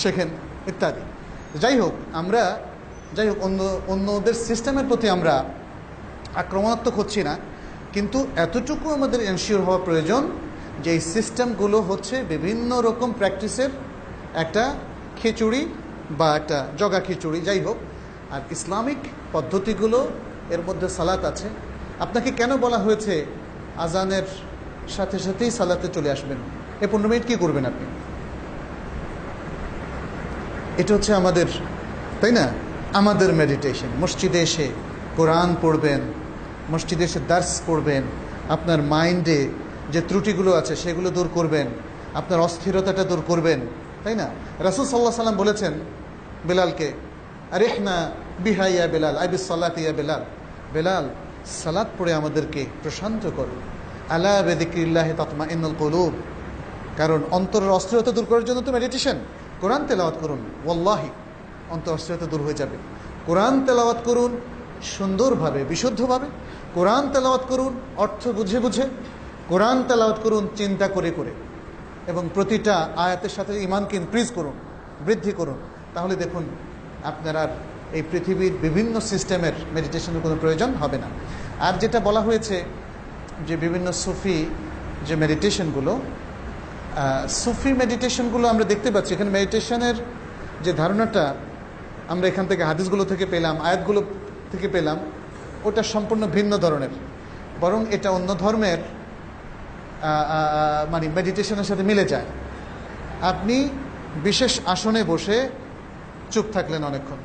শেখেন ইত্যাদি। যাই হোক, অন্যদের সিস্টেমের প্রতি আমরা আক্রমণাত্মক হচ্ছি না, কিন্তু এতটুকু আমাদের এনশিওর হওয়া প্রয়োজন যে এই সিস্টেমগুলো হচ্ছে বিভিন্ন রকম প্র্যাকটিসের একটা খিচুড়ি বা একটা জগা খিচুড়ি, যাই হোক। আর ইসলামিক পদ্ধতিগুলো, এর মধ্যে সালাত আছে। আপনাকে কেন বলা হয়েছে আজানের সাথে সাথেই সালাতে চলে আসবেন? এই 15 মিনিট কী করবেন আপনি? এটা হচ্ছে আমাদের, তাই না, আমাদের মেডিটেশন। মসজিদে এসে কোরআন পড়বেন, মসজিদে এসে দার্স পড়বেন, আপনার মাইন্ডে যে ত্রুটিগুলো আছে সেগুলো দূর করবেন, আপনার অস্থিরতাটা দূর করবেন, তাই না? রাসূল সাল্লাল্লাহু আলাইহি সাল্লাম বলেছেন বেলালকে, আরিহনা বিহা ইয়া বেলাল, আই বিসসালাতি ইয়া বেলাল, বেলাল সালাত পড়ে আমাদেরকে প্রশান্ত করো। আলা বিযিকরিল্লাহি তাতমাইন্নুল কুলুব, কারণ অন্তরের অস্থিরতা দূর করার জন্য তো মেডিটেশন। কোরআন তেলাওয়াত করুন, ওয়াল্লাহি অন্তর অস্থিরতা দূর হয়ে যাবে। কোরআন তেলাওয়াত করুন সুন্দরভাবে, বিশুদ্ধভাবে। কোরআন তেলাওয়াত করুন অর্থ বুঝে বুঝে। কোরআন তেলাওয়াত করুন চিন্তা করে করে, এবং প্রতিটা আয়াতের সাথে ঈমানকে ইনক্রিজ করুন, বৃদ্ধি করুন। তাহলে দেখুন আপনার আর এই পৃথিবীর বিভিন্ন সিস্টেমের মেডিটেশনের কোনো প্রয়োজন হবে না। আর যেটা বলা হয়েছে যে বিভিন্ন সুফি যে মেডিটেশনগুলো, সুফি মেডিটেশনগুলো আমরা দেখতে পাচ্ছি, এখানে মেডিটেশনের যে ধারণাটা আমরা এখান থেকে হাদিসগুলো থেকে পেলাম, আয়াতগুলো থেকে পেলাম, ওটা সম্পূর্ণ ভিন্ন ধরনের। বরং এটা অন্য ধর্মের মানে মেডিটেশনের সাথে মিলে যায়। আপনি বিশেষ আসনে বসে চুপ থাকলেন অনেকক্ষণ,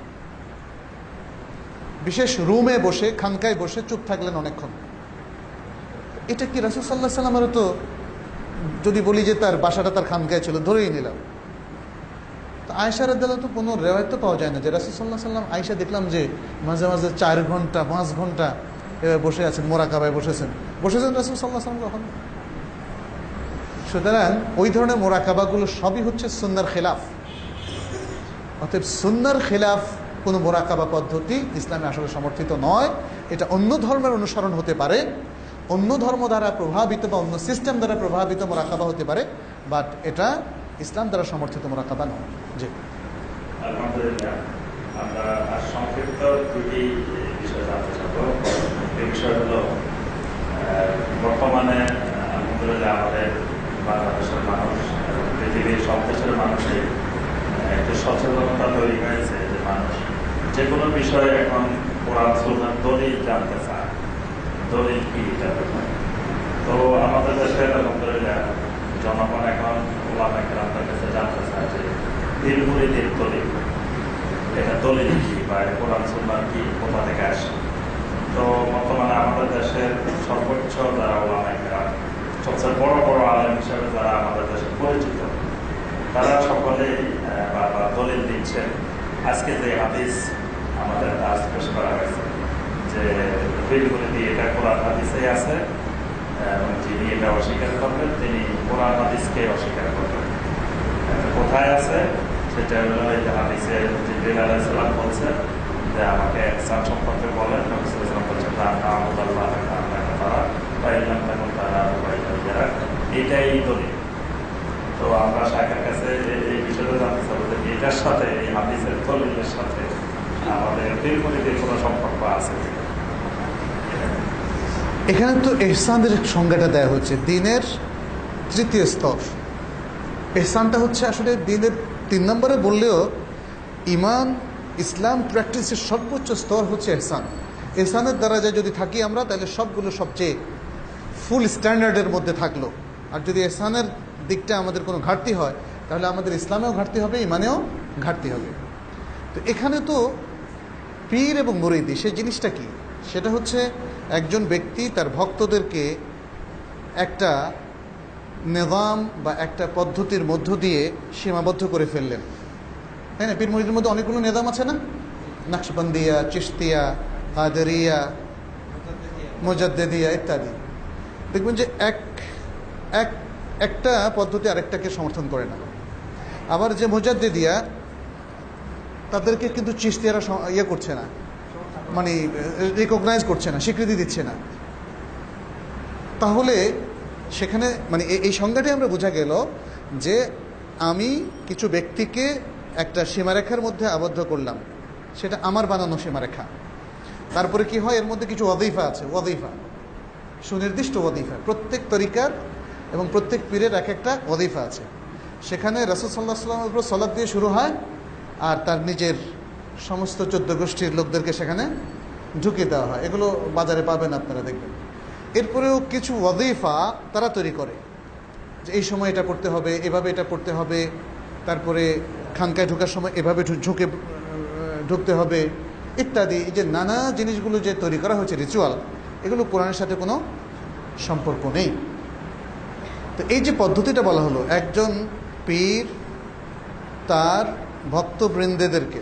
বিশেষ রুমে বসে, খানকায় বসে চুপ থাকলেন অনেকক্ষণ। এটা কি রাসূল সাল্লাল্লাহু আলাইহি ওয়াসাল্লামেরও তো, যদি বলি যে তার বাসাটা তার খানকায় ছিল, ধরেই নিলাম, তো আয়েশা রাদিয়াল্লাহু আনহা তো কোনো রেওয়ায়েত তো পাওয়া যায় না যে রাসূল সাল্লাল্লাহু আলাইহি ওয়াসাল্লাম, আয়েশা দেখলাম যে মাঝে মাঝে 4 ঘন্টা 5 ঘন্টা বসে আছেন, মোরাকাবায় বসেছেন রাসূল সাল্লাল্লাহু আলাইহি ওয়াসাল্লাম কখনো। সুতরাং ওই ধরনের মোরাকাবাগুলো সবই হচ্ছে সুন্নাহর খেলাফ। অতএব সুন্নাহর খেলাফ কোনো মোরাকাবা পদ্ধতি ইসলামে আসলে সমর্থিত নয়। এটা অন্য ধর্মের অনুসরণ হতে পারে, অন্য ধর্ম দ্বারা প্রভাবিত বা অন্য সিস্টেম দ্বারা প্রভাবিত মোরাকাবা হতে পারে, বাট এটা ইসলাম দ্বারা সমর্থিত মোরাকাবা নয়। জি, আলহামদুলিল্লাহ। আমরা সংক্ষিপ্ত দুটি বিষয় জানতে চাব। এই বিষয় হলো, বর্তমানে আলহামদুলিল্লাহ আমাদের বাংলাদেশের মানুষ এবং পৃথিবীর সব দেশের মানুষের একটি সচেতনতা তৈরি হয়েছে যে মানুষ যে কোনো বিষয়ে এখন কোরআন সুন্নাহর দলিল জানতে চায়, দলিল কি জানতে চায়। তো আমাদের দেশের আলহামদুলিল্লাহ জনগণ এখন ওলামা কেরামদের কাছে জানতে চায় যে পীর মুরিদের দলিল, এটা দলিল কি বা কোরআন সুন্নাহ কি, কোথা থেকে আসে। তো বর্তমানে আমাদের দেশের সর্বোচ্চ যারা ওলামা কেরাম, সবচেয়ে বড় বড় আলেম হিসাবে যারা আমাদের দেশে পরিচিত, তারা সকলেই দলিল দিচ্ছেন। আজকে যে হাদিস আমাদের আজ পেশ করা হয়েছে যে পীর মুরিদি, এটা কোরআন হাদিসে আছে এবং যিনি এটা অস্বীকার করবেন তিনি কোরআন হাদিসকে অস্বীকার করবেন। কোথায় আছে সেটা হলো এই হাদিসে জিবরিল আলাইহিস সালাম বলছেন যে আমাকে ইহসান সম্পর্কে বলেন। নবী সাল্লাল্লাহু আলাইহি ওয়াসাল্লাম বলছেন আ'বুদাল্লাহ কা'আন্নাকা তারা ওয়া ইন লাম তাকুন তারাহু ফাইন্নাহু ইয়ারাক। এটাই দলিল। তো আমরা শায়খের কাছে এই বিষয়টা জানতে চাবো যে এটার সাথে, এই হাদিসের দলিলের সাথে আমাদের পীর মুরিদের কোনো সম্পর্ক আছে? এখানে তো এহসানের সংজ্ঞাটা দেওয়া হচ্ছে দিনের তৃতীয় স্তর। এহসানটা হচ্ছে আসলে দিনের 3 নম্বরে বললেও ইমান ইসলাম প্র্যাকটিসের সর্বোচ্চ স্তর হচ্ছে এহসান। এহসানের দ্বারা যদি থাকি আমরা তাহলে সবগুলো সবচেয়ে ফুল স্ট্যান্ডার্ডের মধ্যে থাকলো। আর যদি এহসানের দিকটা আমাদের কোনো ঘাটতি হয় তাহলে আমাদের ইসলামেও ঘাটতি হবে, ইমানেও ঘাটতি হবে। তো এখানে তো পীর এবং মুরিদি সেই জিনিসটা কি, সেটা হচ্ছে একজন ব্যক্তি তার ভক্তদেরকে একটা নিজাম বা একটা পদ্ধতির মধ্য দিয়ে সীমাবদ্ধ করে ফেললেন, তাই না? পীর মুরিদের মধ্যে অনেকগুলো নিজাম আছে না, নকশবন্দিয়া, চিশতিয়া, কাদেরিয়া, মুজাদ্দিদিয়া ইত্যাদি। দেখবেন যে একটা পদ্ধতি আরেকটাকে সমর্থন করে না। আবার যে মুজাদ্দিদিয়া তাদেরকে কিন্তু চিশতিয়ারা ইয়ে করছে না, মানে রিকগনাইজ করছে না, স্বীকৃতি দিচ্ছে না। তাহলে সেখানে মানে এই সংজ্ঞাটি আমরা বোঝা গেল যে আমি কিছু ব্যক্তিকে একটা সীমারেখার মধ্যে আবদ্ধ করলাম, সেটা আমার বানানো সীমারেখা। তারপরে কি হয়, এর মধ্যে কিছু ওয়াজিফা আছে, ওয়াজিফা সুনির্দিষ্ট ওয়াজিফা, প্রত্যেক তরিকার এবং প্রত্যেক পীরের এক একটা ওয়াজিফা আছে। সেখানে রাসূল সাল্লাল্লাহু আলাইহি ওয়াসাল্লামের উপর সালাত দিয়ে শুরু হয় আর তার নিজের সমস্ত 14 গোষ্ঠীর লোকদেরকে সেখানে ঢুকিয়ে দেওয়া হয়। এগুলো বাজারে পাবেন, আপনারা দেখবেন। এরপরেও কিছু ওয়াজিফা তারা তৈরি করে যে এই সময় এটা পড়তে হবে, এভাবে এটা পড়তে হবে, তারপরে খানকায় ঢোকার সময় এভাবে ঢুকতে হবে ইত্যাদি। এই যে নানা জিনিসগুলো যে তৈরি করা হয়েছে রিচুয়াল, এগুলো কোরআনের সাথে কোনো সম্পর্ক নেই। তো এই যে পদ্ধতিটা বলা হলো, একজন পীর তার ভক্তবৃন্দেদেরকে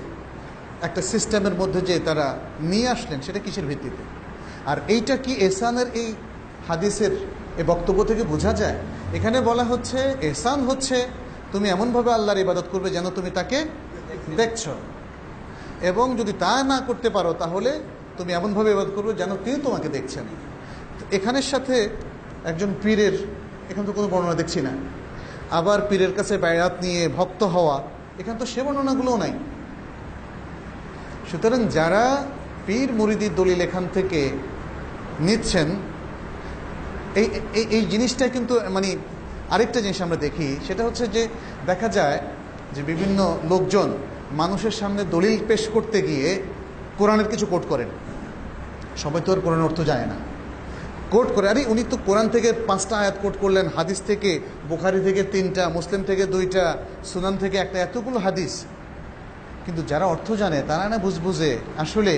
একটা সিস্টেমের মধ্যে যে তারা নিয়ে আসলেন, সেটা কিসের ভিত্তিতে? আর এইটা কি এহসানের এই হাদিসের এই বক্তব্য থেকে বোঝা যায়? এখানে বলা হচ্ছে এহসান হচ্ছে তুমি এমনভাবে আল্লাহর ইবাদত করবে যেন তুমি তাকে দেখছো, এবং যদি তা না করতে পারো তাহলে তুমি এমনভাবে ইবাদত করবে যেন তিনি তোমাকে দেখছেন। এখানের সাথে একজন পীরের এখানে তো কোনো বর্ণনা দেখছি না। আবার পীরের কাছে বায়আত নিয়ে ভক্ত হওয়া, এখানে তো সে বর্ণনাগুলোও নাই। সুতরাং যারা পীর মুরিদির দলিল এখান থেকে নিচ্ছেন, এই জিনিসটা কিন্তু মানে আরেকটা জিনিস আমরা দেখি, সেটা হচ্ছে যে দেখা যায় যে বিভিন্ন লোকজন মানুষের সামনে দলিল পেশ করতে গিয়ে কোরআনের কিছু কোট করেন। সবাই তো আর কোরআনের অর্থ জানে না, কোট করে। আরে উনি তো কোরআন থেকে 5টা আয়াত কোট করলেন, হাদিস থেকে বুখারী থেকে 3টা, মুসলিম থেকে 2টা, সুনান থেকে 1টা, এতগুলো হাদিস। কিন্তু যারা অর্থ জানে তারা না বুঝে আসলে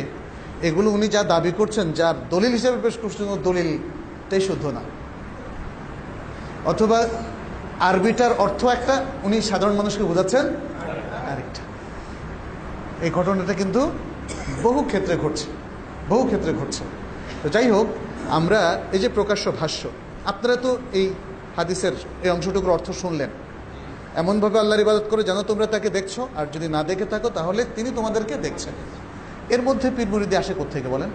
এগুলো উনি যা দাবি করছেন, যার দলিল হিসেবে পেশ করছেন, ও দলিলটাই শুদ্ধ না। অথবা আরবিটার অর্থ একটা, উনি সাধারণ মানুষকে বোঝাচ্ছেন আরেকটা। এই ঘটনাটা কিন্তু বহু ক্ষেত্রে ঘটছে। তো যাই হোক, আমরা এই যে প্রকাশ্য ভাষ্য, আপনারা তো এই হাদিসের এই অংশটুকুর অর্থ শুনলেন, এমনভাবে আল্লাহর ইবাদত করে যেন তোমরা তাকে দেখছো, আর যদি না দেখে থাকো তাহলে তিনি তোমাদেরকে দেখছেন। এর মধ্যে পীর মুরিদি আসে কোত্থেকে বলেন?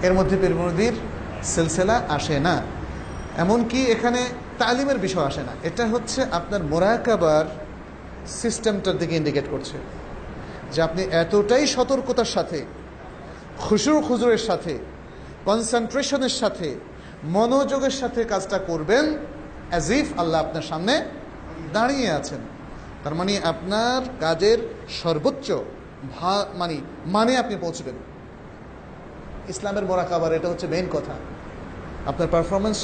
এর মধ্যে পীর মুরিদির সিলসিলা আসে না, এমনকি এখানে তালিমের বিষয় আসে না। এটা হচ্ছে আপনার মুরাকাবার সিস্টেমটার দিকে ইন্ডিকেট করছে যে আপনি এতটাই সতর্কতার সাথে, খুজুরের সাথে, কনসেন্ট্রেশনের সাথে, মনোযোগের সাথে কাজটা করবেন অ্যাজ ইফ আল্লাহ আপনার সামনে দাঁড়িয়ে আছেন। তার মানে আপনার কাজের সর্বোচ্চ মানে আপনি পৌঁছবেন। ইসলামের মুরাকাবার এটা হচ্ছে মেইন কথা। আপনার পারফরমেন্স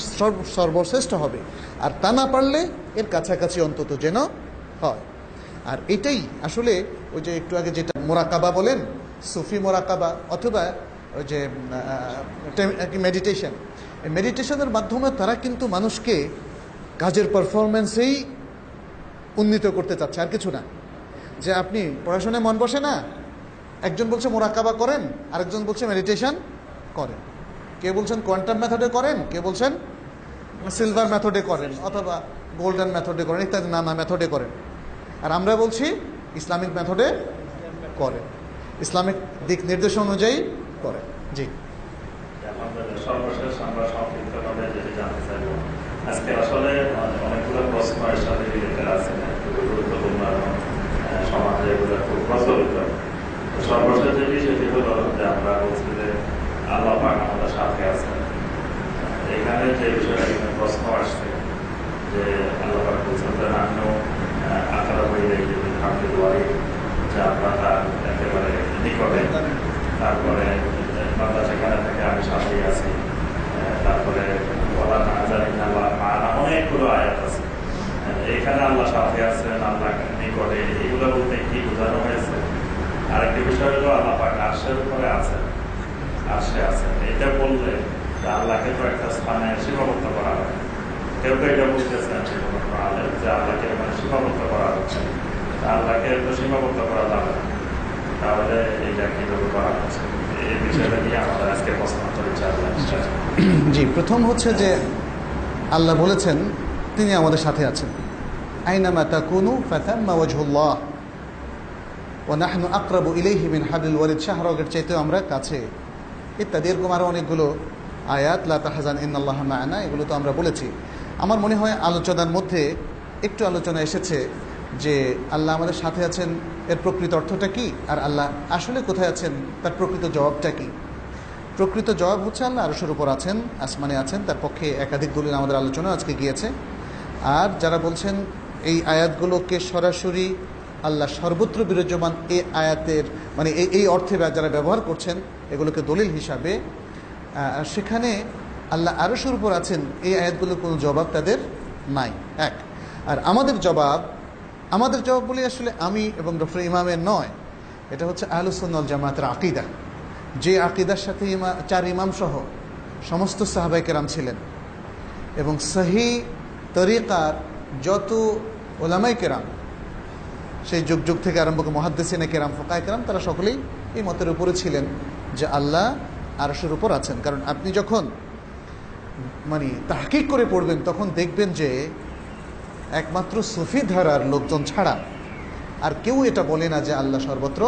সর্বশ্রেষ্ঠ হবে, আর তা না পারলে এর কাছাকাছি অন্তত যেন হয়। আর এটাই আসলে ওই যে একটু আগে যেটা মুরাকাবা বলেন, সুফি মুরাকাবা, অথবা ওই যে মেডিটেশন, এই মেডিটেশনের মাধ্যমে তারা কিন্তু মানুষকে কাজের পারফরমেন্সেই উন্নীত করতে চাচ্ছে, আর কিছু না। যে আপনি পড়াশোনায় মন বসে না, একজন বলছে মুরাকাবা করেন, আরেকজন বলছে মেডিটেশন করেন। কে বলছেন কোয়ান্টাম মেথডে করেন, কে বলছেন সিলভার মেথডে করেন, অথবা গোল্ডেন মেথডে করেন, ইত্যাদি নানা মেথডে করেন। আর আমরা বলছি ইসলামিক মেথডে করেন, ইসলামিক দিক নির্দেশ অনুযায়ী করেন। জি, সর্বশেষ আমরা সংক্ষিপ্তভাবে যেটি জানতে চাইব, আজকে আসলে অনেকগুলো প্রশ্ন এর সাথে রিলেটেড আছে, খুবই গুরুত্বপূর্ণ এবং সমাজে এগুলো খুব প্রচলিত। সর্বশেষ যেটি সেটি হলো যে আমরা বলছি যে আল্লাহ পাক আমাদের সাথে আছেন। এখানে যে বিষয়টা প্রশ্ন আসছে যে আল্লাহ পাক বলছেন যে আমিও আকারা হয়ে রেখে থাকতে পারি, যে আমরা তার একেবারে নিকটে, তারপরে বাংলা সেখানে থেকে আমি সাথেই আছি, তারপরে বলা না জানি না অনেকগুলো আয়াত আছে। এখানে আল্লাহ সাথে আছেন, আল্লাহ নিকটে, এগুলো বলতে কি বোঝানো হয়েছে? আরেকটি বিষয় হলো আল্লাহ পাক আরশের উপরে আছেন, আরশে আছেন। এটা বললে যে আল্লাহকে তো একটা স্থানে সীমাবদ্ধ করা হয়। কেউ তো এটা বুঝতেছেন যে আল্লাহকে মানে সীমাবদ্ধ করা হচ্ছে, আল্লাহকে তো সীমাবদ্ধ করা যাবে না, তাহলে এটা কিভাবে করা হচ্ছে? এই বিষয়টা নিয়ে আমাদের আজকে প্রশ্ন করেছে। জি, প্রথম হচ্ছে যে আল্লাহ বলেছেন তিনি আমাদের সাথে আছেন, আইনামা তাকুনু ফাতাম্মা ওয়াজহুল্লাহ ওয়া নাহনু আকরাবু ইলাইহি মিন হাবলিল ওয়ারিদ, শাহরগের চাইতেও আমরা কাছে, ইত্যাদি এরকম আরও অনেকগুলো আয়াত, লা তাহজান ইন্নাল্লাহা মা'ানা, এগুলো তো আমরা বলেছি। আমার মনে হয় আলোচনার মধ্যে একটু আলোচনা এসেছে যে আল্লাহ আমাদের সাথে আছেন এর প্রকৃত অর্থটা কি, আর আল্লাহ আসলে কোথায় আছেন তার প্রকৃত জবাবটা কি। প্রকৃত জবাব হচ্ছে আল্লাহ আরশের উপর আছেন, আসমানে আছেন। তার পক্ষে একাধিক দলিল আমাদের আলোচনা আজকে গিয়েছে। আর যারা বলছেন এই আয়াতগুলোকে সরাসরি আল্লাহ সর্বত্র বিরাজমান এই আয়াতের মানে এই অর্থে যারা ব্যবহার করছেন এগুলোকে দলিল হিসাবে, সেখানে আল্লাহ আরশের উপর আছেন এই আয়াতগুলোর কোনো জবাব তাদের নাই। এক। আর আমাদের জবাব বলি আসলে আমি এবং ডক্টর ইমামের নয়, এটা হচ্ছে আহলুস সুন্নাহ ওয়াল জামাতের আকীদা, যে আকীদার সাথে চার ইমাম সহ সমস্ত সাহাবায়ে কেরাম ছিলেন, এবং সহি তরিকার যত ওলামায়ে কেরাম সেই যুগ যুগ থেকে আরম্ভ করে মুহাদ্দিসিনে কেরাম, ফুকায়ে কেরাম, তারা সকলেই এই মতের উপরে ছিলেন যে আল্লাহ আরশের উপর আছেন। কারণ আপনি যখন মানে তাহকিক করে পড়বেন তখন দেখবেন যে একমাত্র সুফি ধারার লোকজন ছাড়া আর কেউ এটা বলে না যে আল্লাহ সর্বত্র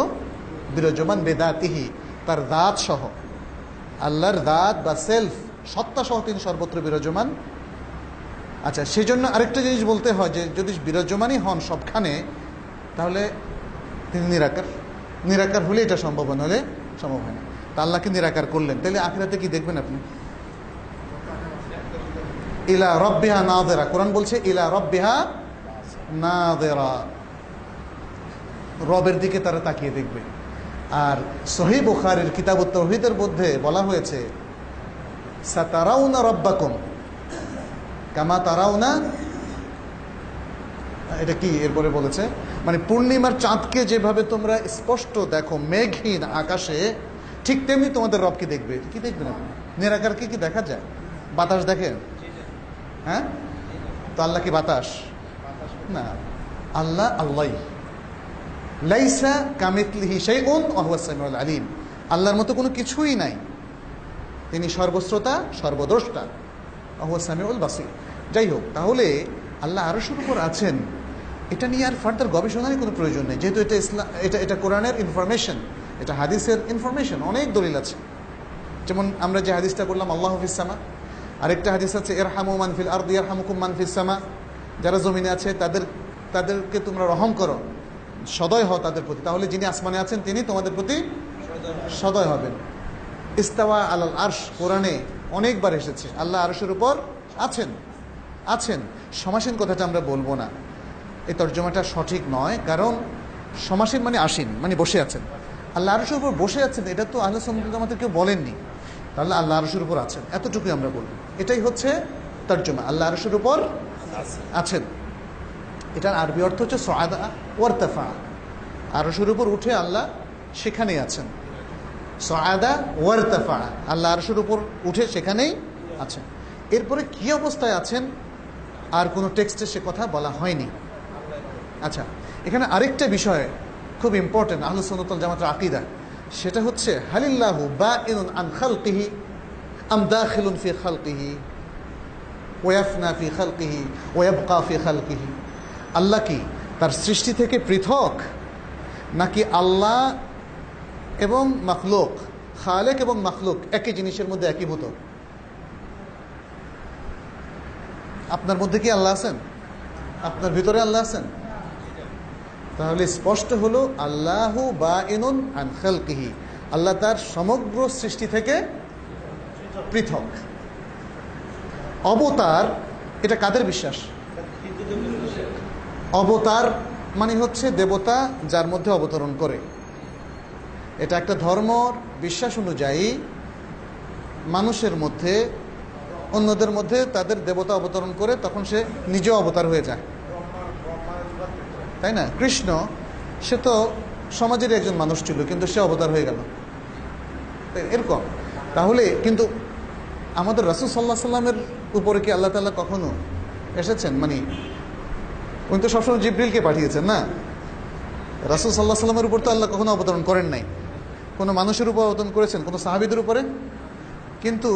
বিরাজমান বেদাতিহি, তার দাঁত সহ, আল্লাহর দাঁত বা সেলফ সত্তা সহ তিনি সর্বত্র বিরাজমান। আচ্ছা, সেই জন্য আরেকটা জিনিস বলতে হয় যে যদি বিরাজমানই হন সবখানে, তাহলে তিনি নিরাকার হলে এটা সম্ভব, হলে সম্ভব হয় না। তা আল্লাহকে নিরাকার করলেন, তাহলে আখিরাতে কি দেখবেন আপনি? ইলা রব্বিহা নাযিরা, কোরআন বলছে ইলা রব্বিহা নাযিরা, রবের দিকে তারা তাকিয়ে দেখবে। আর সহিহ বুখারীর কিতাবুত তাওহীদের মধ্যে বলা হয়েছে সাতারাউনা রব্বাকুম কামা তারাউনা, এটা কি এরপরে বলেছে মানে পূর্ণিমার চাঁদকে যেভাবে তোমরা স্পষ্ট দেখো মেঘহীন আকাশে, ঠিক তেমনি তোমাদের রবকে দেখবে। কি দেখবেন আপনি? নিরাকারকে কি দেখা যায়? বাতাস দেখেন? হ্যাঁ, তো আল্লাহ কি বাতাস? না, আল্লাহ আল্লাহই, লাইসা কামিথলিহি শাইউন ওয়া হুয়াস সামিউল আলিম, আল্লাহর মতো কোনো কিছুই নাই, তিনি সর্বশ্রোতা সর্বদ্রষ্টা, ওয়া হুয়াস সামিউল বাসীর। যাই হোক, তাহলে আল্লাহ আরশের উপর আছেন, এটা নিয়ে আর ফার্দার গবেষণারই কোনো প্রয়োজন নেই, যেহেতু এটা কোরআনের ইনফরমেশন, এটা হাদিসের ইনফরমেশন। অনেক দলিল আছে, যেমন আমরা যে হাদিসটা বললাম আল্লাহু ফিস সামা, আরেকটা হাদিস আছে ইরহামু মান ফিল আরদি ইয়ারহামুকুম মান ফিস সামা, যারা জমিনে আছে তাদেরকে তোমরা রহম করো, সদয় হও তাদের প্রতি, তাহলে যিনি আসমানে আছেন তিনি তোমাদের প্রতি সদয় হবেন। ইস্তাওয়া আলাল আরশ কোরআনে অনেকবার এসেছে, আল্লাহ আরশের উপর আছেন। সমাসীন কথাটা আমরা বলবো না, এই তর্জমাটা সঠিক নয়, কারণ সমাসীন মানে আসীন, মানে বসে আছেন। আল্লাহ আরশের উপর বসে আছেন, এটা তো আহলে সুন্নাত ওয়াল জামাতের কেউ বলেননি, তাহলে আল্লাহ আরশের উপর আছেন, এতটুকুই আমরা বলবো। এটাই হচ্ছে তর্জমা, আল্লাহ আরশের উপর আছেন। এটার আরবি অর্থ হচ্ছে সুআদা ওয়ারতাফা, আরশের উপর উঠে আল্লাহ সেখানেই আছেন। সুআদা ওয়ারতাফা, আল্লাহ আরশের উপর উঠে সেখানেই আছেন। এরপরে কি অবস্থায় আছেন আর কোনো টেক্সটে সে কথা বলা হয়নি। আচ্ছা, এখানে আরেকটা বিষয় খুব ইম্পর্টেন্ট আহলুস সুন্নাত ওয়াল জামাতের আকীদা, সেটা হচ্ছে হালিল্লাহু বাইনুন আন খালকিহি আম দাখিলুন ফি খালকিহি ওয়াফনা ফি খালকিহি ওয়াবকা ফি খালকিহি, আল্লাহ কি তার সৃষ্টি থেকে পৃথক, নাকি আল্লাহ এবং মাখলুক, খালেক এবং মাখলুক একই জিনিসের মধ্যে একীভূত? আপনার মধ্যে কি আল্লাহ আছেন? আপনার ভিতরে আল্লাহ আছেন? তাহলে স্পষ্ট হলো আল্লাহু বাইনুন আন খালকিহি, আল্লাহ তার সমগ্র সৃষ্টি থেকে পৃথক। অবতার, এটা কাদের বিশ্বাস? অবতার মানে হচ্ছে দেবতা যার মধ্যে অবতরণ করে। এটা একটা ধর্মর বিশ্বাস অনুযায়ী মানুষের মধ্যে, অন্যদের মধ্যে তাদের দেবতা অবতরণ করে, তখন সে নিজেও অবতার হয়ে যায়, তাই না? কৃষ্ণ, সে তো সমাজের একজন মানুষ ছিল, কিন্তু সে অবতার হয়ে গেল, এরকম। তাহলে কিন্তু আমাদের রাসূল সাল্লাল্লাহু আলাইহি সাল্লামের উপরে কি আল্লাহ তাআলা কখনো এসেছেন? মানে উনি তো সবসময় জিবরিলকে পাঠিয়েছেন না, রাসূল সাল্লাল্লাহু আলাইহি সাল্লামের উপর তো আল্লাহ কখনো অবতরণ করেন নাই। কোনো মানুষের উপর অবতরণ করেছেন? কোনো সাহাবীদের উপরে? কিন্তু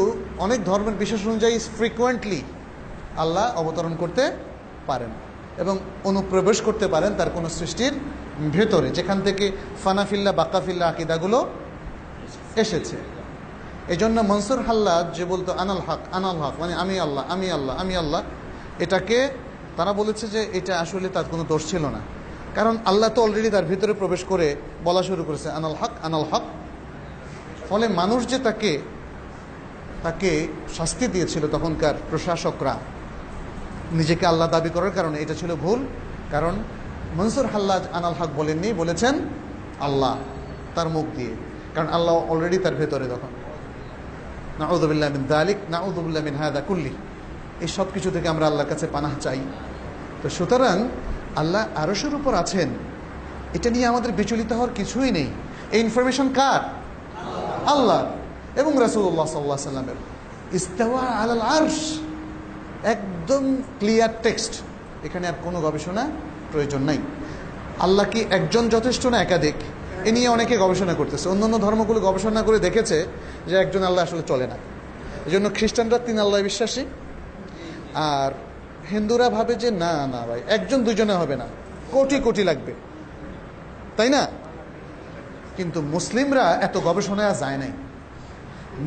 অনেক ধর্মের বিশ্বাস অনুযায়ী ফ্রিকুয়েন্টলি আল্লাহ অবতরণ করতে পারেন এবং অনুপ্রবেশ করতে পারেন তার কোনো সৃষ্টির ভেতরে, যেখান থেকে ফানাফিল্লা বাকাফিল্লা আকিদাগুলো এসেছে। এই জন্য মনসুর হাল্লাদ যে বলতো আনাল হক আনাল হক, মানে আমি আল্লাহ আমি আল্লাহ আমি আল্লাহ, এটাকে তারা বলেছে যে এটা আসলে তার কোনো দোষ ছিল না, কারণ আল্লাহ তো অলরেডি তার ভিতরে প্রবেশ করে বলা শুরু করেছে আনাল হক আনাল হক। ফলে মানুষ যে তাকে শাস্তি দিয়েছিল তখনকার প্রশাসকরা নিজেকে আল্লাহ দাবি করার কারণে, এটা ছিল ভুল। কারণ মনসুর হাল্লাজ আনাল হক বলেননি, বলেছেন আল্লাহ তার মুখ দিয়ে, কারণ আল্লাহ অলরেডি তার ভেতরে। তখন নাউযুবিল্লাহি মিন যালিক, নাউযুবিল্লাহি মিন হাযা কুল্লি, এই সব কিছু থেকে আমরা আল্লাহর কাছে পানাহ চাই। তো সুতরাং আল্লাহ আরশের উপর আছেন, এটা নিয়ে আমাদের বিচলিত হওয়ার কিছুই নেই। এই ইনফরমেশন কার? আল্লাহ এবং রাসূলুল্লাহ সাল্লাল্লাহু আলাইহি সাল্লামের। ইস্তাওয়া আলাল আরশ, একদম ক্লিয়ার টেক্সট, এখানে আর কোনো গবেষণা প্রয়োজন নাই। আল্লাহ কি একজন যথেষ্ট না একাধিক? এ নিয়ে অনেকে গবেষণা করতেছে। অন্যান্য ধর্মগুলো গবেষণা করে দেখেছে যে একজন আল্লাহ আসলে চলে না। এই জন্য খ্রিস্টানরা 3 আল্লাহ বিশ্বাসী, আর হিন্দুরা ভাবে যে না না ভাই, একজন দুজনে হবে না, কোটি কোটি লাগবে, তাই না? কিন্তু মুসলিমরা এত গবেষণায় যায় নাই।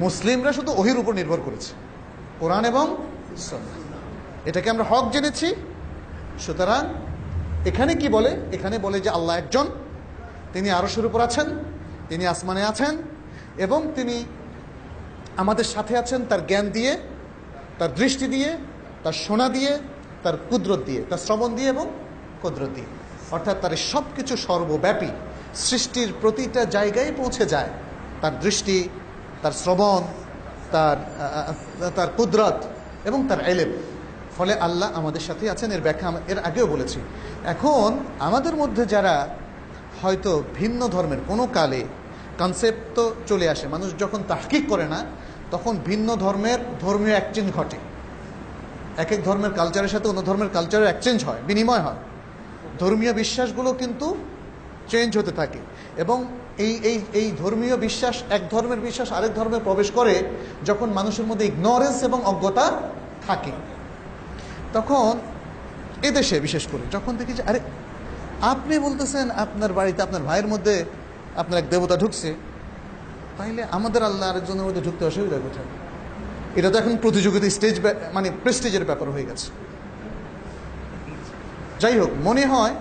মুসলিমরা শুধু ওহির উপর নির্ভর করেছে, কোরআন এবং সুন্নাহ। এটাকে আমরা হক জেনেছি। সুতরাং এখানে কি বলে? এখানে বলে যে আল্লাহ একজন, তিনি আরশের উপর আছেন, তিনি আসমানে আছেন এবং তিনি আমাদের সাথে আছেন তার জ্ঞান দিয়ে, তার দৃষ্টি দিয়ে, তার শোনা দিয়ে, তার কুদরত দিয়ে, তার শ্রবণ দিয়ে এবং কুদরত দিয়ে। অর্থাৎ তার সব কিছু সর্বব্যাপী, সৃষ্টির প্রতিটা জায়গায় পৌঁছে যায় তার দৃষ্টি, তার শ্রবণ, তার কুদরত এবং তার ইলম। ফলে আল্লাহ আমাদের সাথে আছেন, এর ব্যাখ্যা এর আগেও বলেছি। এখন আমাদের মধ্যে যারা হয়তো ভিন্ন ধর্মের, কোনো কালে কনসেপ্ট তো চলে আসে, মানুষ যখন তাহকিক করে না তখন ভিন্ন ধর্মের ধর্মীয় এক্সচেঞ্জ ঘটে। এক এক ধর্মের কালচারের সাথে অন্য ধর্মের কালচারের এক্সচেঞ্জ হয়, বিনিময় হয়। ধর্মীয় বিশ্বাসগুলো কিন্তু চেঞ্জ হতে থাকে এবং এই ধর্মীয় বিশ্বাস, এক ধর্মের বিশ্বাস আরেক ধর্মে প্রবেশ করে যখন মানুষের মধ্যে ইগনোরেন্স এবং অজ্ঞতা থাকে। তখন এদেশে বিশেষ করে যখন দেখি যে আরে আপনি বলতেছেন আপনার বাড়িতে আপনার ভাইয়ের মধ্যে আপনার এক দেবতা ঢুকছে, তাইলে আমাদের আল্লাহ আরেকজনের মধ্যে ঢুকতে অসুবিধা কোথায়? এটা তো এখন প্রতিযোগিতা স্টেজ, মানে প্রেস্টিজের ব্যাপার হয়ে গেছে। যাই হোক, মনে হয়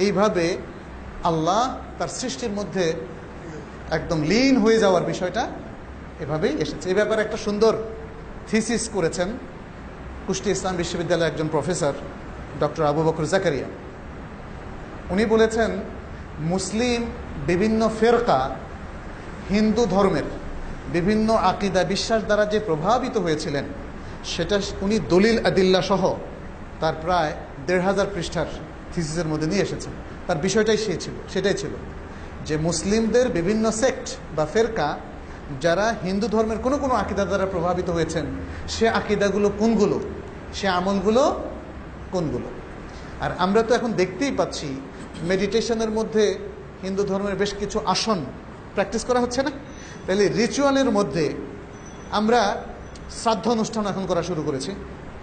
এইভাবে আল্লাহ তার সৃষ্টির মধ্যে একদম লীন হয়ে যাওয়ার বিষয়টা এভাবেই এসেছে। এই ব্যাপারে একটা সুন্দর থিসিস করেছেন কুষ্টিয়া ইসলাম বিশ্ববিদ্যালয়ের একজন প্রফেসর ডক্টর আবু বকর জাকারিয়া। উনি বলেছেন মুসলিম বিভিন্ন ফেরকা হিন্দু ধর্মের বিভিন্ন আকিদা বিশ্বাস দ্বারা যে প্রভাবিত হয়েছিলেন সেটা উনি দলিল আদিল্লা সহ তার প্রায় ১৫০০ পৃষ্ঠার থিসিসের মধ্যে নিয়ে এসেছেন। তার বিষয়টাই সেটাই ছিল যে মুসলিমদের বিভিন্ন সেক্ট বা ফেরকা যারা হিন্দু ধর্মের কোনো কোনো আকিদা দ্বারা প্রভাবিত হয়েছেন, সে আকিদাগুলো কোনগুলো, সে আমলগুলো কোনগুলো। আর আমরা তো এখন দেখতেই পাচ্ছি মেডিটেশনের মধ্যে হিন্দু ধর্মের বেশ কিছু আসন প্র্যাকটিস করা হচ্ছে না? তাহলে রিচুয়ালের মধ্যে আমরা শ্রাদ্ধ অনুষ্ঠান এখন করা শুরু করেছে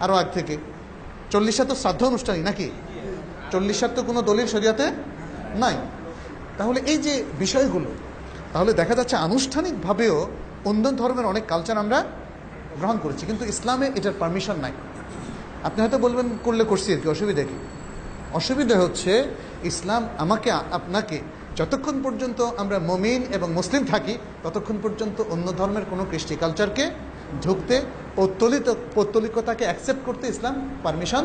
আরও আগ থেকে। 40 তো শ্রাদ্ধ অনুষ্ঠানই নাকি? 40 তো কোনো দলিল শরিয়াতে নাই। তাহলে এই যে বিষয়গুলো, তাহলে দেখা যাচ্ছে আনুষ্ঠানিকভাবেও অন্য ধর্মের অনেক কালচার আমরা গ্রহণ করেছি, কিন্তু ইসলামে এটার পারমিশন নাই। আপনি হয়তো বলবেন করলে করছি আর কি, অসুবিধা কি? অসুবিধা হচ্ছে ইসলাম আমাকে আপনাকে যতক্ষণ পর্যন্ত আমরা মুমিন এবং মুসলিম থাকি ততক্ষণ পর্যন্ত অন্য ধর্মের কোনো কৃষ্টি কালচারকে ঢুকতে, পৌত্তলিকতাকে অ্যাকসেপ্ট করতে ইসলাম পারমিশন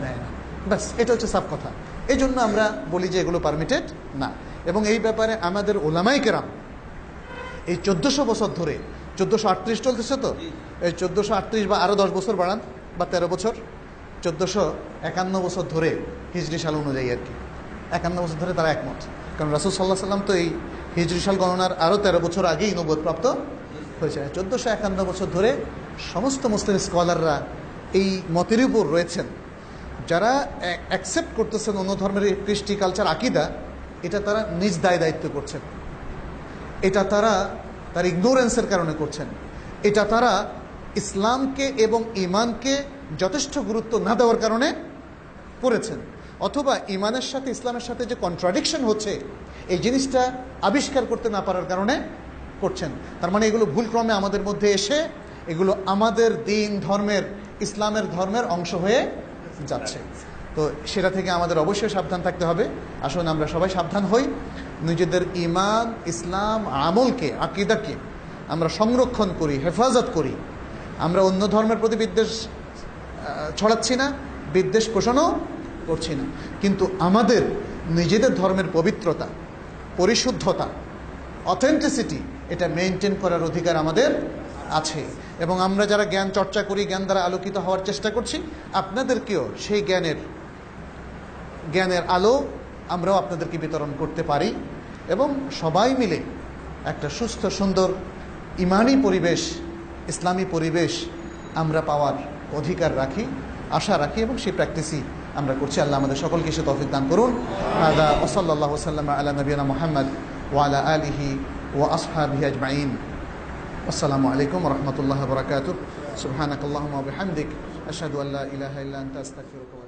দেয় না। ব্যাস, এটা হচ্ছে সাফ কথা। এই জন্য আমরা বলি যে এগুলো পারমিটেড না। এবং এই ব্যাপারে আমাদের ওলামাই কেরাম এই 1400 বছর ধরে, 1438 চলতেছে তো, এই 1438 বা আরও 10 বছর বাড়ান বা 13 বছর, 1451 বছর ধরে হিজরি সাল অনুযায়ী আর কি, 51 বছর ধরে তারা একমত। কারণ রাসূল সাল্লাল্লাহু আলাইহি সাল্লাম তো এই হিজরি সাল গণনার আরও 13 বছর আগেই নবুয়তপ্রাপ্ত হয়েছে। 1451 বছর ধরে সমস্ত মুসলিম স্কলাররা এই মতের উপর রয়েছেন, যারা অ্যাকসেপ্ট করতেছেন অন্য ধর্মের কৃষ্টি কালচার আকিদা, এটা তারা নিজ দায়িত্ব করছেন, এটা তারা তার ইগনোরেন্সের কারণে করছেন, এটা তারা ইসলামকে এবং ইমানকে যথেষ্ট গুরুত্ব না দেওয়ার কারণে করেছেন, অথবা ইমানের সাথে ইসলামের সাথে যে কন্ট্রাডিকশন হচ্ছে এই জিনিসটা আবিষ্কার করতে না পারার কারণে করছেন। তার মানে এগুলো ভুলক্রমে আমাদের মধ্যে এসে এগুলো আমাদের দিন ধর্মের, ইসলামের ধর্মের অংশ হয়ে যাচ্ছে। তো সেটা থেকে আমাদের অবশ্যই সাবধান থাকতে হবে। আসুন আমরা সবাই সাবধান হই, নিজেদের ইমান, ইসলাম, আমলকে, আকিদাকে আমরা সংরক্ষণ করি, হেফাজত করি। আমরা অন্য ধর্মের প্রতি বিদ্বেষ ছড়াচ্ছি না, বিদ্বেষ পোষণও করছি না, কিন্তু আমাদের নিজেদের ধর্মের পবিত্রতা, পরিশুদ্ধতা, অথেন্টিসিটি এটা মেনটেন করার অধিকার আমাদের আছে। এবং আমরা যারা জ্ঞান চর্চা করি, জ্ঞান দ্বারা আলোকিত হওয়ার চেষ্টা করছি, আপনাদেরকেও সেই জ্ঞানের আলো আমরাও আপনাদেরকে বিতরণ করতে পারি এবং সবাই মিলে একটা সুস্থ সুন্দর ইমানি পরিবেশ, ইসলামী পরিবেশ আমরা পাওয়ার অধিকার রাখি, আশা রাখি, এবং সেই প্র্যাকটিসই আমরা করছি। আল্লাহ আমাদের সকলকে সে তৌফিক দান করুন। হাদা ওয়া সাল্লাল্লাহু ওয়াসাল্লাম আলা নবিয়িনা মুহাম্মদ ওয়া আলা আলিহি ওয়া আসহাবিহি আজমাইন। আসসালামু আলাইকুম ওয়া রাহমাতুল্লাহি ওয়া বারাকাতুহু। সুবহানাকাল্লাহুম্মা ওয়া বিহামদিক আশহাদু আল্লা ইলাহা ইল্লা আনতা আস্তাগফিরুকা ওয়া